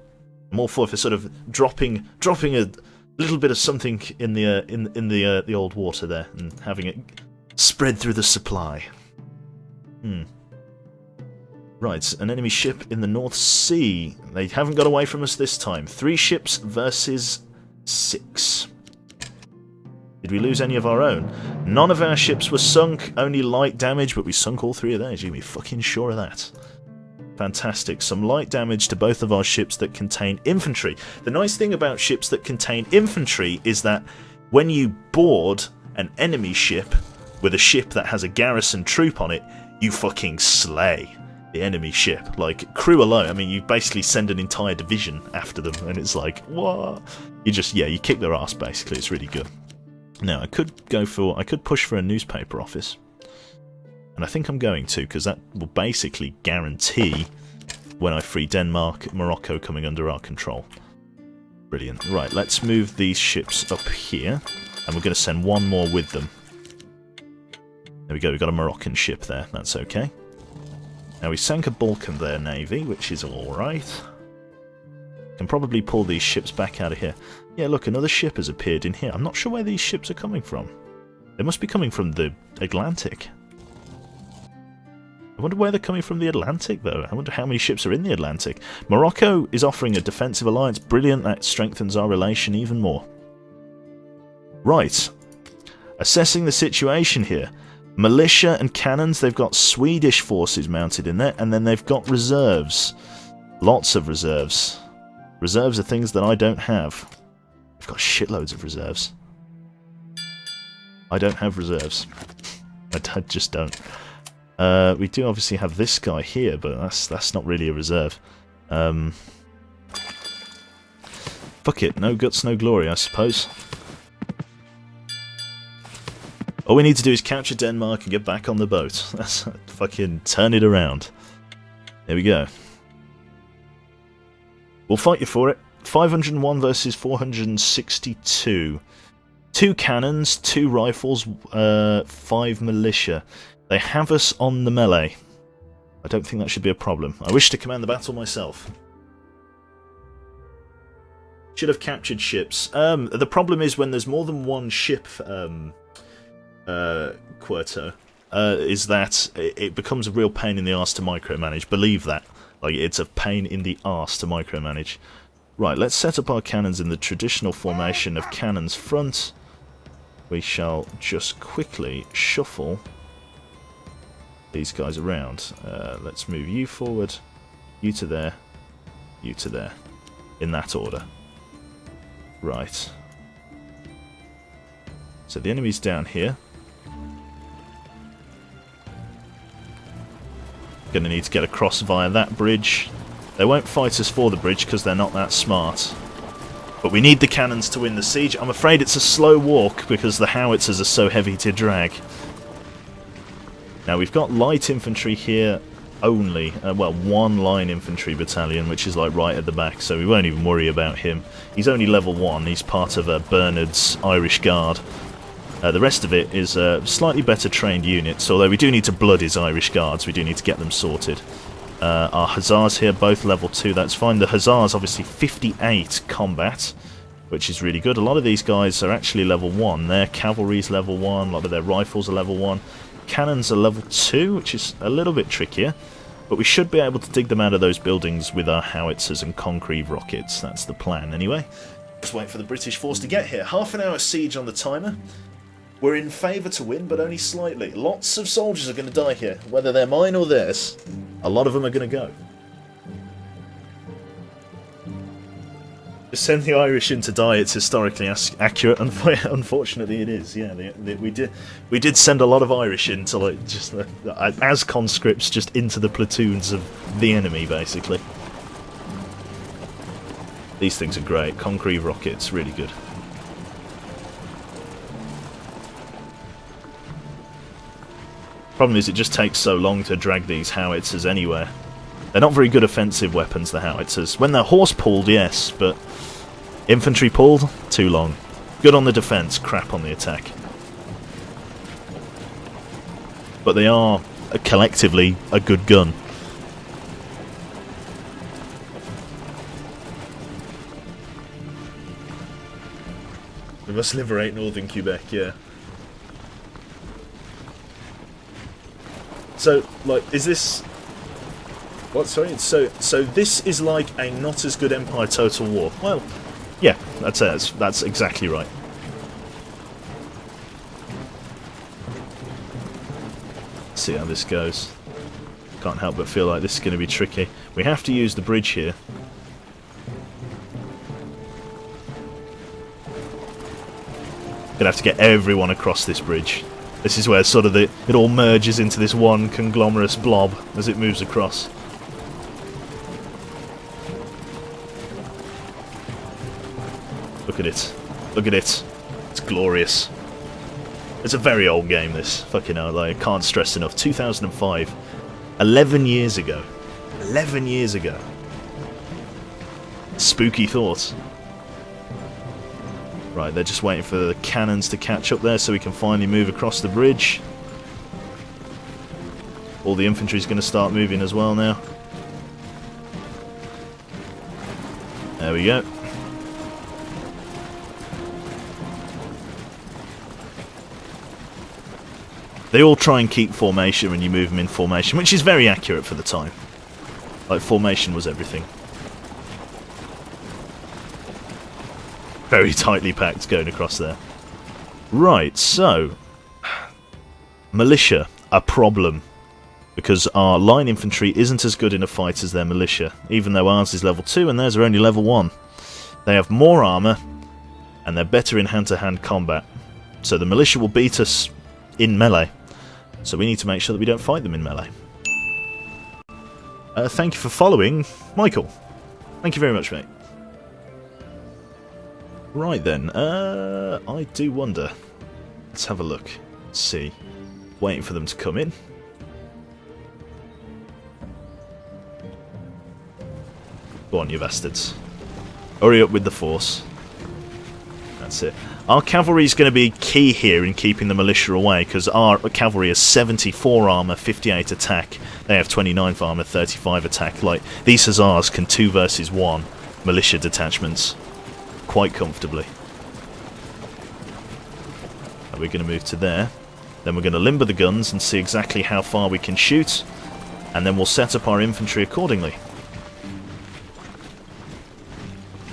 I'm all for sort of dropping a little bit of something in the old water there and having it spread through the supply. Right, an enemy ship in the North Sea. They haven't got away from us this time. 3 ships versus 6. Did we lose any of our own? None of our ships were sunk, only light damage, but we sunk all 3 of theirs. You can be fucking sure of that. Fantastic. Some light damage to both of our ships that contain infantry. The nice thing about ships that contain infantry is that when you board an enemy ship with a ship that has a garrison troop on it, you fucking slay the enemy ship. Like, crew alone, I mean, you basically send an entire division after them, and it's like, what? You just, yeah, you kick their ass, basically. It's really good. Now, I could push for a newspaper office. And I think I'm going to, because that will basically guarantee, when I free Denmark, Morocco coming under our control. Brilliant. Right, let's move these ships up here, and we're going to send one more with them. There we go, we've got a Moroccan ship there, that's okay. Now we sank a Balkan there, Navy, which is alright. Can probably pull these ships back out of here. Yeah, look, another ship has appeared in here. I'm not sure where these ships are coming from. They must be coming from the Atlantic. I wonder where they're coming from the Atlantic, though. I wonder how many ships are in the Atlantic. Morocco is offering a defensive alliance. Brilliant, that strengthens our relation even more. Right. Assessing the situation here. Militia and cannons, they've got Swedish forces mounted in there, and then they've got reserves. Lots of reserves. Reserves are things that I don't have. I've got shitloads of reserves. I don't have reserves. I just don't. We do obviously have this guy here, but that's not really a reserve. Fuck it, no guts, no glory, I suppose. All we need to do is capture Denmark and get back on the boat. That's fucking turn it around. There we go. We'll fight you for it. 501 versus 462. 2 cannons, 2 rifles, 5 militia. They have us on the melee. I don't think that should be a problem. I wish to command the battle myself. Should have captured ships. The problem is when there's more than one ship, Querto, is that it becomes a real pain in the arse to micromanage. Believe that. Like, it's a pain in the arse to micromanage. Right, let's set up our cannons in the traditional formation of cannons front. We shall just quickly shuffle these guys around. Let's move you forward, you to there, you to there. In that order. Right. So the enemy's down here. Gonna need to get across via that bridge. They won't fight us for the bridge because they're not that smart. But we need the cannons to win the siege. I'm afraid it's a slow walk because the howitzers are so heavy to drag. Now we've got light infantry here only. Well, 1 line infantry battalion, which is like right at the back, so we won't even worry about him. He's only level 1. He's part of Bernard's Irish Guard. The rest of it is slightly better trained units, although we do need to blood his Irish Guards. We do need to get them sorted. Our Hussars here, both level 2, that's fine. The Hussars, obviously 58 combat, which is really good. A lot of these guys are actually level 1. Their cavalry's level 1, a lot of their rifles are level 1. cannons are level 2, which is a little bit trickier. But we should be able to dig them out of those buildings with our howitzers and concrete rockets. That's the plan, anyway. Just wait for the British force to get here. Half an hour siege on the timer. We're in favour to win, but only slightly. Lots of soldiers are going to die here, whether they're mine or theirs. A lot of them are going to go. Just send the Irish in to die. It's historically accurate. Unfortunately, it is. Yeah, we did send a lot of Irish in to like just as conscripts, just into the platoons of the enemy, basically. These things are great. Concrete rockets, really good. Problem is, it just takes so long to drag these howitzers anywhere. They're not very good offensive weapons, the howitzers. When they're horse-pulled, yes, but infantry pulled, too long. Good on the defence, crap on the attack. But they are, collectively, a good gun. We must liberate northern Quebec, yeah. So, like, is this... What, sorry? So this is like a not as good Empire Total War. Well, yeah, that's it. That's exactly right. Let's see how this goes. Can't help but feel like this is going to be tricky. We have to use the bridge here. Gonna have to get everyone across this bridge. This is where sort of it all merges into this one conglomerate blob as it moves across. Look at it. Look at it. It's glorious. It's a very old game, this. Fucking hell, like, I can't stress enough. 2005. 11 years ago. 11 years ago. Spooky thoughts. Right, they're just waiting for the cannons to catch up there so we can finally move across the bridge. All the infantry's going to start moving as well now. There we go. They all try and keep formation when you move them in formation, which is very accurate for the time. Like, formation was everything. Very tightly packed going across there. Right, so... Militia, a problem. Because our line infantry isn't as good in a fight as their militia, even though ours is level 2 and theirs are only level 1. They have more armour, and they're better in hand-to-hand combat. So the militia will beat us in melee. So we need to make sure that we don't fight them in melee. Thank you for following, Michael. Thank you very much, mate. Right then, I do wonder. Let's have a look. Let's see. Waiting for them to come in. Go on, you bastards. Hurry up with the force. That's it. Our cavalry is going to be key here in keeping the militia away, because our cavalry has 74 armour, 58 attack. They have 29 armour, 35 attack. Like, these hussars can 2 versus 1 militia detachments quite comfortably. We're going to move to there. Then we're going to limber the guns and see exactly how far we can shoot, and then we'll set up our infantry accordingly.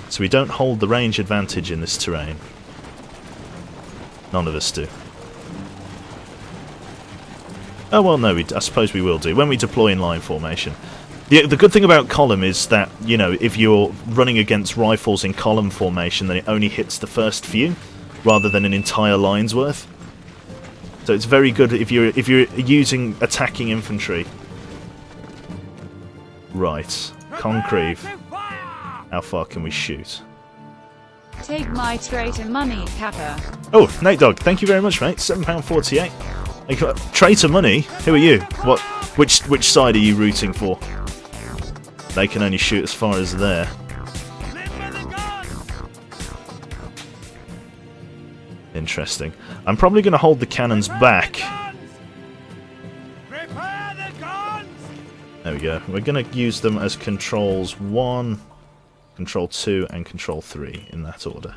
So we don't hold the range advantage in this terrain. None of us do. Oh well, no, I suppose we will do, when we deploy in line formation. The good thing about column is that, you know, if you're running against rifles in column formation, then it only hits the first few, rather than an entire line's worth. So it's very good if you're using attacking infantry. Right, Concrete. How far can we shoot? Take my traitor money, Kappa. Oh, Nate Dog, thank you very much, mate. £7.48. Traitor money? Who are you? What? Which side are you rooting for? They can only shoot as far as there. Interesting. I'm probably going to hold the cannons back. There we go. We're going to use them as controls 1, control 2, and control 3 in that order.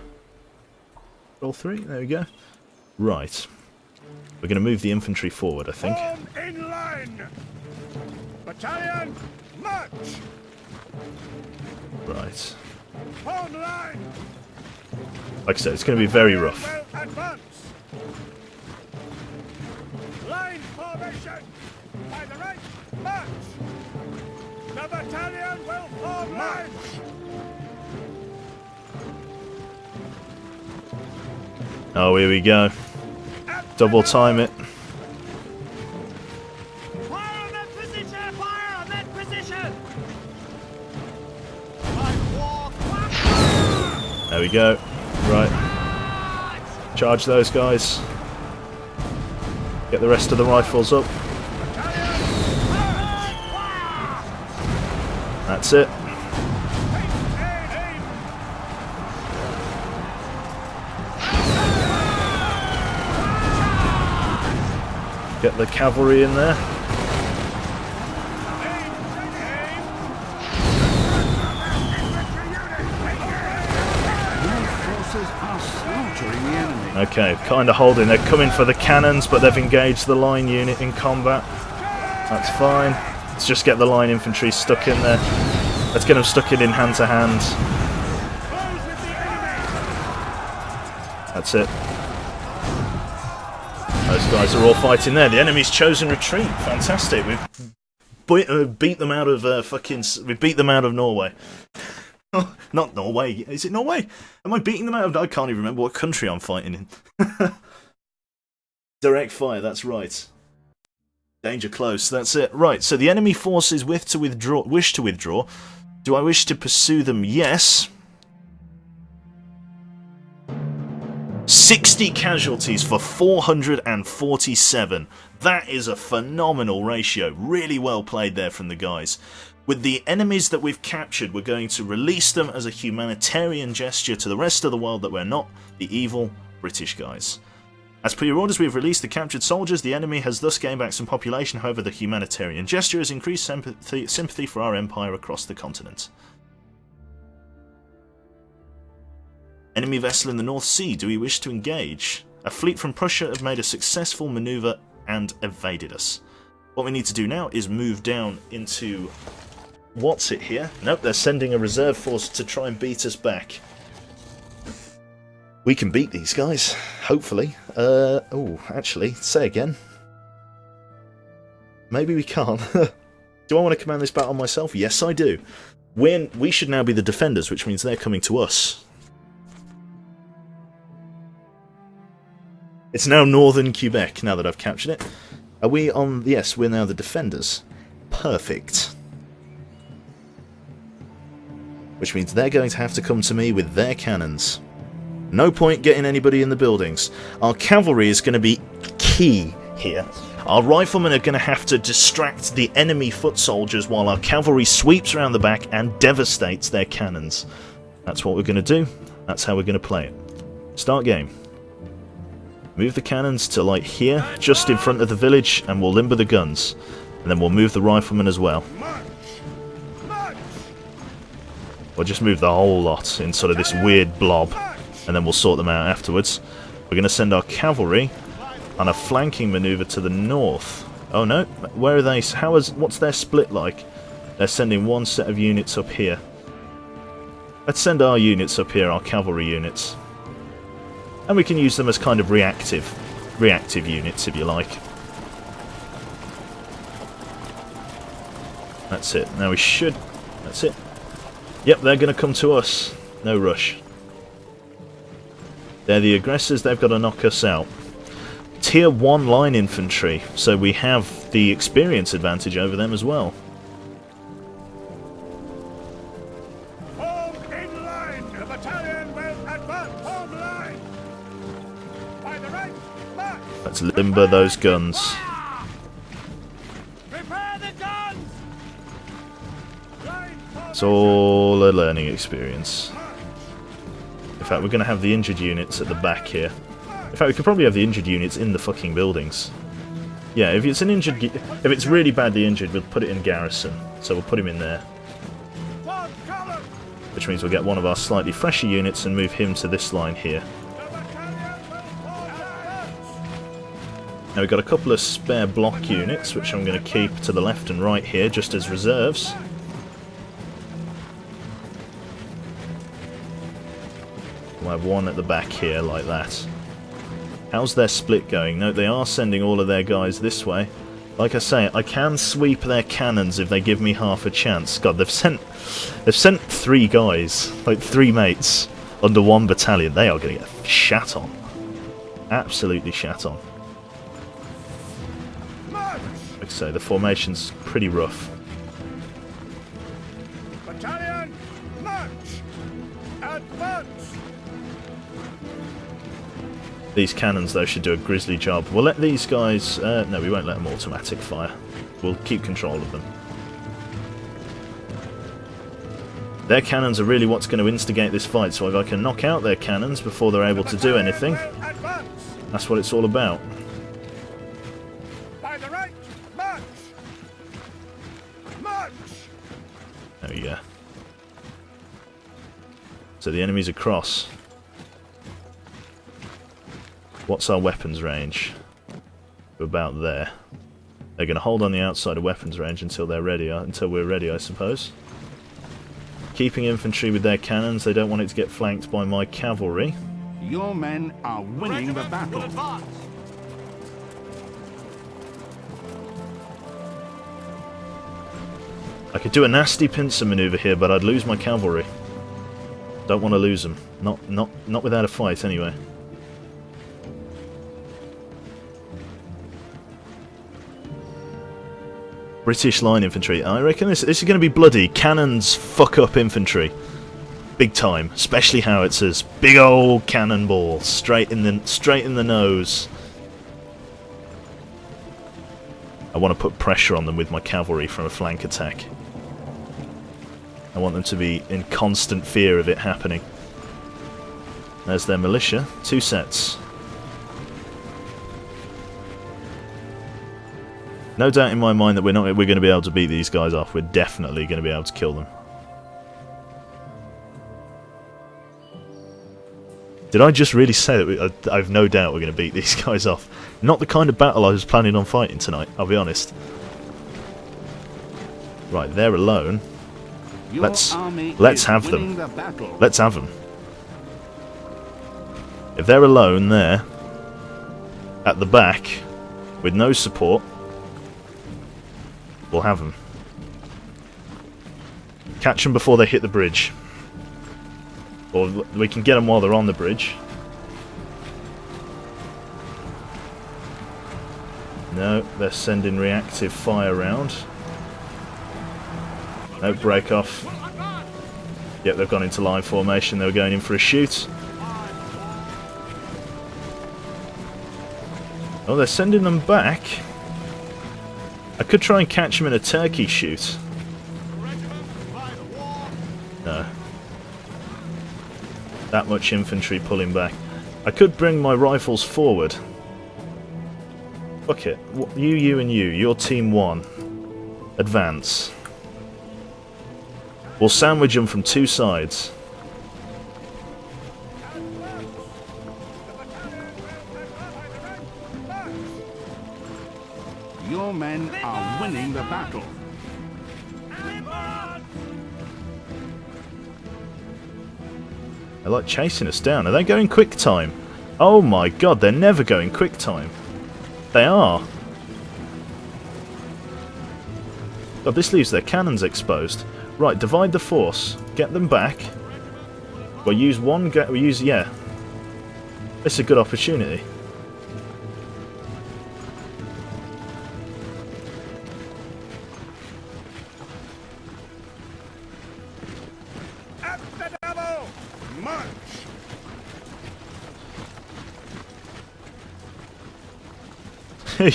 Control 3, there we go. Right. We're going to move the infantry forward, I think. Form in line. Battalion, march. Right. Form line. Like I said, it's going to be very rough. Will advance. Line formation. By the right, march. The battalion will form line. Oh, here we go. Double time it. Fire on that position! Fire on that position! There we go. Right. Charge those guys. Get the rest of the rifles up. That's it. Get the cavalry in there. Your forces are slaughtering the enemy. Okay, kind of holding. They're coming for the cannons, but they've engaged the line unit in combat. That's fine. Let's just get the line infantry stuck in there. Let's get them stuck in hand to hand. That's it. Those guys are all fighting there. The enemy's chosen retreat. Fantastic. We've beat them out of we beat them out of Norway. Not Norway. Is it Norway? Am I beating them out of? I can't even remember what country I'm fighting in. Direct fire. That's right. Danger close. That's it. Right. So the enemy forces wish to withdraw. Do I wish to pursue them? Yes. 60 casualties for 447. That is a phenomenal ratio. Really well played there from the guys. With the enemies that we've captured, we're going to release them as a humanitarian gesture to the rest of the world that we're not the evil British guys. As per your orders, we have released the captured soldiers. The enemy has thus gained back some population. However, the humanitarian gesture has increased sympathy for our empire across the continent. Enemy vessel in the North Sea. Do we wish to engage? A fleet from Prussia have made a successful manoeuvre and evaded us. What we need to do now is move down into... What's it here? Nope, they're sending a reserve force to try and beat us back. We can beat these guys, hopefully. Oh, actually, say again. Maybe we can't. Do I want to command this battle myself? Yes, I do. We should now be the defenders, which means they're coming to us. It's now northern Quebec, now that I've captured it. Are we on... Yes, we're now the defenders. Perfect. Which means they're going to have to come to me with their cannons. No point getting anybody in the buildings. Our cavalry is going to be key here. Our riflemen are going to have to distract the enemy foot soldiers while our cavalry sweeps around the back and devastates their cannons. That's what we're going to do. That's how we're going to play it. Start game. Move the cannons to like here, just in front of the village, and we'll limber the guns. And then we'll move the riflemen as well. We'll just move the whole lot in sort of this weird blob, and then we'll sort them out afterwards. We're going to send our cavalry on a flanking manoeuvre to the north. Oh no, where are they? What's their split like? They're sending one set of units up here. Let's send our units up here, our cavalry units. And we can use them as kind of reactive units, if you like. That's it. Now we should... That's it. Yep, they're going to come to us. No rush. They're the aggressors. They've got to knock us out. Tier 1 line infantry, so we have the experience advantage over them as well. Let's limber those guns. It's all a learning experience. In fact, we're going to have the injured units at the back here. In fact, we could probably have the injured units in the fucking buildings. Yeah, if it's really badly injured, we'll put it in garrison. So we'll put him in there. Which means we'll get one of our slightly fresher units and move him to this line here. Now we've got a couple of spare block units, which I'm going to keep to the left and right here, just as reserves. We'll have one at the back here, like that. How's their split going? No, they are sending all of their guys this way. Like I say, I can sweep their cannons if they give me half a chance. God, they've sent 3 guys, like 3 mates, under 1 battalion. They are going to get shat on. Absolutely shat on. Like I say, the formation's pretty rough. Battalion, march! Advance! These cannons, though, should do a grisly job. We'll let these guys... no, we won't let them automatic fire. We'll keep control of them. Their cannons are really what's going to instigate this fight, so if I can knock out their cannons before they're able to do anything, that's what it's all about. By the right, march! March! There we go. So the enemy's across. What's our weapons range? We're about there. They're going to hold on the outside of weapons range until they're ready, until we're ready, I suppose. Keeping infantry with their cannons, they don't want it to get flanked by my cavalry. Your men are winning the battle. I could do a nasty pincer maneuver here, but I'd lose my cavalry. Don't want to lose them. Not without a fight, anyway. British line infantry. I reckon this is going to be bloody. Cannons fuck up infantry. Big time. Especially howitzers. Big old cannonball. Straight in the nose. I want to put pressure on them with my cavalry from a flank attack. I want them to be in constant fear of it happening. There's their militia. 2 sets. No doubt in my mind that we're going to be able to beat these guys off. We're definitely going to be able to kill them. Did I just really say that I've no doubt we're going to beat these guys off? Not the kind of battle I was planning on fighting tonight, I'll be honest. Right, they're alone. Let's have them. Let's have them. If they're alone there, at the back, with no support, we'll have them. Catch them before they hit the bridge. Or we can get them while they're on the bridge. No, they're sending reactive fire round. No, break off. Yep, they've gone into line formation. They were going in for a shoot. Oh, they're sending them back. I could try and catch him in a turkey shoot. No. That much infantry pulling back. I could bring my rifles forward. Fuck it. You and you. You're team 1. Advance. We'll sandwich them from 2 sides. Your men are winning the battle. They're like chasing us down. Are they going quick time? Oh my god, they're never going quick time. They are. God, this leaves their cannons exposed. Right, divide the force. Get them back. We'll use one... yeah. It's a good opportunity. At the double! March!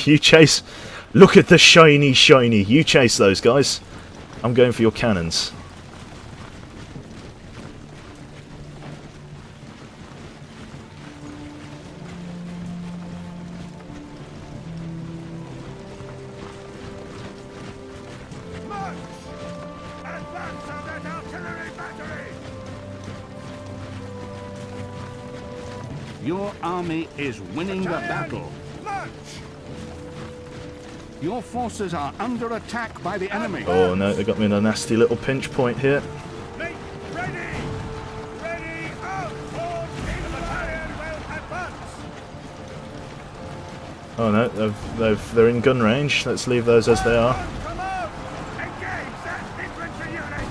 You chase... Look at the shiny. You chase those guys. I'm going for your cannons. March! Advance on that artillery battery! Your army is winning the battle. March! Your forces are under attack by the enemy. Oh no, they got me in a nasty little pinch point here. Make ready! Ready out! All the battalion will advance! Oh no, they're in gun range. Let's leave those as they are. Come on! Engage that infantry unit!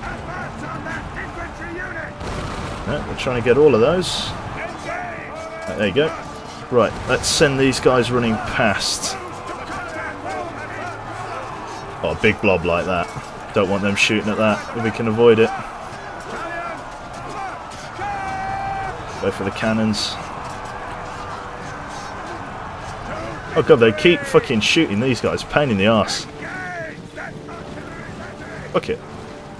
Advance on that infantry unit! No, we're trying to get all of those. Engage! There you go. Right, let's send these guys running past. Oh, a big blob like that. Don't want them shooting at that if we can avoid it. Go for the cannons. Oh god, they keep fucking shooting these guys. Pain in the arse. Fuck it.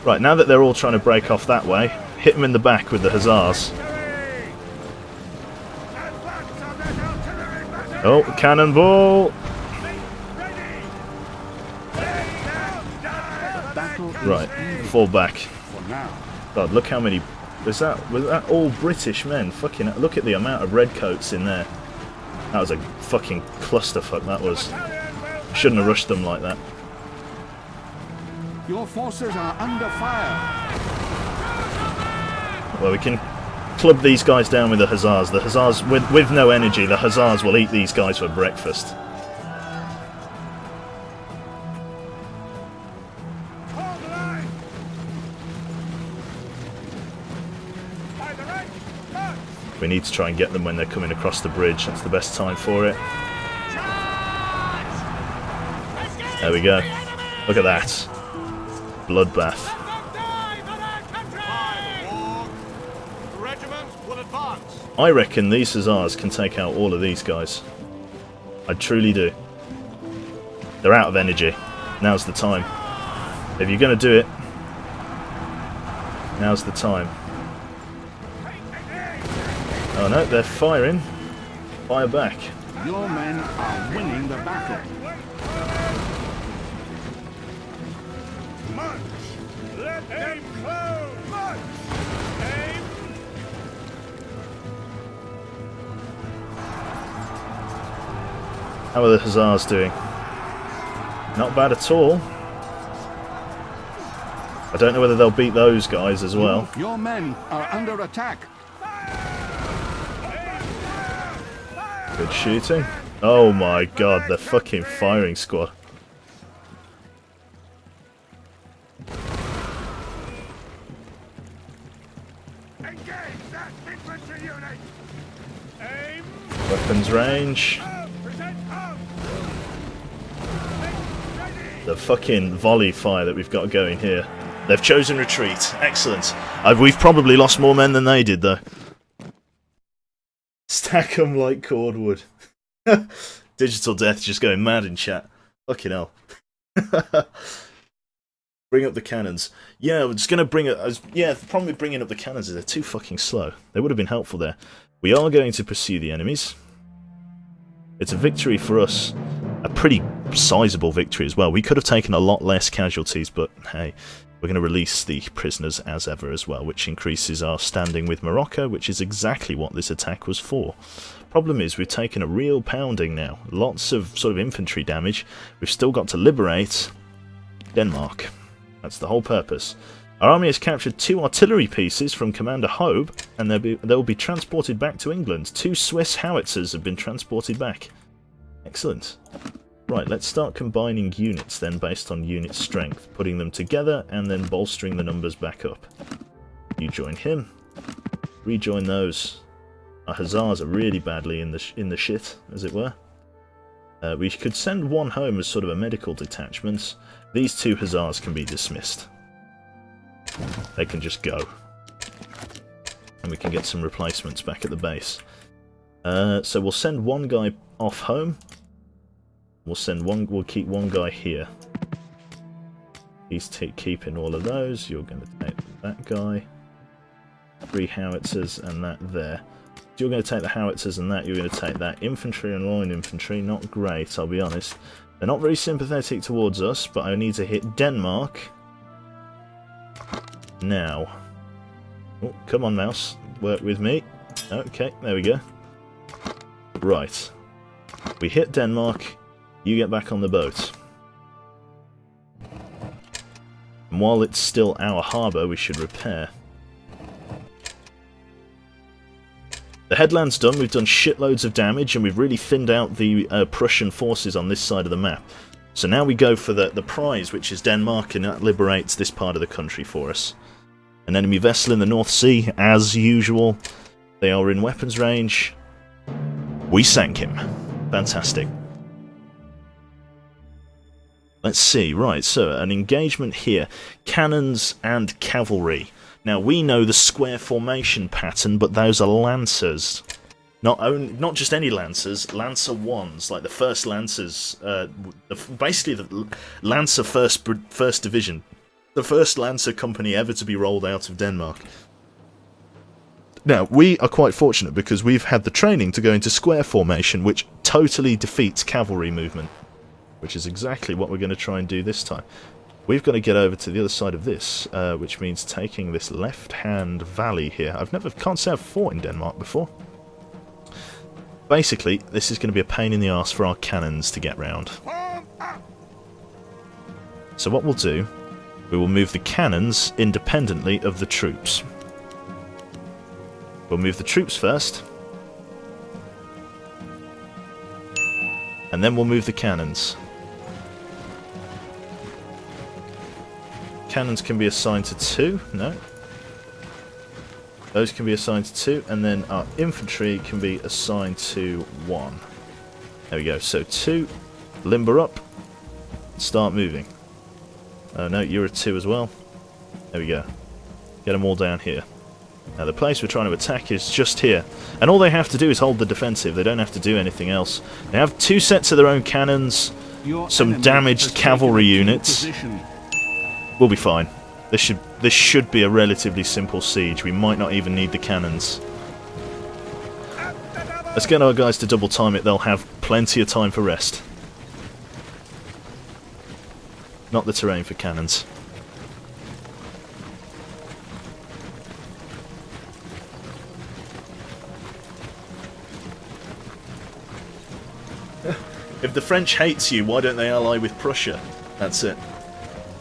Right, now that they're all trying to break off that way, hit them in the back with the hussars. Oh, cannonball! Right, fall back. For now. God, look how many... Was that all British men? Fucking... Look at the amount of redcoats in there. That was a fucking clusterfuck, that was. Shouldn't have rushed them like that. Your forces are under fire. Well, we can club these guys down with the hussars. The hussars, with no energy, the hussars will eat these guys for breakfast. Hold the line! By the right, march! We need to try and get them when they're coming across the bridge. That's the best time for it. There we go. Look at that. Bloodbath. I reckon these hussars can take out all of these guys. I truly do. They're out of energy. Now's the time. If you're going to do it, now's the time. Oh no, they're firing. Fire back. Your men are winning the battle. March! Let them close! March! Aim! How are the hussars doing? Not bad at all. I don't know whether they'll beat those guys as well. Your men are under attack. Good shooting. Oh my god, the fucking firing squad. Engage that infantry unit! Aim! Weapons range. Present arms! Ready! The fucking volley fire that we've got going here. They've chosen retreat. Excellent. We've probably lost more men than they did, though. Stack 'em like cordwood. Digital Death just going mad in chat. Fucking hell. Bring up the cannons. Yeah, we're just going to bring it. Yeah, the problem with bringing up the cannons is they're too fucking slow. They would have been helpful there. We are going to pursue the enemies. It's a victory for us. A pretty sizable victory as well. We could have taken a lot less casualties, but hey, we're going to release the prisoners as ever as well, which increases our standing with Morocco, which is exactly what this attack was for. Problem is, we've taken a real pounding now. Lots of sort of infantry damage. We've still got to liberate Denmark. That's the whole purpose. Our army has captured 2 artillery pieces from Commander Hobe, and they'll be transported back to England. 2 Swiss howitzers have been transported back. Excellent. Right, let's start combining units then based on unit strength, putting them together and then bolstering the numbers back up. You join him. Rejoin those. Our hussars are really badly in the shit, as it were. We could send one home as sort of a medical detachment. These 2 hussars can be dismissed. They can just go. And we can get some replacements back at the base. So we'll send one guy off home. We'll keep one guy here. He's keeping all of those. You're going to take that guy. 3 howitzers and that there. So you're going to take the howitzers and that. You're going to take that. Infantry and line infantry, not great, I'll be honest. They're not very sympathetic towards us, but I need to hit Denmark. Now. Oh, come on, mouse. Work with me. Okay, there we go. Right. We hit Denmark. You get back on the boat. And while it's still our harbour, we should repair. The headland's done, we've done shitloads of damage, and we've really thinned out the Prussian forces on this side of the map. So now we go for the prize, which is Denmark, and that liberates this part of the country for us. An enemy vessel in the North Sea, as usual. They are in weapons range. We sank him. Fantastic. Let's see, right, so an engagement here. Cannons and cavalry. Now, we know the square formation pattern, but those are lancers. Not just any lancers, Lancer 1s, like the first lancers, basically the Lancer first Division. The first Lancer company ever to be rolled out of Denmark. Now, we are quite fortunate because we've had the training to go into square formation, which totally defeats cavalry movement. Which is exactly what we're going to try and do this time. We've got to get over to the other side of this, which means taking this left-hand valley here. Can't say I've fought in Denmark before. Basically, this is going to be a pain in the arse for our cannons to get round. So what we'll do, we will move the cannons independently of the troops. We'll move the troops first. And then we'll move the cannons. Cannons can be assigned to 2, no. Those can be assigned to 2, and then our infantry can be assigned to 1. There we go, so 2, limber up, start moving. Oh no, you're a 2 as well. There we go. Get them all down here. Now the place we're trying to attack is just here. And all they have to do is hold the defensive, they don't have to do anything else. They have 2 sets of their own cannons, some damaged cavalry units. We'll be fine. This should be a relatively simple siege. We might not even need the cannons. Let's get our guys to double time it. They'll have plenty of time for rest. Not the terrain for cannons. If the French hates you, why don't they ally with Prussia? That's it.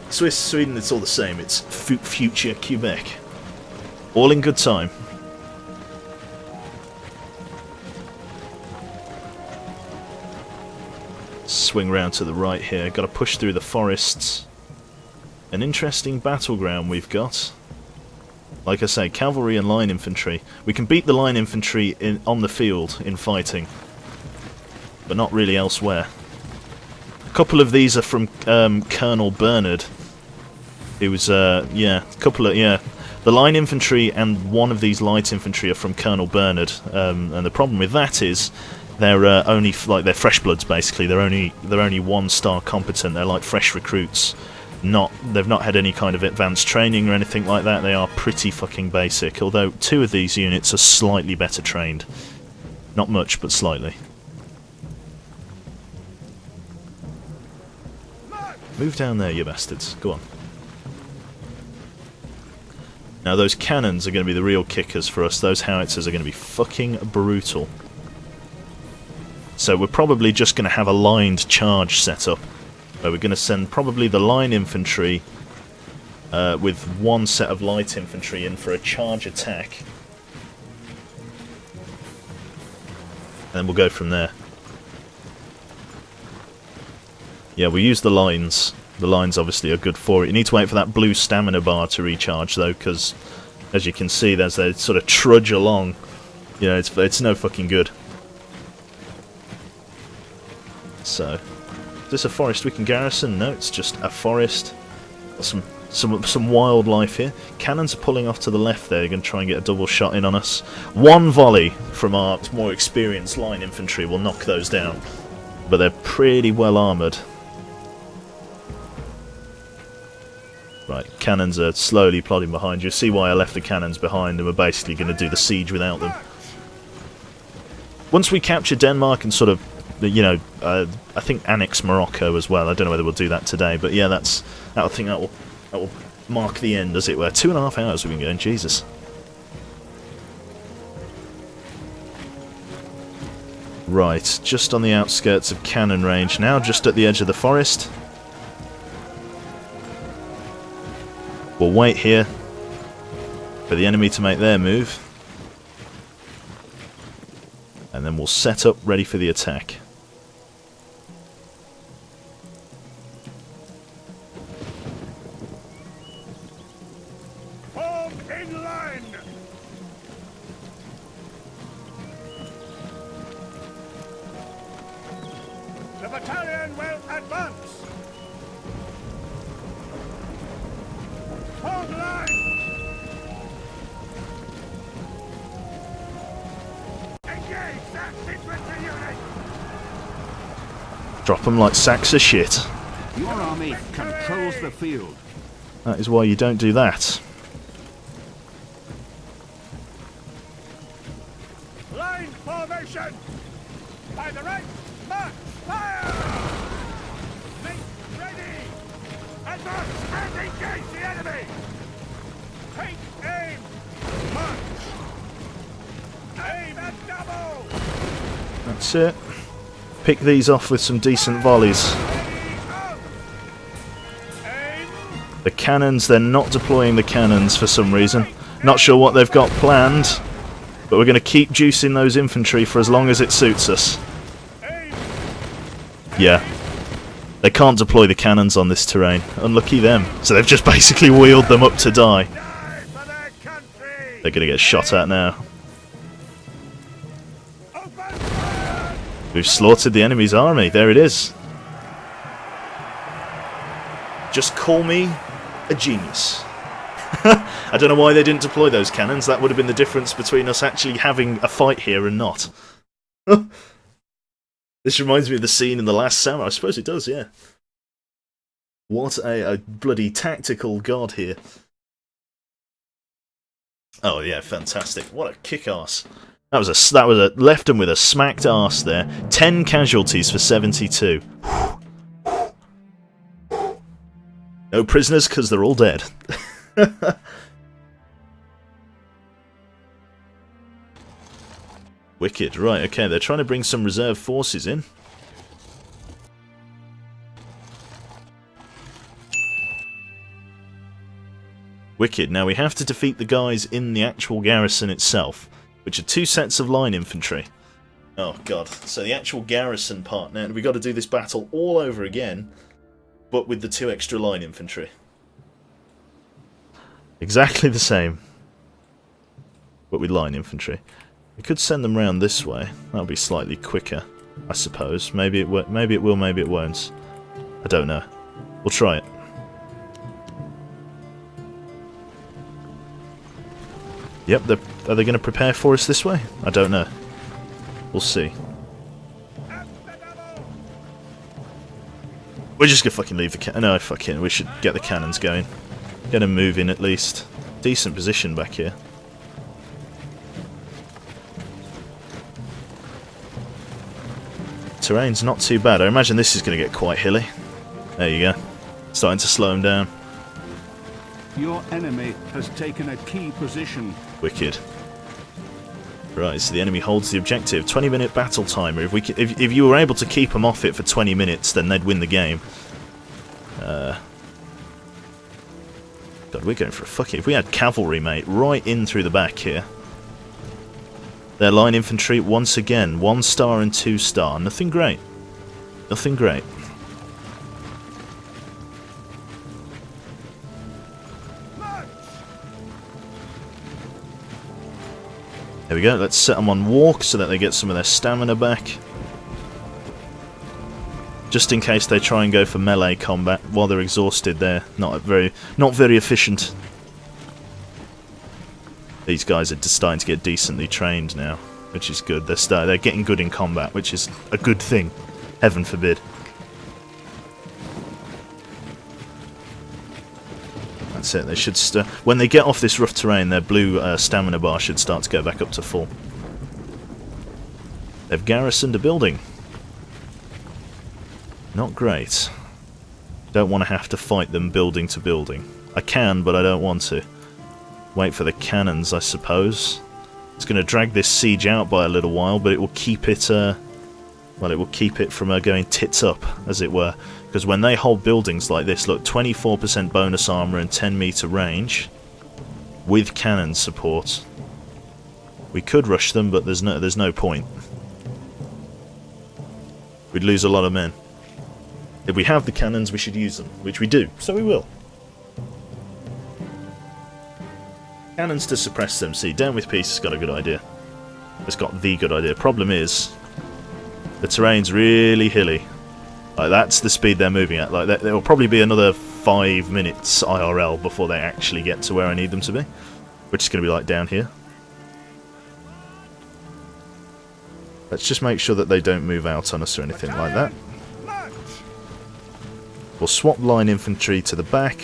Swiss, Sweden, it's all the same. It's future Quebec. All in good time. Swing round to the right here. Got to push through the forests. An interesting battleground we've got. Like I say, cavalry and line infantry. We can beat the line infantry on the field in fighting, but not really elsewhere. A couple of these are from Colonel Bernard. It was, yeah, a couple of, yeah. The line infantry and one of these light infantry are from Colonel Bernard, and the problem with that is they're only they're fresh bloods basically. They're only 1-star competent. They're like fresh recruits. They've not had any kind of advanced training or anything like that. They are pretty fucking basic. Although 2 of these units are slightly better trained, not much, but slightly. Move down there, you bastards. Go on. Now those cannons are going to be the real kickers for us. Those howitzers are going to be fucking brutal. So we're probably just going to have a lined charge set up, where we're going to send probably the line infantry with 1 set of light infantry in for a charge attack. And then we'll go from there. Yeah, we'll use the lines. The lines obviously are good for it. You need to wait for that blue stamina bar to recharge though, because as you can see, they sort of trudge along. You know, it's no fucking good. So, is this a forest we can garrison? No, it's just a forest. Got some wildlife here. Cannons are pulling off to the left there. They're going to try and get a double shot in on us. 1 volley from our more experienced line infantry will knock those down, but they're pretty well armoured. Right, cannons are slowly plodding behind. You'll see why I left the cannons behind, and we're basically going to do the siege without them. Once we capture Denmark and sort of, you know, I think annex Morocco as well. I don't know whether we'll do that today, but yeah, I think that will mark the end, as it were. 2.5 hours we've been going, Jesus. Right, just on the outskirts of cannon range now, just at the edge of the forest. We'll wait here for the enemy to make their move. And then we'll set up ready for the attack. Form in line. The battalion will advance. Hold line. Engage that infantry unit. Drop them like sacks of shit. Your army controls the field. That is why you don't do that. Line formation. By the right, march, fire. Make ready. Advance and engage the enemy. Take aim. March. Aim at double. That's it. Pick these off with some decent volleys. Ready, out. Aim. The cannons, they're not deploying the cannons for some reason. Not sure what they've got planned, but we're going to keep juicing those infantry for as long as it suits us. Aim. Yeah. They can't deploy the cannons on this terrain. Unlucky them. So they've just basically wheeled them up to die. Die for their country. They're going to get shot at now. Open fire. We've slaughtered the enemy's army. There it is. Just call me a genius. I don't know why they didn't deploy those cannons. That would have been the difference between us actually having a fight here and not. This reminds me of the scene in The Last Samurai. I suppose it does, yeah. What a bloody tactical god here. Oh yeah, fantastic. What a kick-ass. That was a left them with a smacked arse there. 10 casualties for 72. No prisoners because they're all dead. Wicked, right, okay, they're trying to bring some reserve forces in. Wicked, now we have to defeat the guys in the actual garrison itself, which are 2 sets of line infantry. Oh god, so the actual garrison part now, we've got to do this battle all over again, but with the 2 extra line infantry. Exactly the same, but with line infantry. We could send them round this way. That'll be slightly quicker, I suppose. Maybe it will, maybe it won't. I don't know. We'll try it. Yep, are they going to prepare for us this way? I don't know. We'll see. We're just going to fucking leave the no, fucking, we should get the cannons going. Get them moving at least. Decent position back here. Terrain's not too bad. I imagine this is going to get quite hilly. There you go. Starting to slow them down. Your enemy has taken a key position. Wicked. Right, so the enemy holds the objective. 20-minute battle timer. If you were able to keep them off it for 20 minutes, then they'd win the game. God, we're going for a fucking... If we had cavalry, mate, right in through the back here. Their line infantry, once again, 1 star and 2 star. Nothing great. Nothing great. There we go, let's set them on walk so that they get some of their stamina back. Just in case they try and go for melee combat while they're exhausted, they're not very efficient. These guys are just starting to get decently trained now, which is good. They're getting good in combat, which is a good thing. Heaven forbid. That's it. They should when they get off this rough terrain, their blue stamina bar should start to go back up to full. They've garrisoned a building. Not great. Don't want to have to fight them building to building. I can, but I don't want to. Wait for the cannons, I suppose. It's going to drag this siege out by a little while, but it will keep it Well, it will keep it from going tits up, as it were. Because when they hold buildings like this, look, 24% bonus armor and 10 meter range with cannon support. We could rush them, but there's no point. We'd lose a lot of men. If we have the cannons, we should use them, which we do, so we will. Cannons to suppress them. See, Down with Peace has got a good idea. It's got the good idea. Problem is, the terrain's really hilly. Like, that's the speed they're moving at. Like, there will probably be another 5 minutes IRL before they actually get to where I need them to be, which is going to be like down here. Let's just make sure that they don't move out on us or anything like that. We'll swap line infantry to the back,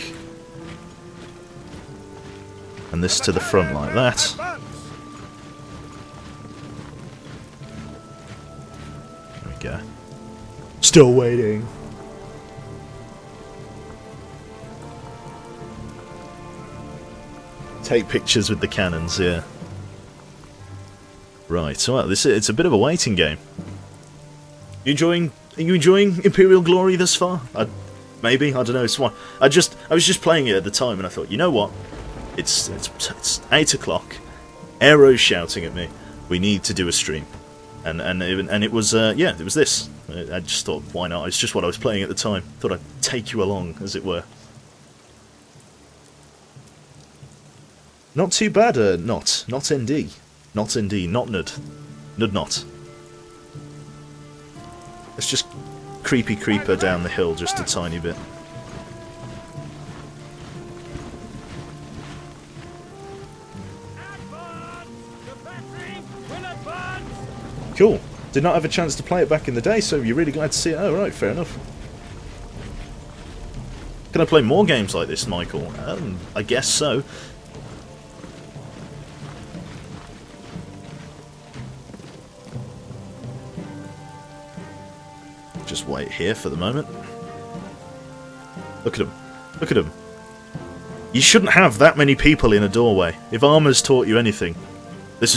and this to the front like that. There we go. Still waiting. Take pictures with the cannons, yeah. Right, so well, it's a bit of a waiting game. Are you enjoying Imperial Glory thus far? Maybe, I don't know. It's one. I was just playing it at the time, and I thought, you know what? It's 8 o'clock. Aero's shouting at me. We need to do a stream, and it was yeah, it was this. I just thought, why not? It's just what I was playing at the time. Thought I'd take you along, as it were. Not too bad. Not ND. Not ND, not Nud. Nud not. Let's just creepy creeper down the hill just a tiny bit. Cool. Did not have a chance to play it back in the day, so you're really glad to see it. Oh, right, fair enough. Can I play more games like this, Michael? I guess so. Just wait here for the moment. Look at him. Look at him. You shouldn't have that many people in a doorway. If armor's taught you anything, this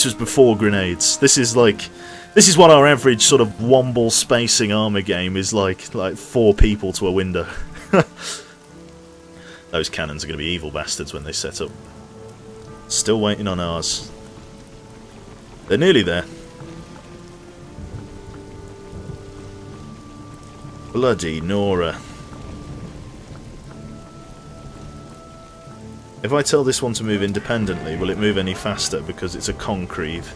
was before grenades. This is what our average sort of womble spacing armor game is like 4 people to a window. Those cannons are going to be evil bastards when they set up. Still waiting on ours. They're nearly there. Bloody Nora. If I tell this one to move independently, will it move any faster because it's a concreve?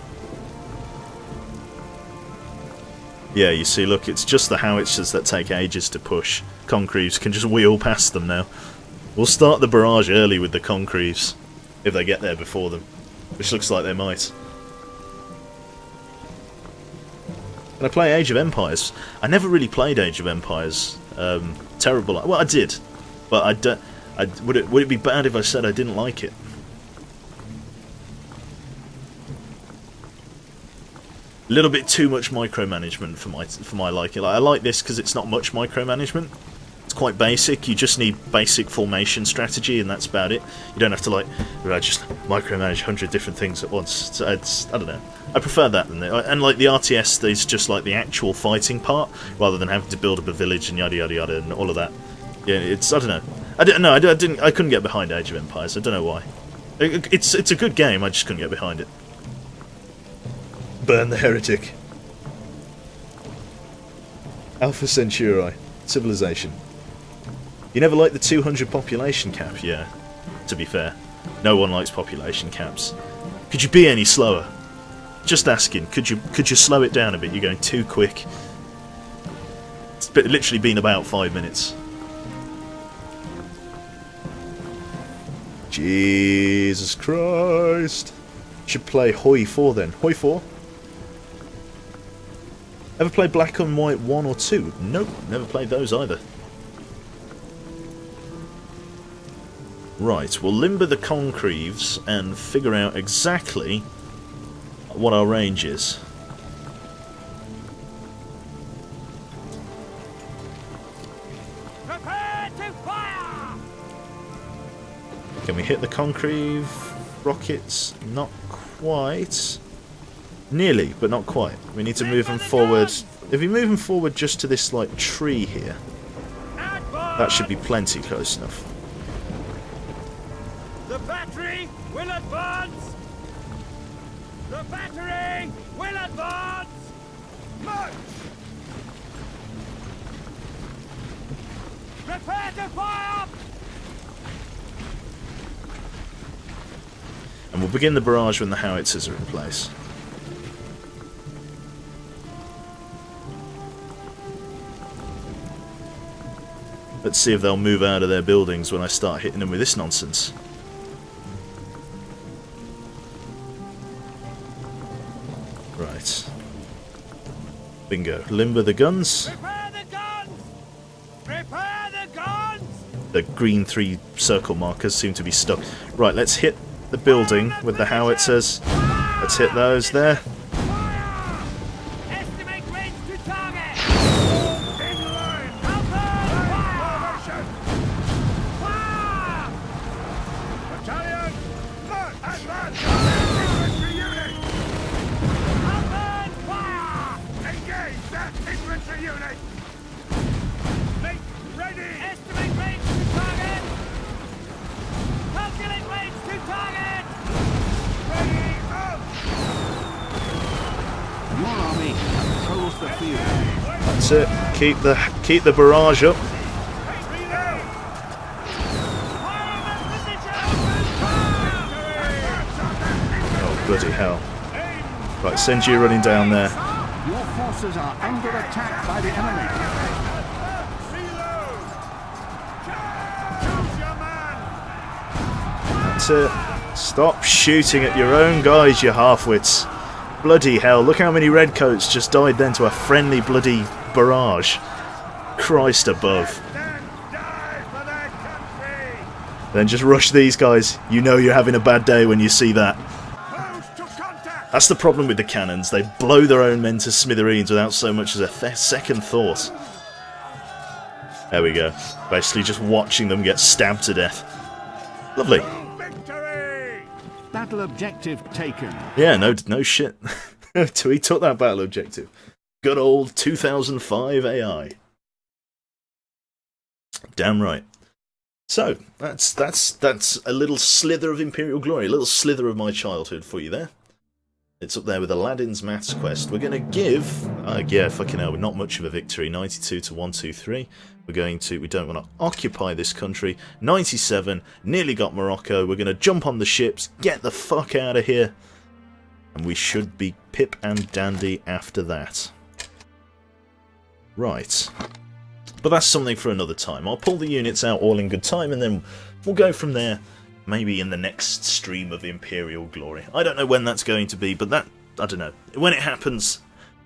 Yeah, you see, look, it's just the howitzers that take ages to push. Concreves can just wheel past them now. We'll start the barrage early with the concreves, if they get there before them, which looks like they might. Can I play Age of Empires? I never really played Age of Empires. Terrible. Well, I did, but would it be bad if I said I didn't like it? A little bit too much micromanagement for my liking. Like, I like this because it's not much micromanagement. It's quite basic. You just need basic formation strategy, and that's about it. You don't have to just micromanage 100 different things at once. So I don't know. I prefer that than and like the RTS is just like the actual fighting part, rather than having to build up a village and yada yada yada and all of that. Yeah, it's I don't know. I couldn't get behind Age of Empires. I don't know why. It's a good game. I just couldn't get behind it. Burn the heretic. Alpha Centauri. Civilization. You never liked the 200 population cap? Yeah, to be fair. No one likes population caps. Could you be any slower? Just asking, could you slow it down a bit? You're going too quick. It's literally been about 5 minutes. Jesus Christ. Should play Hoi 4 then. Hoi 4? Ever played Black and White 1 or 2? Nope, never played those either. Right, we'll limber the concreves and figure out exactly what our range is. Prepare to fire! Can we hit the concreve rockets? Not quite. Nearly, but not quite. We need to move them forward if you're moving forward just to this, like, tree here, that should be plenty close enough. The battery will advance! The battery will advance! March! Prepare to fire! And we'll begin the barrage when the howitzers are in place. Let's see if they'll move out of their buildings when I start hitting them with this nonsense. Right. Bingo. Limber the guns. Prepare the guns! Prepare the guns! The green 3 circle markers seem to be stuck. Right, let's hit the building with the howitzers. Let's hit those there. Fire! Estimate range to target! In line! Formation! Fire! Battalion! March! Advance! Infantry unit! Open fire! Engage that infantry unit! Make ready! Estimate range to target! Calculate range to target! Ready up! Your army controls the field. That's it. Keep the barrage up. Reload! Fire in position! Oh, bloody hell. Right, send you running down there. Your forces are under attack by the enemy. Reload! Choose your man! That's it. Stop shooting at your own guys, you half-wits. Bloody hell, look how many redcoats just died then to a friendly bloody barrage. Christ above. Then die for their country! Then just rush these guys. You know you're having a bad day when you see that. Close to contact! That's the problem with the cannons. They blow their own men to smithereens without so much as a second thought. There we go. Basically just watching them get stabbed to death. Lovely. Victory! Battle objective taken. Yeah, no shit. We took that battle objective. Good old 2005 AI. Damn right. So, that's a little slither of Imperial Glory, a little slither of my childhood for you there. It's up there with Aladdin's Maths Quest. We're going to give, yeah, fucking hell, not much of a victory, 92 to 123. We don't want to occupy this country. 97, nearly got Morocco. We're going to jump on the ships, get the fuck out of here. And we should be pip and dandy after that. Right. But that's something for another time. I'll pull the units out all in good time and then we'll go from there. Maybe in the next stream of Imperial Glory. I don't know when that's going to be, but that, I don't know. When it happens,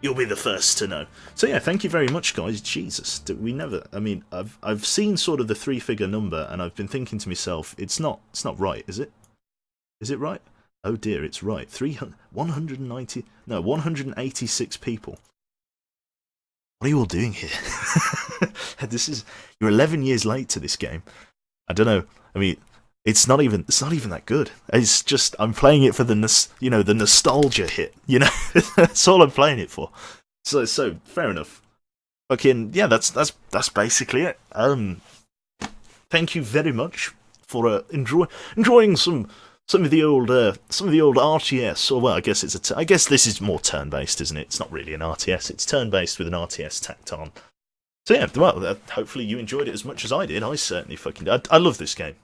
you'll be the first to know. So yeah, thank you very much, guys. Jesus, we never. I mean, I've seen sort of the 3-figure number, and I've been thinking to myself, it's not right, is it? Is it right? Oh dear, it's right. 186 people. What are you all doing here? You're 11 years late to this game. I don't know. I mean, it's not even that good. It's just I'm playing it for the nostalgia hit. You know, that's all I'm playing it for. So fair enough. Fucking yeah, that's basically it. Thank you very much for enjoying some of the old RTS. Or well, I guess I guess this is more turn-based, isn't it? It's not really an RTS. It's turn-based with an RTS tacked on. So yeah, well, hopefully you enjoyed it as much as I did. I certainly fucking did. I love this game.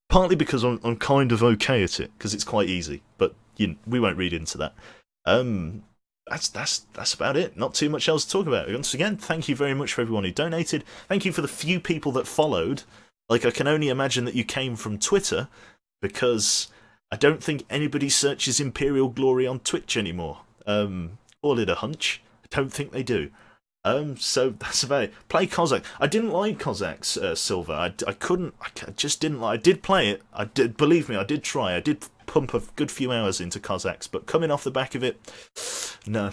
Partly because I'm kind of okay at it, because it's quite easy, but we won't read into that. That's about it. Not too much else to talk about. Once again, thank you very much for everyone who donated. Thank you for the few people that followed. Like, I can only imagine that you came from Twitter, because I don't think anybody searches Imperial Glory on Twitch anymore. Call it a hunch. I don't think they do. So that's about it. Play Cossack. I didn't like Cossacks, Silver. I just didn't like. I did play it. Believe me, I did try. I did pump a good few hours into Cossacks, but coming off the back of it, no,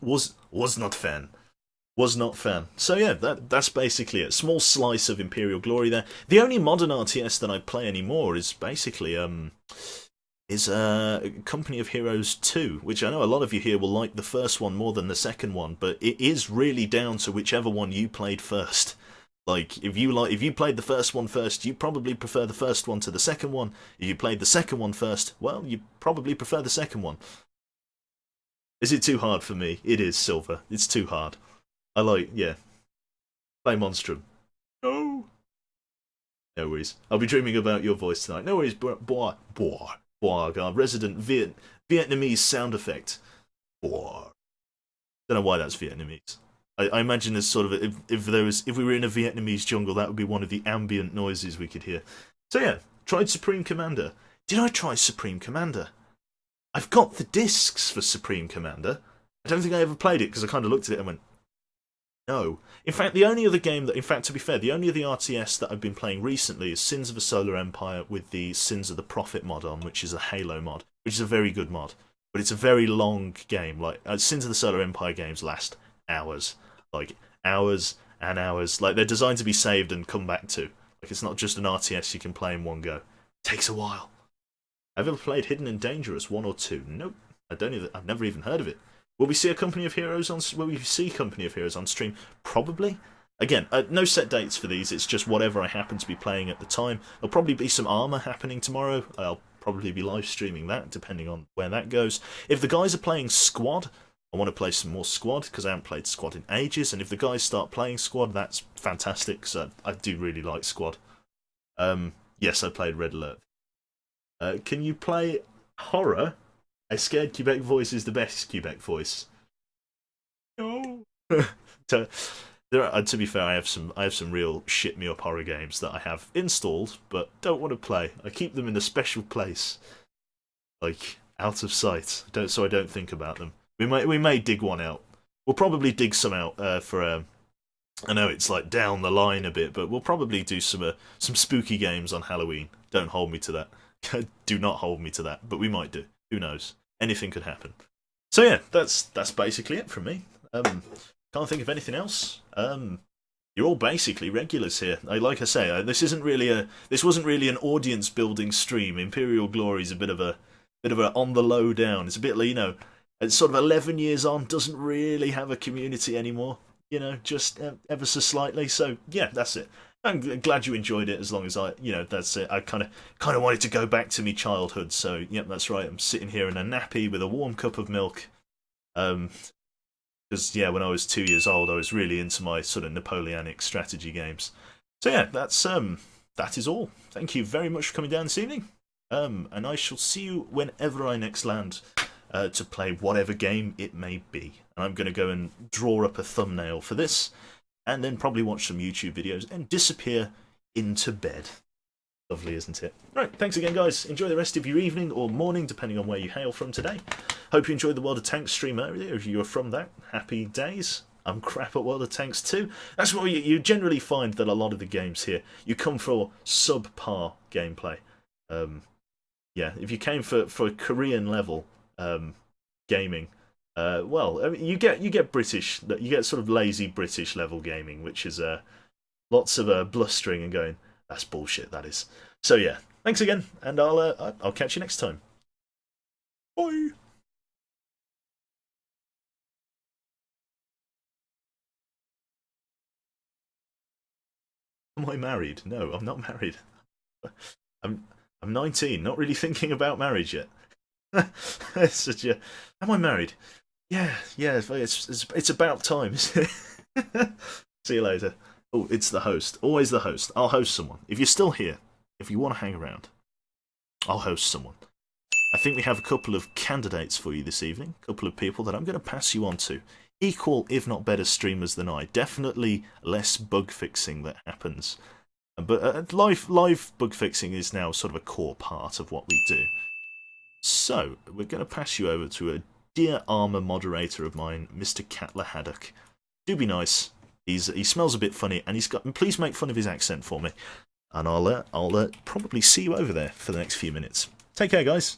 was not fan. Was not fan. So yeah, that's basically it. Small slice of Imperial Glory there. The only modern RTS that I play anymore is basically is Company of Heroes 2, which I know a lot of you here will like the first one more than the second one, but it is really down to whichever one you played first. Like, if you played the first one first, you probably prefer the first one to the second one. If you played the second one first, well, you probably prefer the second one. Is it too hard for me? It is, Silver. It's too hard. Yeah. Play Monstrum. No. No worries. I'll be dreaming about your voice tonight. No worries, boy, resident Vietnamese sound effect. Boy. Don't know why that's Vietnamese. I imagine there's sort of if we were in a Vietnamese jungle, that would be one of the ambient noises we could hear. So yeah, tried Supreme Commander. Did I try Supreme Commander? I've got the discs for Supreme Commander. I don't think I ever played it because I kind of looked at it and went, no. In fact, the only other game that, in fact, to be fair, the only other RTS that I've been playing recently is Sins of a Solar Empire with the Sins of the Prophet mod on, which is a Halo mod, which is a very good mod. But it's a very long game. Like Sins of the Solar Empire games last hours. Like, hours and hours. Like, they're designed to be saved and come back to. Like, it's not just an RTS you can play in one go. It takes a while. Have you ever played Hidden and Dangerous 1 or 2? Nope. I've never even heard of it. Will we see Company of Heroes on stream? Probably. Again, no set dates for these. It's just whatever I happen to be playing at the time. There'll probably be some Armour happening tomorrow. I'll probably be live streaming that, depending on where that goes. If the guys are playing Squad, I want to play some more Squad because I haven't played Squad in ages. And if the guys start playing Squad, that's fantastic. Because I do really like Squad. Yes, I played Red Alert. Can you play Horror? A scared Quebec voice is the best Quebec voice. No. To be fair, I have some real shit me up horror games that I have installed, but don't want to play. I keep them in a special place, like out of sight, so I don't think about them. We may dig one out. We'll probably dig some out for. I know it's like down the line a bit, but we'll probably do some spooky games on Halloween. Don't hold me to that. Do not hold me to that, but we might do. Who knows? Anything could happen. So yeah, that's basically it from me. Can't think of anything else. You're all basically regulars here. Like I say, this wasn't really an audience building stream. Imperial Glory is a bit of a on the low down. It's a bit like, it's sort of 11 years on, doesn't really have a community anymore. Just ever so slightly. So yeah, that's it. I'm glad you enjoyed it. As long as that's it. I kind of wanted to go back to my childhood. So yep, that's right. I'm sitting here in a nappy with a warm cup of milk. Because when I was 2 years old, I was really into my sort of Napoleonic strategy games. So yeah, that is all. Thank you very much for coming down this evening. And I shall see you whenever I next land to play whatever game it may be. And I'm going to go and draw up a thumbnail for this. And then probably watch some YouTube videos and disappear into bed. Lovely, isn't it? Right, thanks again, guys. Enjoy the rest of your evening or morning, depending on where you hail from today. Hope you enjoyed the World of Tanks stream earlier. If you were from that, happy days. I'm crap at World of Tanks too. That's what you generally find that a lot of the games here, you come for subpar gameplay. If you came for Korean level gaming, you get British, you get sort of lazy British level gaming, which is lots of blustering and going, that's bullshit, that is. So yeah, thanks again, and I'll catch you next time. Bye. Am I married? No, I'm not married. I'm 19, not really thinking about marriage yet. Am I married? Yeah, it's about time, isn't it? See you later. Oh, it's the host. Always the host. I'll host someone. If you're still here, if you want to hang around, I'll host someone. I think we have a couple of candidates for you this evening. A couple of people that I'm going to pass you on to. Equal, if not better, streamers than I. Definitely less bug fixing that happens. But live bug fixing is now sort of a core part of what we do. So, we're going to pass you over to a dear armour moderator of mine, Mr. Catler Haddock. Do be nice. He smells a bit funny, and please make fun of his accent for me. And I'll probably see you over there for the next few minutes. Take care, guys.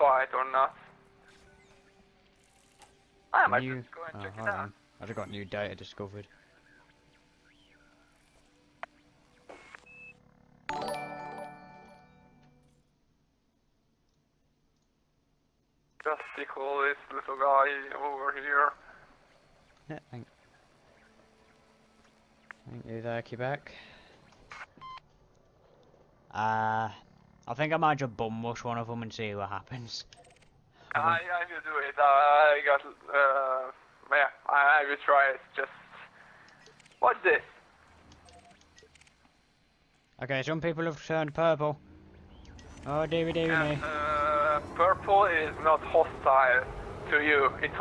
fight or not. I might New... just go and Oh, check it hold out. on. I just got new data discovered. Just tickle this little guy over here. Yeah, thank you there, Quebec. I think I might just bum rush one of them and see what happens. I will do it. I got, yeah, I will try it. Just, what's this? Okay, some people have turned purple. Oh, dearie me. Purple is not hostile to you. It's